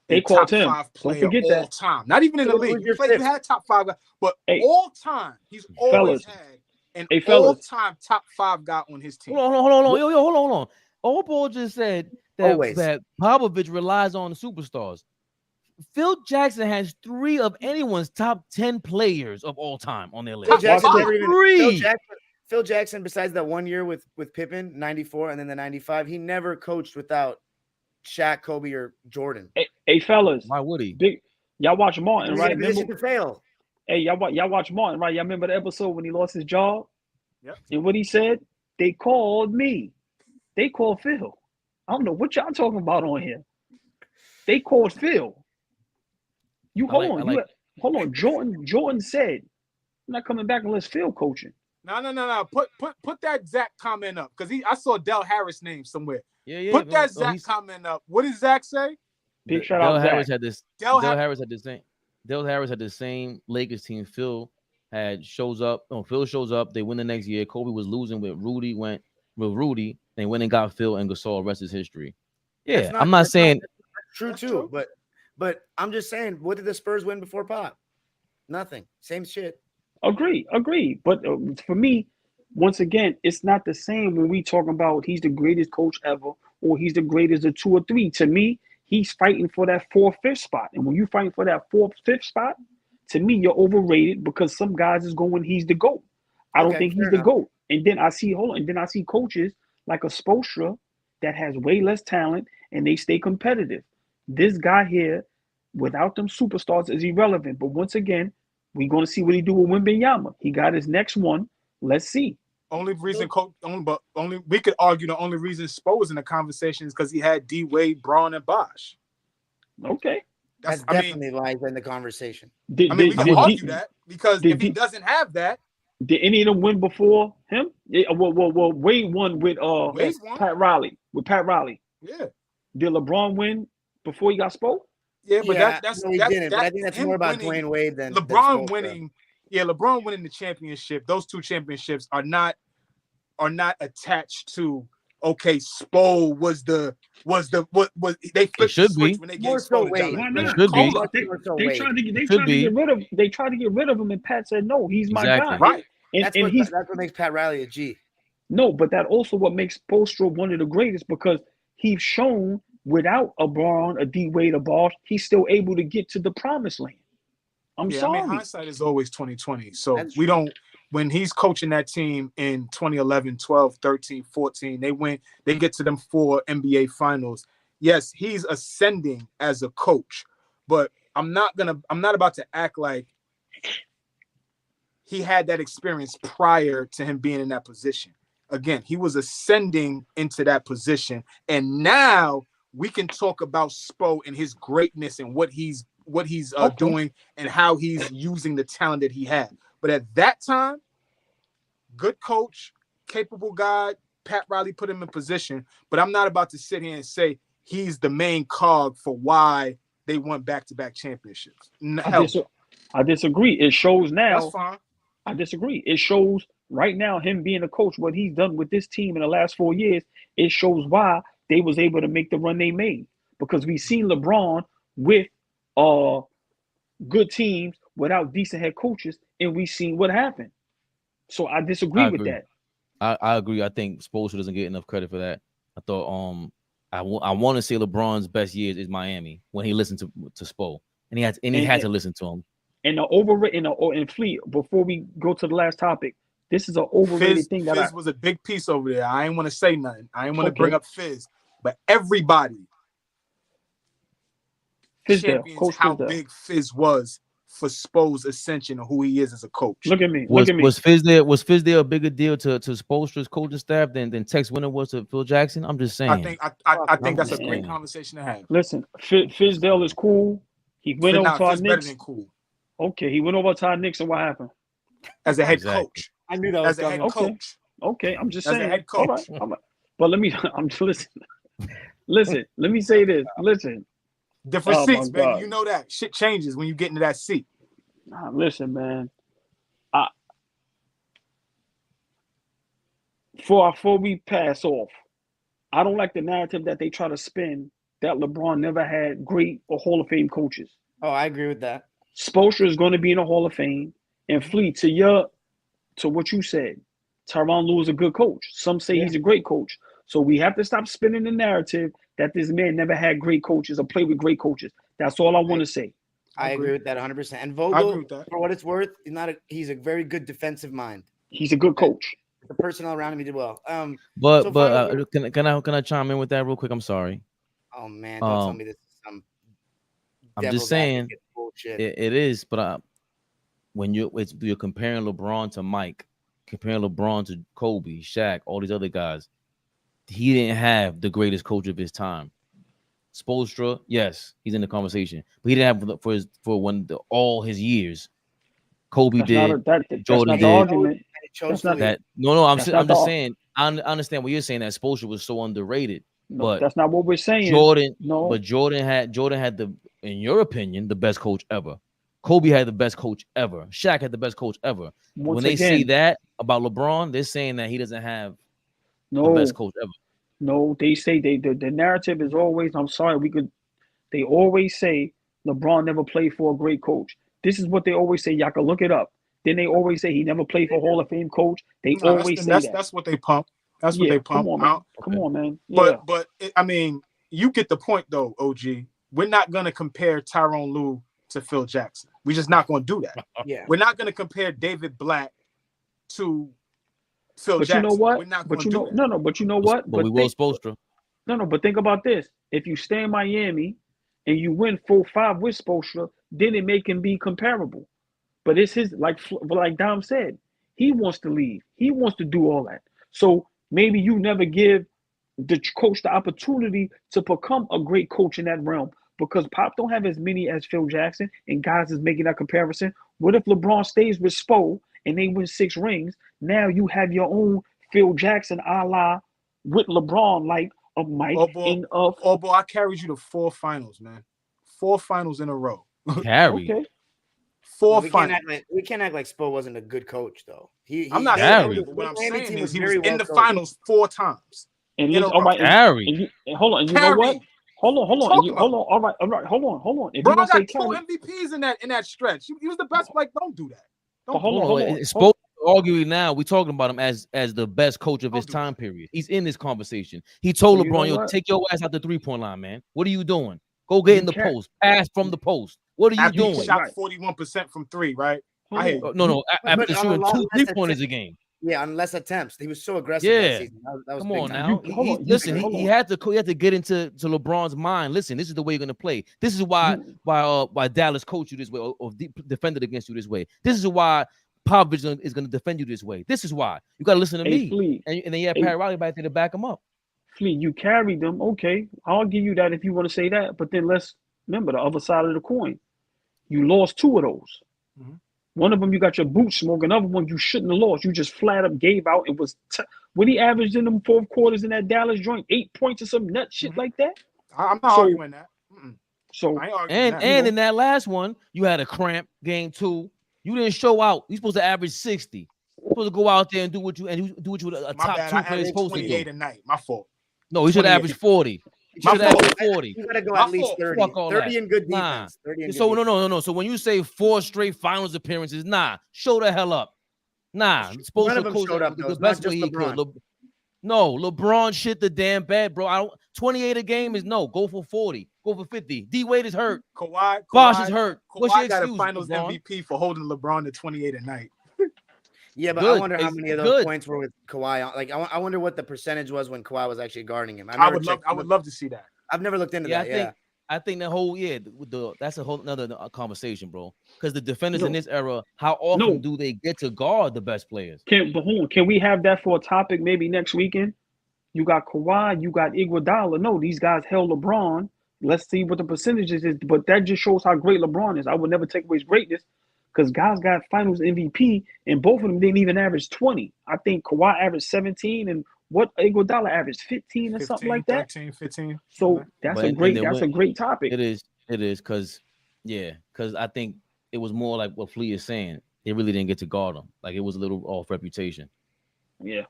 They called him. Don't forget that. Time. Not even in the league. You had top 5 guy, but all time he's always had an all-time top 5 guy on his team. Hold on. AllBall just said that Popavich relies on the superstars. Phil Jackson has 3 of anyone's top 10 players of all time on their list. Phil Jackson, besides that 1 year with Pippen, 94, and then the 95, he never coached without Shaq, Kobe, or Jordan. Hey fellas. Why would he? Y'all watch Martin, right? To fail. Hey, y'all watch Martin, right? Y'all remember the episode when he lost his job? Yep. And what he said? They called me. They called Phil. I don't know what y'all talking about on here. They called Phil. Hold on. Jordan said, "I'm not coming back unless Phil coaching." No. Put that Zach comment up, because I saw Del Harris' name somewhere. Yeah. Put that Zach comment up. What did Zach say? Big shout out. Harris had this. Del Harris had the same Lakers team. Phil shows up. Phil shows up. They win the next year. Kobe was losing with Rudy. Went with Rudy. They went and got Phil and Gasol. Rest is history. Yeah, I'm not saying true too, but I'm just saying, what did the Spurs win before Pop? Nothing. Same shit. Agree. But for me, once again, it's not the same when we talking about he's the greatest coach ever or he's the greatest of 2 or 3. To me, he's fighting for that 4th, 5th spot. And when you're fighting for that 4th, 5th spot, to me, you're overrated, because some guys is going, he's the GOAT. I don't think he's the GOAT. And then I see coaches like a Spoelstra that has way less talent and they stay competitive. This guy here, without them superstars, is irrelevant. But once again, we're going to see what he do with Wembanyama. He got his next one. Let's see. We could argue the only reason Spo was in the conversation is because he had D Wade, Braun, and Bosh. Okay. That definitely lies in the conversation. We can argue that, because if he doesn't have that. Did any of them win before him? Yeah, well, Wade won with Pat Riley. Yeah. Did LeBron win before he got Spo? Yeah, but that's he didn't. But I think that's more about Dwayne Wade than LeBron winning. Yeah, LeBron winning the championship. Those 2 championships are not attached to. Okay, Spo was they flipped should the switch be when they gave more so Spo Wade. It should be. They tried to get rid of him, and Pat said no, he's my guy. Right. That's what makes Pat Riley a G. No, but that also what makes Spoelstra one of the greatest, because he's shown without a Braun, a D Wade, a Bosh, he's still able to get to the promised land. I'm sorry. Hindsight is always 20/20. So we don't. When he's coaching that team in 2011, 12, 13, 14, they get to them 4 NBA finals. Yes, he's ascending as a coach, but I'm not about to act like he had that experience prior to him being in that position. Again, he was ascending into that position, and now we can talk about Spo and his greatness and what he's doing and how he's using the talent that he had. But at that time, good coach, capable guy, Pat Riley put him in position. But I'm not about to sit here and say he's the main cog for why they won back-to-back championships. I disagree. It shows now. That's fine. I disagree. It shows right now him being a coach, what he's done with this team in the last 4 years. It shows why they was able to make the run they made, because we seen LeBron with good teams without decent head coaches, and we seen what happened. So I disagree with that. I agree. I think Spoelstra doesn't get enough credit for that. I thought I want to say LeBron's best years is Miami when he listened to Spo, and he had to listen to him. And the overrated and Fleet, before we go to the last topic, this is an overrated thing that Fizz was a big piece over there. I ain't want to say nothing. I ain't want to bring up Fizz, but everybody champions how big Fizz was for Spo's ascension of who he is as a coach. Look at me. Was Fizz there a bigger deal to Spoelstra's coaching staff than Tex Winter was to Phil Jackson? I'm just saying. I think that's a great conversation to have. Listen, Fizdale is cool. He went over to our Knicks. Than cool. Okay, he went over to our Knicks, and what happened? As a head coach. I knew that was as a head coach. Okay, I'm just as saying. A head coach. All right. But let me. I'm listen. Let me say this. Listen. Different seats, baby. You know that shit changes when you get into that seat. Nah, listen, man. Before we pass off, I don't like the narrative that they try to spin that LeBron never had great or Hall of Fame coaches. Oh, I agree with that. Spoelstra is going to be in the Hall of Fame. And Fleet, to what you said, Tyronn Lue is a good coach. Some say he's a great coach. So we have to stop spinning the narrative that this man never had great coaches or played with great coaches. That's all I want to say. I agree with that 100%. And Vogel, for what it's worth, he's a very good defensive mind. He's a good coach. The personnel around him, he did well. Can I chime in with that real quick? I'm sorry. Oh man, don't tell me this is some. I'm just saying it is, but when you're comparing LeBron to Mike, comparing LeBron to Kobe, Shaq, all these other guys, he didn't have the greatest coach of his time. Spoelstra, yes, he's in the conversation, but he didn't have all his years. Kobe did. Jordan did. I'm just saying. I understand what you're saying, that Spoelstra was so underrated. No, but that's not what we're saying. Jordan had the, in your opinion, the best coach ever. Kobe had the best coach ever. Shaq had the best coach ever. When they say that about LeBron, they're saying that he doesn't have the best coach ever. No, they say the narrative is always, I'm sorry, they always say LeBron never played for a great coach. This is what they always say. Y'all can look it up. Then they always say he never played for a Hall of Fame coach. They always say that. That's what they pump. That's what they pump. Come on, man. Yeah. But I mean, you get the point though, OG. We're not going to compare Tyronn Lue to Phil Jackson. We're just not going to do that. Yeah. We're not going to compare David Black to Phil but Jackson. You know what? We're not but going to do that. No, but you know what? But we were supposed to. No, but think about this. If you stay in Miami and you win 4-5 with Spoelstra, then it make him be comparable. But it's his, like Dom said, he wants to leave. He wants to do all that. So maybe you never give the coach the opportunity to become a great coach in that realm, because Pop don't have as many as Phil Jackson, and guys is making that comparison. What if LeBron stays with Spo and they win 6 rings? Now you have your own Phil Jackson a la with LeBron, like a Mike in of. Oh boy, I carried you to 4 finals, man. 4 finals in a row. Carry. Okay. 4 we finals. We can't act like Spo wasn't a good coach, though. I'm not saying what I'm saying is he was in the finals 4 times. And hold on. And you know what? Hold on. All right. Hold on. If Bro, you I got 2 Carry, MVPs in that stretch. He was the best. Like, don't do that. Hold on. Arguing now, we're talking about him as the best coach of his time period. He's in this conversation. He told LeBron, take your ass out the 3-point line, man. What are you doing? Go get in the post. Pass from the post. What are you doing? He shot 41% from 3, right? No. After shooting 2 3-pointers a game. Yeah, on less attempts. He was so aggressive that season. That was Come on now. He had to get into LeBron's mind. Listen, this is the way you're gonna play. This is why Dallas coached you this way or defended against you this way. This is why Popavich is going to defend you this way. This is why. You got to listen to Hey, me. Flea. And then you have Hey, Pat Riley back there to back him up. Flea, you carried them. Okay, I'll give you that if you want to say that. But then let's remember the other side of the coin. You lost 2 of those. Mhm. One of them you got your boot smoke. Another one you shouldn't have lost. You just flat up gave out and was what he averaged in them 4th quarters in that Dallas joint, 8 points or some nut shit like that. I'm not So- arguing that. So I ain't arguing that. And in that last one, you had a cramp game 2. You didn't show out. You're supposed to average 60. You're supposed to go out there and do what you a My top bad. 2 I player is averaged supposed to 28 do. a night. My fault. No, he should 28. average 40. He My should average fault. 40. You got to go My at least fault. 30. Fuck all 30 that. and good Nah. defense. 30 and good So defense. no. So when you say 4 straight finals appearances, nah, show the hell up. Nah, supposed None to of them coach showed up, the though. It's best not way just he could. LeBron. No, LeBron shit the damn bad, bro. I don't 28 a game is no. Go for 40. Go for 50. D Wade is hurt. Bosh is hurt. What's your Kawhi got a excuse, Finals LeBron? MVP for holding LeBron to 28 a night. Yeah, but Good. I wonder how It's many of those good. points were with Kawhi. Like, I wonder what the percentage was when Kawhi was actually guarding him. I would love to see that. I've never looked into Yeah, that. I think the whole that's a whole another conversation, bro. Because the defenders No. in this era, how often No. do they get to guard the best players? Can we have that for a topic maybe next weekend? You got Kawhi, you got Iguodala. No, these guys held LeBron. Let's see what the percentages is. But that just shows how great LeBron is. I would never take away his greatness because guys got Finals MVP, and both of them didn't even average 20. I think Kawhi averaged 17, and what Iguodala averaged 15 or 15, something like that. 13, 15. So that's But- a and great then that's a great topic. It is because I think it was more like what Flea is saying. They really didn't get to guard him. Like it was a little off reputation. Yeah.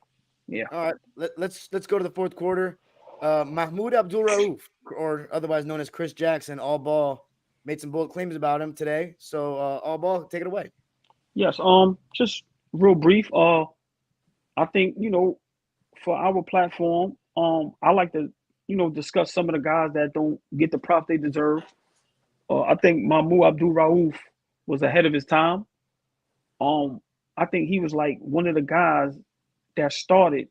All right, let's go to the 4th quarter. Mahmoud Abul-Rauf, or otherwise known as Chris Jackson, AllBall, made some bold claims about him today. So AllBall, take it away. Yes, just real brief. I think, for our platform, I like to, discuss some of the guys that don't get the prop they deserve. I think Mahmoud Abul-Rauf was ahead of his time. I think he was like one of the guys that started.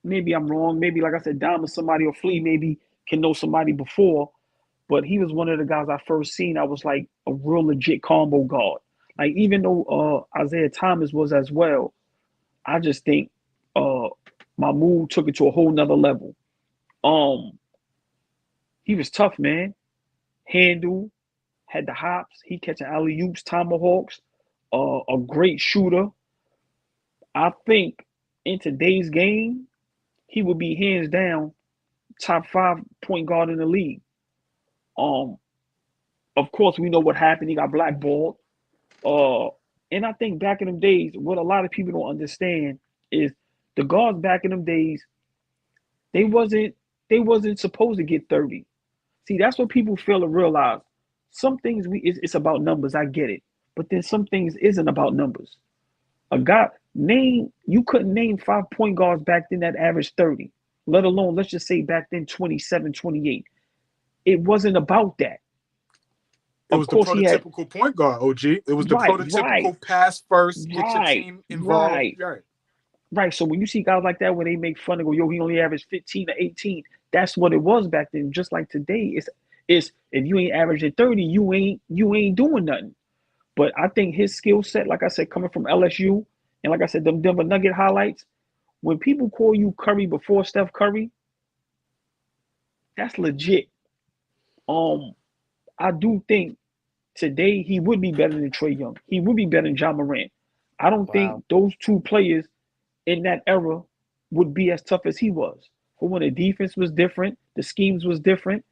Maybe I'm wrong. Maybe, like I said, Dom or somebody or Flea maybe can know somebody before. But he was one of the guys I first seen. I was like a real legit combo guard. Like, even though Isaiah Thomas was as well, I just think Mahmoud took it to a whole nother level. He was tough, man. Handle, had the hops. He catching alley-oops, tomahawks. A great shooter. I think in today's game, he would be hands down top 5 point guard in the league. Of course, we know what happened. He got blackballed. And I think back in them days, what a lot of people don't understand is the guards back in them days, they wasn't supposed to get 30. See, that's what people fail to realize. Some things it's about numbers. I get it, but then some things isn't about numbers. You couldn't name 5 point guards back then that averaged 30, let alone, let's just say back then 27, 28. It wasn't about that. It was the prototypical point guard, OG. It was the prototypical pass first, get your team involved. Right. So when you see guys like that, when they make fun and go, yo, he only averaged 15 or 18, that's what it was back then. Just like today, it's if you ain't averaging 30, you ain't doing nothing. But I think his skill set, like I said, coming from LSU, and like I said, them Denver Nugget highlights, when people call you Curry before Steph Curry, that's legit. I do think today he would be better than Trae Young. He would be better than Ja Morant. I don't think those 2 players in that era would be as tough as he was. For when the defense was different, the schemes was different.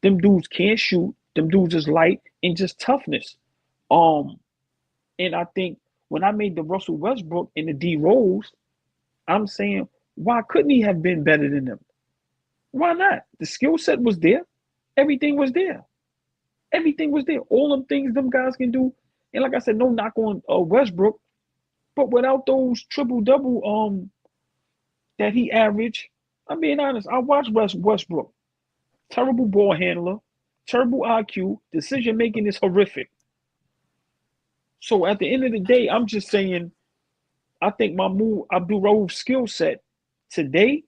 Them dudes can't shoot. Them dudes is light and just toughness. And I think when I made the Russell Westbrook and the D Rose, I'm saying, why couldn't he have been better than them? Why not? The skill set was there. Everything was there. Everything was there. All them things them guys can do. And like I said, no knock on Westbrook, but without those triple-double that he averaged, I'm being honest, I watched Westbrook. Terrible ball handler, terrible IQ, decision-making is horrific. So at the end of the day, I'm just saying, I think Mahmoud Abul-Rauf's skill set today,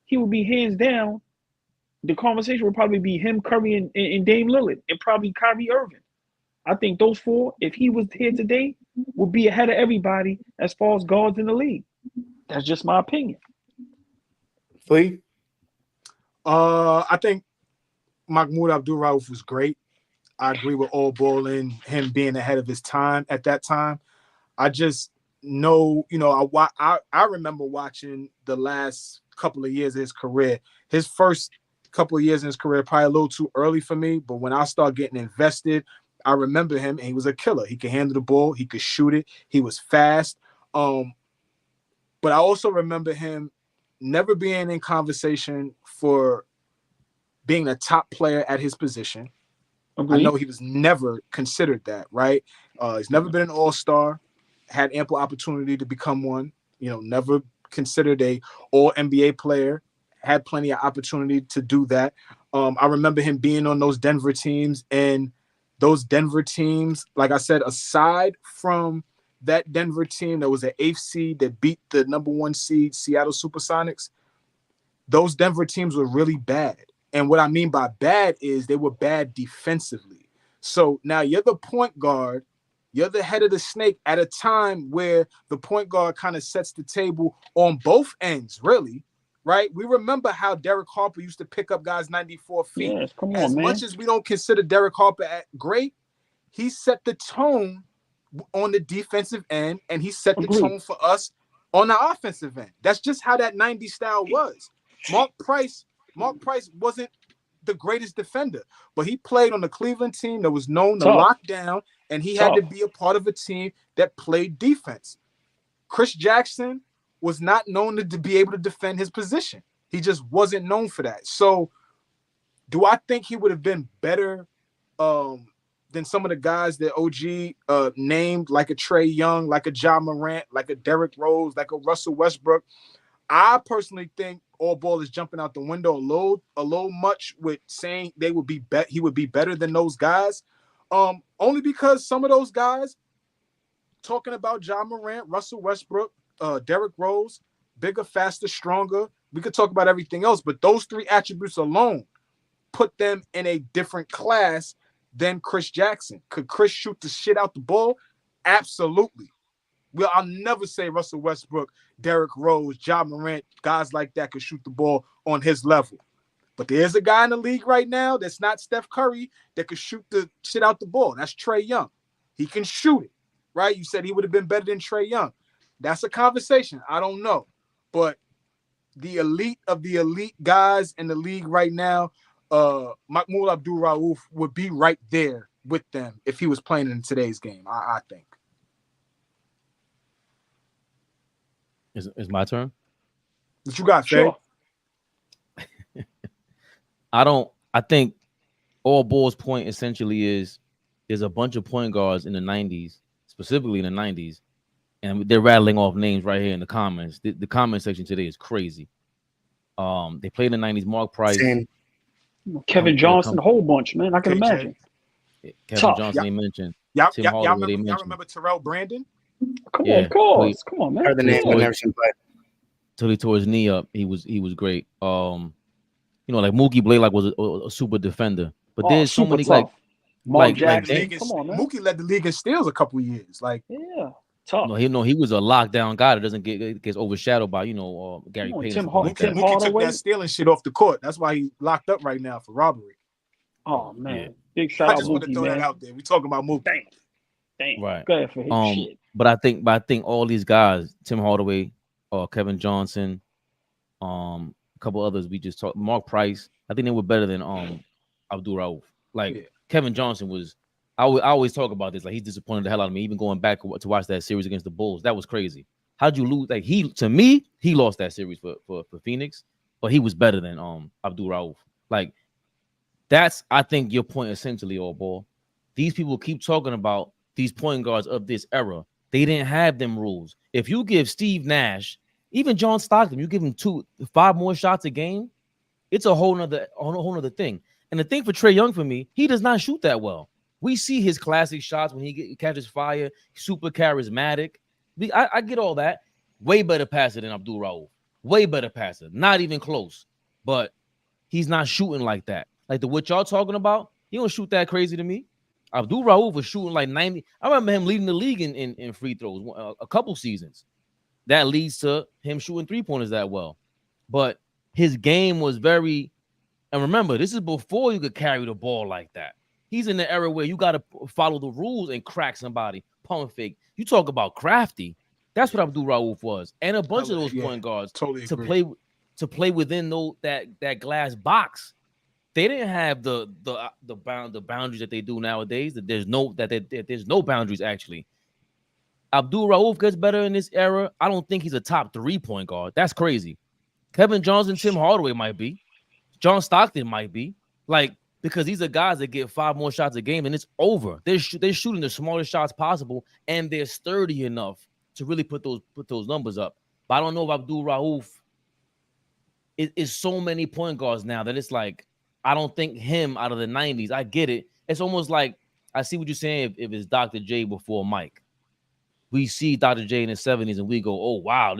he would be hands down. The conversation would probably be him, Curry, and Dame Lillard, and probably Kyrie Irving. I think those four, if he was here today, would be ahead of everybody as far as guards in the league. That's just my opinion. Flea? I think Mahmoud Abul-Rauf was great. I agree with AllBall and him being ahead of his time at that time. I just know, I remember watching the last couple of years of his career. His first couple of years in his career probably a little too early for me, but when I started getting invested, I remember him, and he was a killer. He could handle the ball, he could shoot it, he was fast. But I also remember him never being in conversation for being a top player at his position. Agreed. I know he was never considered that, right? He's never been an all-star, had ample opportunity to become one, never considered a all-NBA player, had plenty of opportunity to do that. I remember him being on those Denver teams, and those Denver teams, like I said, aside from that Denver team that was an 8th seed that beat the number 1 seed Seattle Supersonics, those Denver teams were really bad. And what I mean by bad is they were bad defensively. So now you're the point guard, you're the head of the snake at a time where the point guard kind of sets the table on both ends, really, right? We remember how Derek Harper used to pick up guys 94 feet. Yes, come on, as man. much as we don't consider Derek Harper great, he set the tone on the defensive end, and he set the Agreed. tone for us on the offensive end. That's just how that 90s style was. Mark Price wasn't the greatest defender, but he played on the Cleveland team that was known to lock down, and he had to be a part of a team that played defense. Chris Jackson was not known to be able to defend his position. He just wasn't known for that. So do I think he would have been better than some of the guys that OG named, like a Trae Young, like a Ja Morant, like a Derrick Rose, like a Russell Westbrook? I personally think AllBall is jumping out the window a little much with saying he would be better than those guys. Only because some of those guys, talking about Ja Morant, Russell Westbrook, Derrick Rose, bigger, faster, stronger. We could talk about everything else, but those 3 attributes alone put them in a different class than Chris Jackson. Could Chris shoot the shit out the ball? Absolutely. Well, I'll never say Russell Westbrook, Derrick Rose, Ja Morant, guys like that could shoot the ball on his level. But there's a guy in the league right now that's not Steph Curry that could shoot the shit out the ball. That's Trae Young. He can shoot it, right? You said he would have been better than Trae Young. That's a conversation. I don't know. But the elite of the elite guys in the league right now, Mahmoud Abul-Rauf would be right there with them if he was playing in today's game, I think. It's my turn. What you got, Sure. I think AllBall's point essentially is there's a bunch of point guards in the 90s, specifically in the 90s, and they're rattling off names right here in the comments. The comment section today is crazy. They played in the 90s. Mark Price, Kevin Johnson, a whole bunch, man. I can KJ. imagine. Kevin Johnson, they mentioned. Y'all Hardaway, remember Terrell Brandon? Come on, of course. Come on, man. Heard the name, but never seen play. Till he tore his knee up, he was great. Like Mookie Blaylock was a super defender, but there's so many tough. Mark Jackson. Like Come on, man. Mookie led the league in steals a couple of years. Like, yeah, tough. He was a lockdown guy that doesn't gets overshadowed by Gary Payton. Mookie took that stealing shit off the court. That's why he locked up right now for robbery. Oh man, big shout out. I just want to throw that out there. We talking about Mookie. Damn. Right. Go ahead for his shit. But I think all these guys, Tim Hardaway, Kevin Johnson, a couple others we just talked, Mark Price, I think they were better than Abul-Rauf. Kevin Johnson was. I always talk about this. Like, he's disappointed the hell out of me. Even going back to watch that series against the Bulls, that was crazy. How'd you lose? Like, to me, he lost that series for Phoenix, but he was better than Abul-Rauf. Like, that's, I think, your point essentially, AllBall. These people keep talking about these point guards of this era. They didn't have them rules. If you give Steve Nash, even John Stockton, you give him 5 more shots a game, it's a whole nother thing. And the thing for Trae Young, for me, he does not shoot that well. We see his classic shots when he catches fire, super charismatic. I get all that. Way better passer than Abul-Rauf. Way better passer. Not even close. But he's not shooting like that. Like what y'all talking about, he don't shoot that crazy to me. Abdul Rauf was shooting like 90. I remember him leading the league in free throws a couple seasons. That leads to him shooting 3-pointers that well. But his game was very, and remember, this is before you could carry the ball like that. He's in the era where you got to follow the rules and crack somebody, pump fake. You talk about crafty. That's what Abdul Rauf was, and a bunch of those point guards totally to agree. play within that glass box. They didn't have the boundaries that they do nowadays. That there's no boundaries actually. Abdul Rauf gets better in this era. I don't think he's a top 3-point guard. That's crazy. Kevin Johnson, Tim Hardaway might be. John Stockton might be. Like, because these are guys that get 5 more shots a game and it's over. They're shooting the smallest shots possible and they're sturdy enough to really put those numbers up. But I don't know if Abdul Rauf is so many point guards now that it's like, I don't think him out of the 90s. I get it. It's almost like, I see what you're saying if it's Dr. J before Mike. We see Dr. J in the 70s and we go, oh, wow,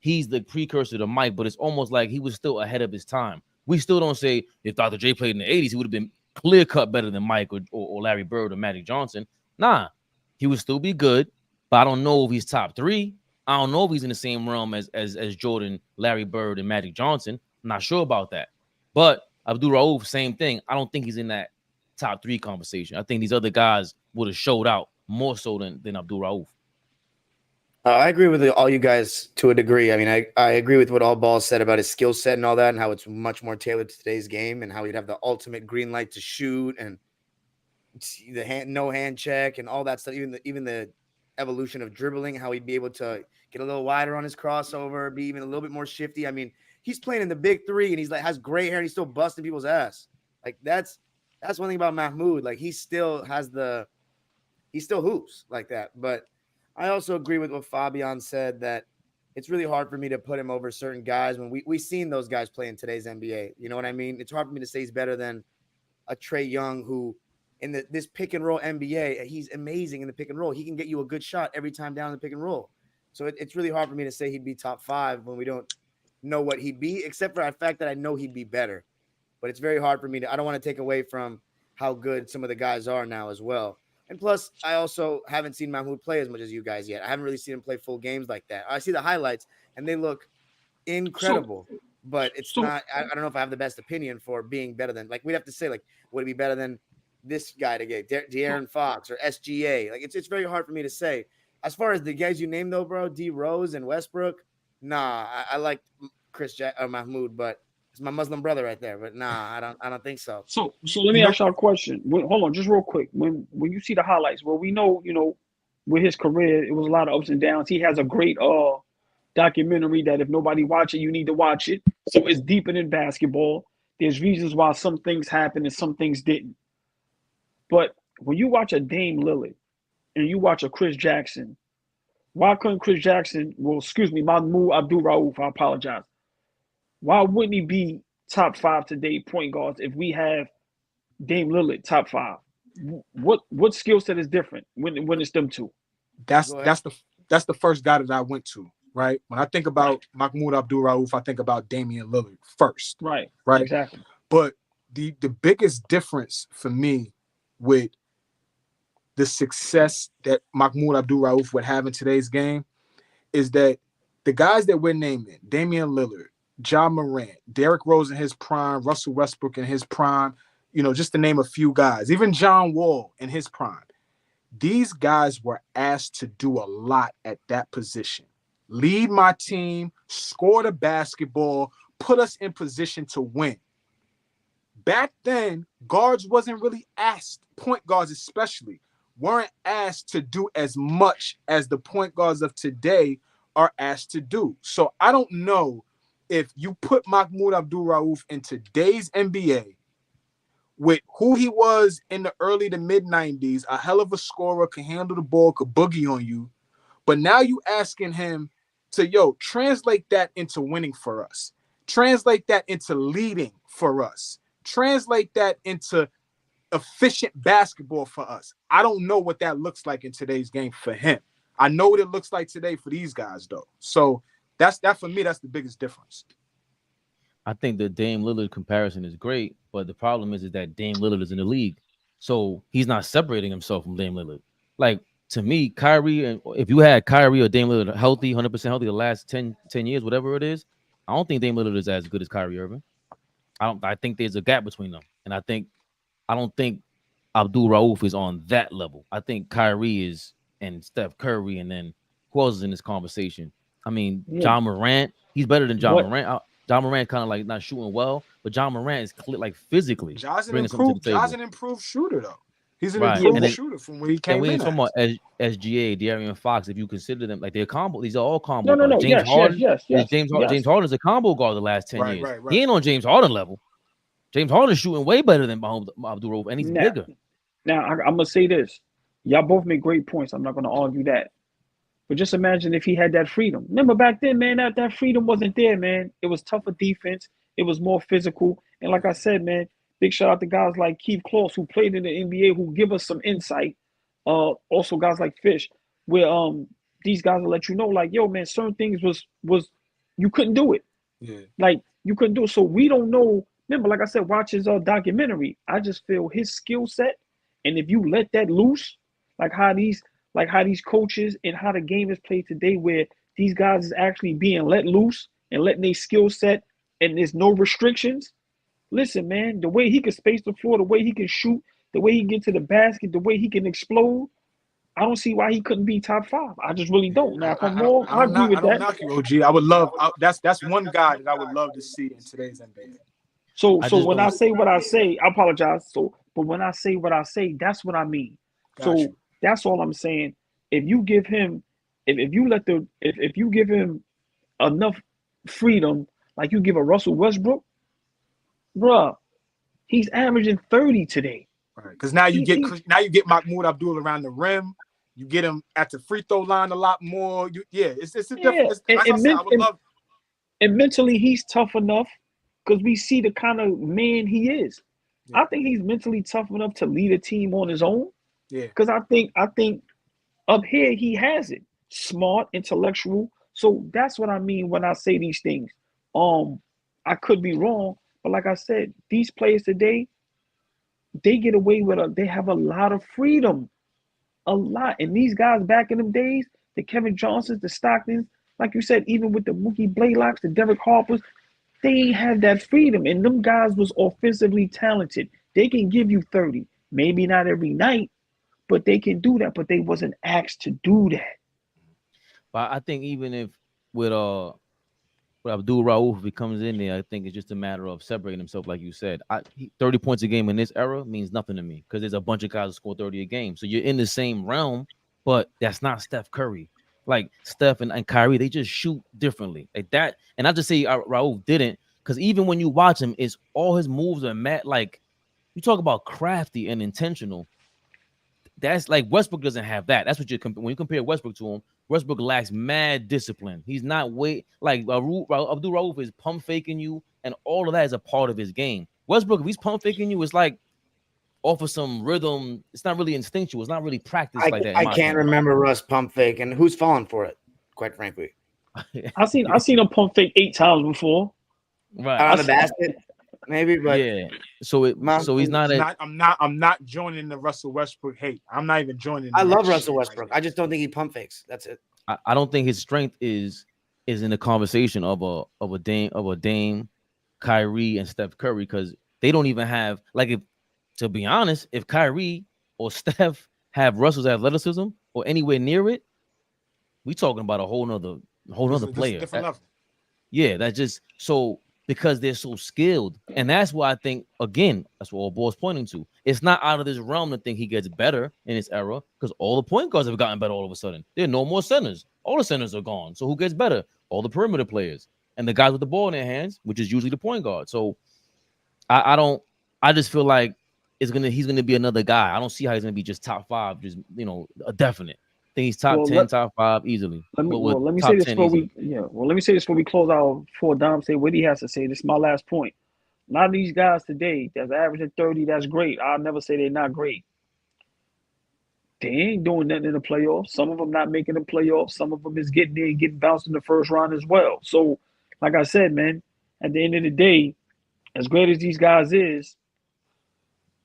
he's the precursor to Mike, but it's almost like he was still ahead of his time. We still don't say if Dr. J played in the 80s, he would have been clear-cut better than Mike or Larry Bird or Magic Johnson. Nah, he would still be good, but I don't know if he's top 3. I don't know if he's in the same realm as Jordan, Larry Bird, and Magic Johnson. I'm not sure about that. But Abdul Rauf, same thing. I don't think he's in that top 3 conversation. I think these other guys would have showed out more so than Abdul Rauf. I agree with all you guys to a degree. I mean, I agree with what AllBall said about his skill set and all that, and how it's much more tailored to today's game, and how he'd have the ultimate green light to shoot, and the no hand check, and all that stuff. Even the evolution of dribbling, how he'd be able to get a little wider on his crossover, be even a little bit more shifty. I mean, he's playing in the big 3, and he's like has gray hair, and he's still busting people's ass. Like that's one thing about Mahmoud. Like he still hoops like that, but. I also agree with what Fabian said, that it's really hard for me to put him over certain guys when we've seen those guys play in today's NBA. You know what I mean? It's hard for me to say he's better than a Trae Young, who in this pick and roll NBA, he's amazing in the pick and roll. He can get you a good shot every time down the pick and roll. So it's really hard for me to say he'd be top 5 when we don't know what he'd be, except for the fact that I know he'd be better. But it's very hard for me I don't want to take away from how good some of the guys are now as well. And plus, I also haven't seen Mahmoud play as much as you guys yet. I haven't really seen him play full games like that. I see the highlights, and they look incredible. But it's not – I don't know if I have the best opinion for being better than – like, we'd have to say, like, would it be better than this guy to get De'Aaron Fox or SGA? Like, it's very hard for me to say. As far as the guys you named, though, bro, D. Rose and Westbrook, nah, I like Mahmoud, but – it's my Muslim brother right there, but nah, I don't think so. So let me ask y'all a question. Hold on, just real quick. When you see the highlights, well, we know, with his career, it was a lot of ups and downs. He has a great documentary that if nobody watch it, you need to watch it. So it's deeper than basketball. There's reasons why some things happened and some things didn't. But when you watch a Dame Lillard and you watch a Chris Jackson, why couldn't Chris Jackson? Well, excuse me, Mahmoud Abul-Rauf. I apologize. Why wouldn't he be top 5 today point guards if we have Dame Lillard top 5? What skill set is different when it's them two? That's the first guy that I went to, right? When I think about Mahmoud Abul-Rauf, I think about Damian Lillard first. Right. Exactly. But the biggest difference for me with the success that Mahmoud Abul-Rauf would have in today's game is that the guys that we're naming, Damian Lillard, Ja Morant, Derrick Rose in his prime, Russell Westbrook in his prime, just to name a few guys, even John Wall in his prime. These guys were asked to do a lot at that position. Lead my team, score the basketball, put us in position to win. Back then, guards wasn't really asked, point guards especially, weren't asked to do as much as the point guards of today are asked to do. So I don't know if you put Mahmoud Abul-Rauf in today's NBA with who he was in the early to mid-90s, a hell of a scorer, could handle the ball, could boogie on you, but now you asking him to, translate that into winning for us. Translate that into leading for us. Translate that into efficient basketball for us. I don't know what that looks like in today's game for him. I know what it looks like today for these guys, though. So that for me, that's the biggest difference. I think the Dame Lillard comparison is great, but the problem is that Dame Lillard is in the league. So he's not separating himself from Dame Lillard. Like, to me, Kyrie, and if you had Kyrie or Dame Lillard healthy, 100% healthy the last 10 years, whatever it is, I don't think Dame Lillard is as good as Kyrie Irving. I think there's a gap between them. And I don't think Abdul-Rauf is on that level. I think Kyrie is, and Steph Curry, and then who else is in this conversation? I mean, Yeah. John Morant, he's better than John What? Morant. John Morant kind of like not shooting well, but John Morant is like physically bringing something to the table. John's an improved shooter though. He's an Right. improved And then- shooter from where he And came we in. ain't talking about SGA, De'Aaron Fox. If you consider them like they're combo, these are all combo. No. guards. James Harden, Yes. James Harden's a combo guard the last 10 years. Right. He ain't on James Harden level. James Harden's shooting way better than Abdul-Rauf, and he's bigger. Now I'm gonna say this. Y'all both make great points. I'm not gonna argue that. But just imagine if he had that freedom. Remember back then, man, that freedom wasn't there, man. It was tougher defense. It was more physical. And like I said, man, big shout out to guys like Keith Kloss, who played in the NBA, who give us some insight. Also guys like Fish, where these guys will let you know, like, yo, man, certain things was you couldn't do it. Yeah. Like you couldn't do it. So we don't know. Remember, like I said, watch his documentary. I just feel his skill set, and if you let that loose, like how these coaches and how the game is played today, where these guys is actually being let loose and letting their skill set, and there's no restrictions. Listen, man, the way he can space the floor, the way he can shoot, the way he get to the basket, the way he can explode, I don't see why he couldn't be top 5. I just really don't. Now, if I'm wrong, I agree with I don't that. knock you, OG. I would love. That's one guy that I would love to see in today's NBA. So when I say what I say, I apologize. But when I say what I say, that's what I mean. Gotcha. So that's all I'm saying. If you give him, if you give him enough freedom, like you give a Russell Westbrook, bruh, he's averaging 30 today. Right. Because now you get Mahmoud Abdul around the rim. You get him at the free throw line a lot more. It's a different. I would love. And mentally, he's tough enough because we see the kind of man he is. Yeah. I think he's mentally tough enough to lead a team on his own. Yeah. Because I think up here he has it. Smart, intellectual. So that's what I mean when I say these things. I could be wrong, but like I said, these players today, they get away with they have a lot of freedom. A lot. And these guys back in them days, the Kevin Johnsons, the Stocktons, like you said, even with the Mookie Blaylocks, the Derek Harpers, they ain't have that freedom. And them guys was offensively talented. They can give you 30. Maybe not every night, but they can do that. But they wasn't asked to do that. But I think even if with Abdul-Rauf, if he comes in there, I think it's just a matter of separating himself, like you said. 30 points a game in this era means nothing to me because there's a bunch of guys who score 30 a game. So you're in the same realm, but that's not Steph Curry. Like Steph and Kyrie, they just shoot differently like that. And I just say Rauf didn't, because even when you watch him, it's all his moves are mad. Like you talk about crafty and intentional. That's like Westbrook doesn't have that. That's what when you compare Westbrook to him. Westbrook lacks mad discipline. He's not like Abdul-Rauf is pump faking you, and all of that is a part of his game. Westbrook, if he's pump faking you, it's like off of some rhythm. It's not really instinctual. It's not really practiced like that. I can't remember Russ pump fake, and who's falling for it, quite frankly. I seen him pump fake 8 times before. Right on the basket, maybe, but yeah. So he's not. I'm not joining the Russell Westbrook hate. I'm not even joining. I love Russell Westbrook. Right, I just don't think he pump fakes. That's it. I don't think his strength is in the conversation of a Dame, Kyrie, and Steph Curry, because they don't even have, like, if to be honest, if Kyrie or Steph have Russell's athleticism or anywhere near it, we talking about a whole nother player. Different level. Yeah, that's just so, because they're so skilled. And that's why I think, again, that's what AllBall's pointing to. It's not out of this realm to think he gets better in this era, because all the point guards have gotten better all of a sudden. There are no more centers. All the centers are gone. So who gets better? All the perimeter players and the guys with the ball in their hands, which is usually the point guard. So I just feel like he's gonna be another guy. I don't see how he's gonna be just top 5, just a definite. I think he's top 10, top 5 easily. Let me say this before we close out. Before Dom say what he has to say. This is my last point. A lot of these guys today that's averaging 30, that's great. I'll never say they're not great. They ain't doing nothing in the playoffs. Some of them not making the playoffs. Some of them is getting there and getting bounced in the first round as well. So, like I said, man, at the end of the day, as great as these guys is,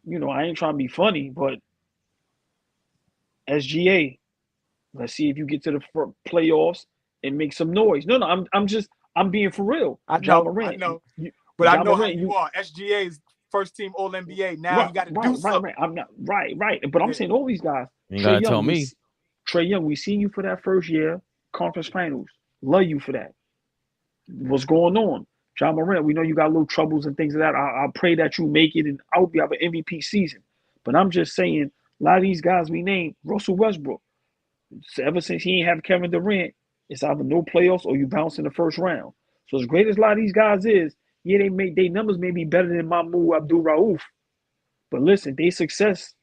I ain't trying to be funny, but SGA, let's see if you get to the playoffs and make some noise. No, I'm being for real. I John know, Morant, but I John know how Morant, you are. SGA is first team All NBA. Now right, he got to right, do something. right. I'm not right. But I'm saying all these guys. You gotta tell me. Trae Young, we seen you for that first year conference finals. Love you for that. What's going on? John Morant, we know you got little troubles and things of that. I pray that you make it, and I hope you have an MVP season. But I'm just saying, a lot of these guys we named, Russell Westbrook, ever since he ain't have Kevin Durant, it's either no playoffs or you bounce in the first round. So as great as a lot of these guys is, yeah, their numbers may be better than Mahmoud Abul-Rauf. But listen, their success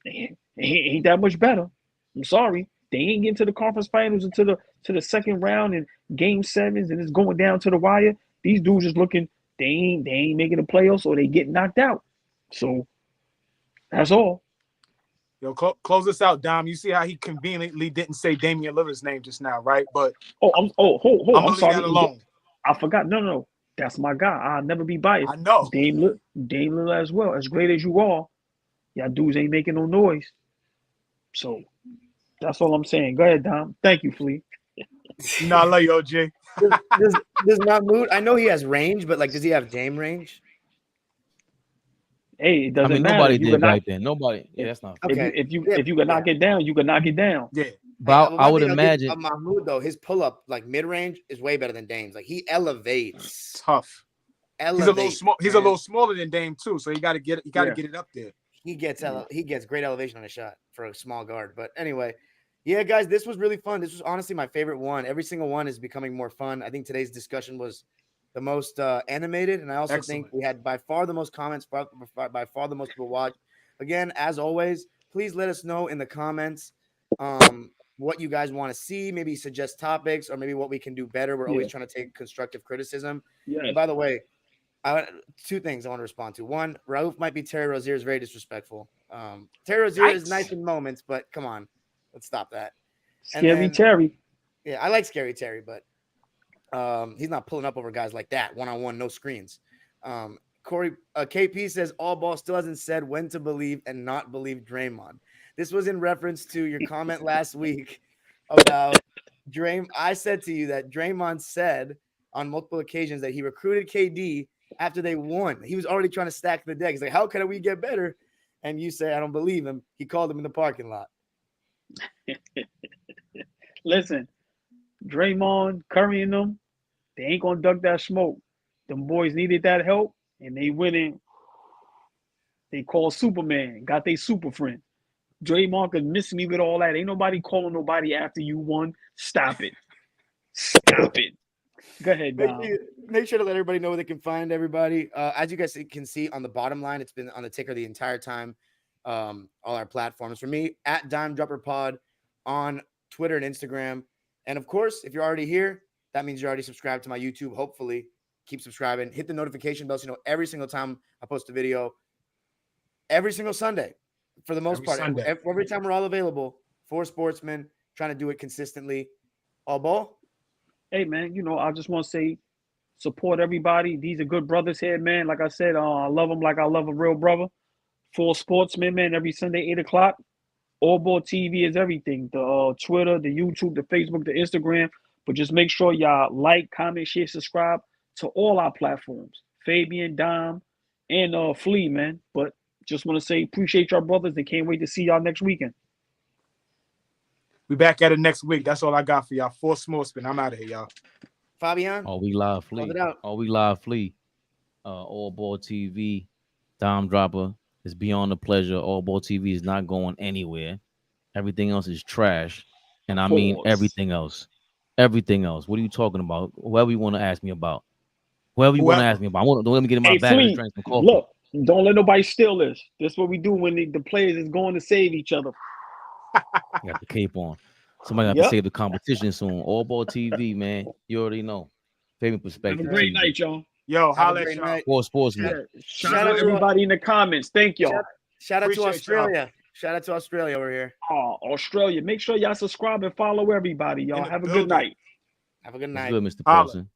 ain't that much better. I'm sorry. They ain't getting to the conference finals and to the second round and game sevens, and it's going down to the wire. These dudes just looking, they ain't making the playoffs or they get knocked out. So that's all. Yo, close this out, Dom. You see how he conveniently didn't say Damian Lillard's name just now, right? But I'm gonna sorry. leave that alone. I forgot. No. That's my guy. I'll never be biased. I know. Dame Lillard as well. As great as you are, y'all dudes ain't making no noise. So that's all I'm saying. Go ahead, Dom. Thank you, Flea. No, I love you, OJ. Does Mahmoud? I know he has range, but like, does he have Dame range? Hey, it doesn't matter. Nobody did back then. Nobody. Yeah, that's not. Okay. If you can knock it down, you can knock it down. Yeah. But I would imagine Mahmoud though, his pull up like mid range is way better than Dame's. Like he elevates. Tough. He's a little small. He's a little smaller than Dame too, so you got to get it. You got to get it up there. He gets great elevation on a shot for a small guard. But anyway, yeah, guys, this was really fun. This was honestly my favorite one. Every single one is becoming more fun. I think today's discussion was the most animated, and I also think we had by far the most comments, by far the most people watched. Again, as always, please let us know in the comments what you guys want to see. Maybe suggest topics or maybe what we can do better. We're always trying to take constructive criticism. Yeah. And by the way, two things I want to respond to. One, Rauf might be Terry Rozier is very disrespectful. Terry Rozier is nice in moments, but come on, let's stop that. Scary Terry. Yeah, I like Scary Terry, but he's not pulling up over guys like that, one-on-one, no screens. Corey KP says AllBall still hasn't said when to believe and not believe Draymond. This was in reference to your comment last week about Draymond. I said to you that Draymond said on multiple occasions that he recruited KD after they won. He was already trying to stack the deck. He's like, how can we get better? And you say, I don't believe him. He called him in the parking lot. Listen, Draymond, Curry and them, they ain't going to duck that smoke. Them boys needed that help, and they went in. They called Superman, got their super friend. Draymond could miss me with all that. Ain't nobody calling nobody after you won. Stop it. Stop it. Go ahead, Dom. Make sure to let everybody know where they can find everybody. As you guys can see on the bottom line, it's been on the ticker the entire time. All our platforms. For me, at dimedropperpod on Twitter and Instagram. And of course, if you're already here, that means you're already subscribed to my YouTube. Hopefully, keep subscribing. Hit the notification bell so you know every single time I post a video. Every single Sunday, for the most part. Every time we're all available for sportsmen, trying to do it consistently. AllBall? Hey, man, I just want to say support everybody. These are good brothers here, man. Like I said, I love them like I love a real brother. For sportsmen, man, every Sunday, 8 o'clock. AllBallTV is everything. The Twitter, the YouTube, the Facebook, the Instagram. But just make sure y'all like, comment, share, subscribe to all our platforms. Fabian, Dom, and Flea, man. But just want to say appreciate y'all brothers and can't wait to see y'all next weekend. We back at it next week. That's all I got for y'all. For Sportsman, I'm out of here, y'all. Fabian? We live, Flea. We live, Flea. AllBallTV, Dom Dropper is beyond the pleasure. AllBallTV is not going anywhere. Everything else is trash. And I mean everything else. Everything else. What are you talking about? Whoever you want to ask me about. Whoever you want to ask me about. Don't let me get in my bag and drink some coffee. Look, don't let nobody steal this. This is what we do when the players is going to save each other. Got the cape on. Somebody got to save the competition soon. AllBallTV, man. You already know. Fabian PerspecTV. Have a great night, y'all. Yo, holla at y'all. For Sportsman. Shout out to everybody in the comments. Thank y'all. Shout out to Australia. Shout out to Australia over here. Oh, Australia. Make sure y'all subscribe and follow everybody, y'all. Have a good night. Have a good night. Good, Mr. Person.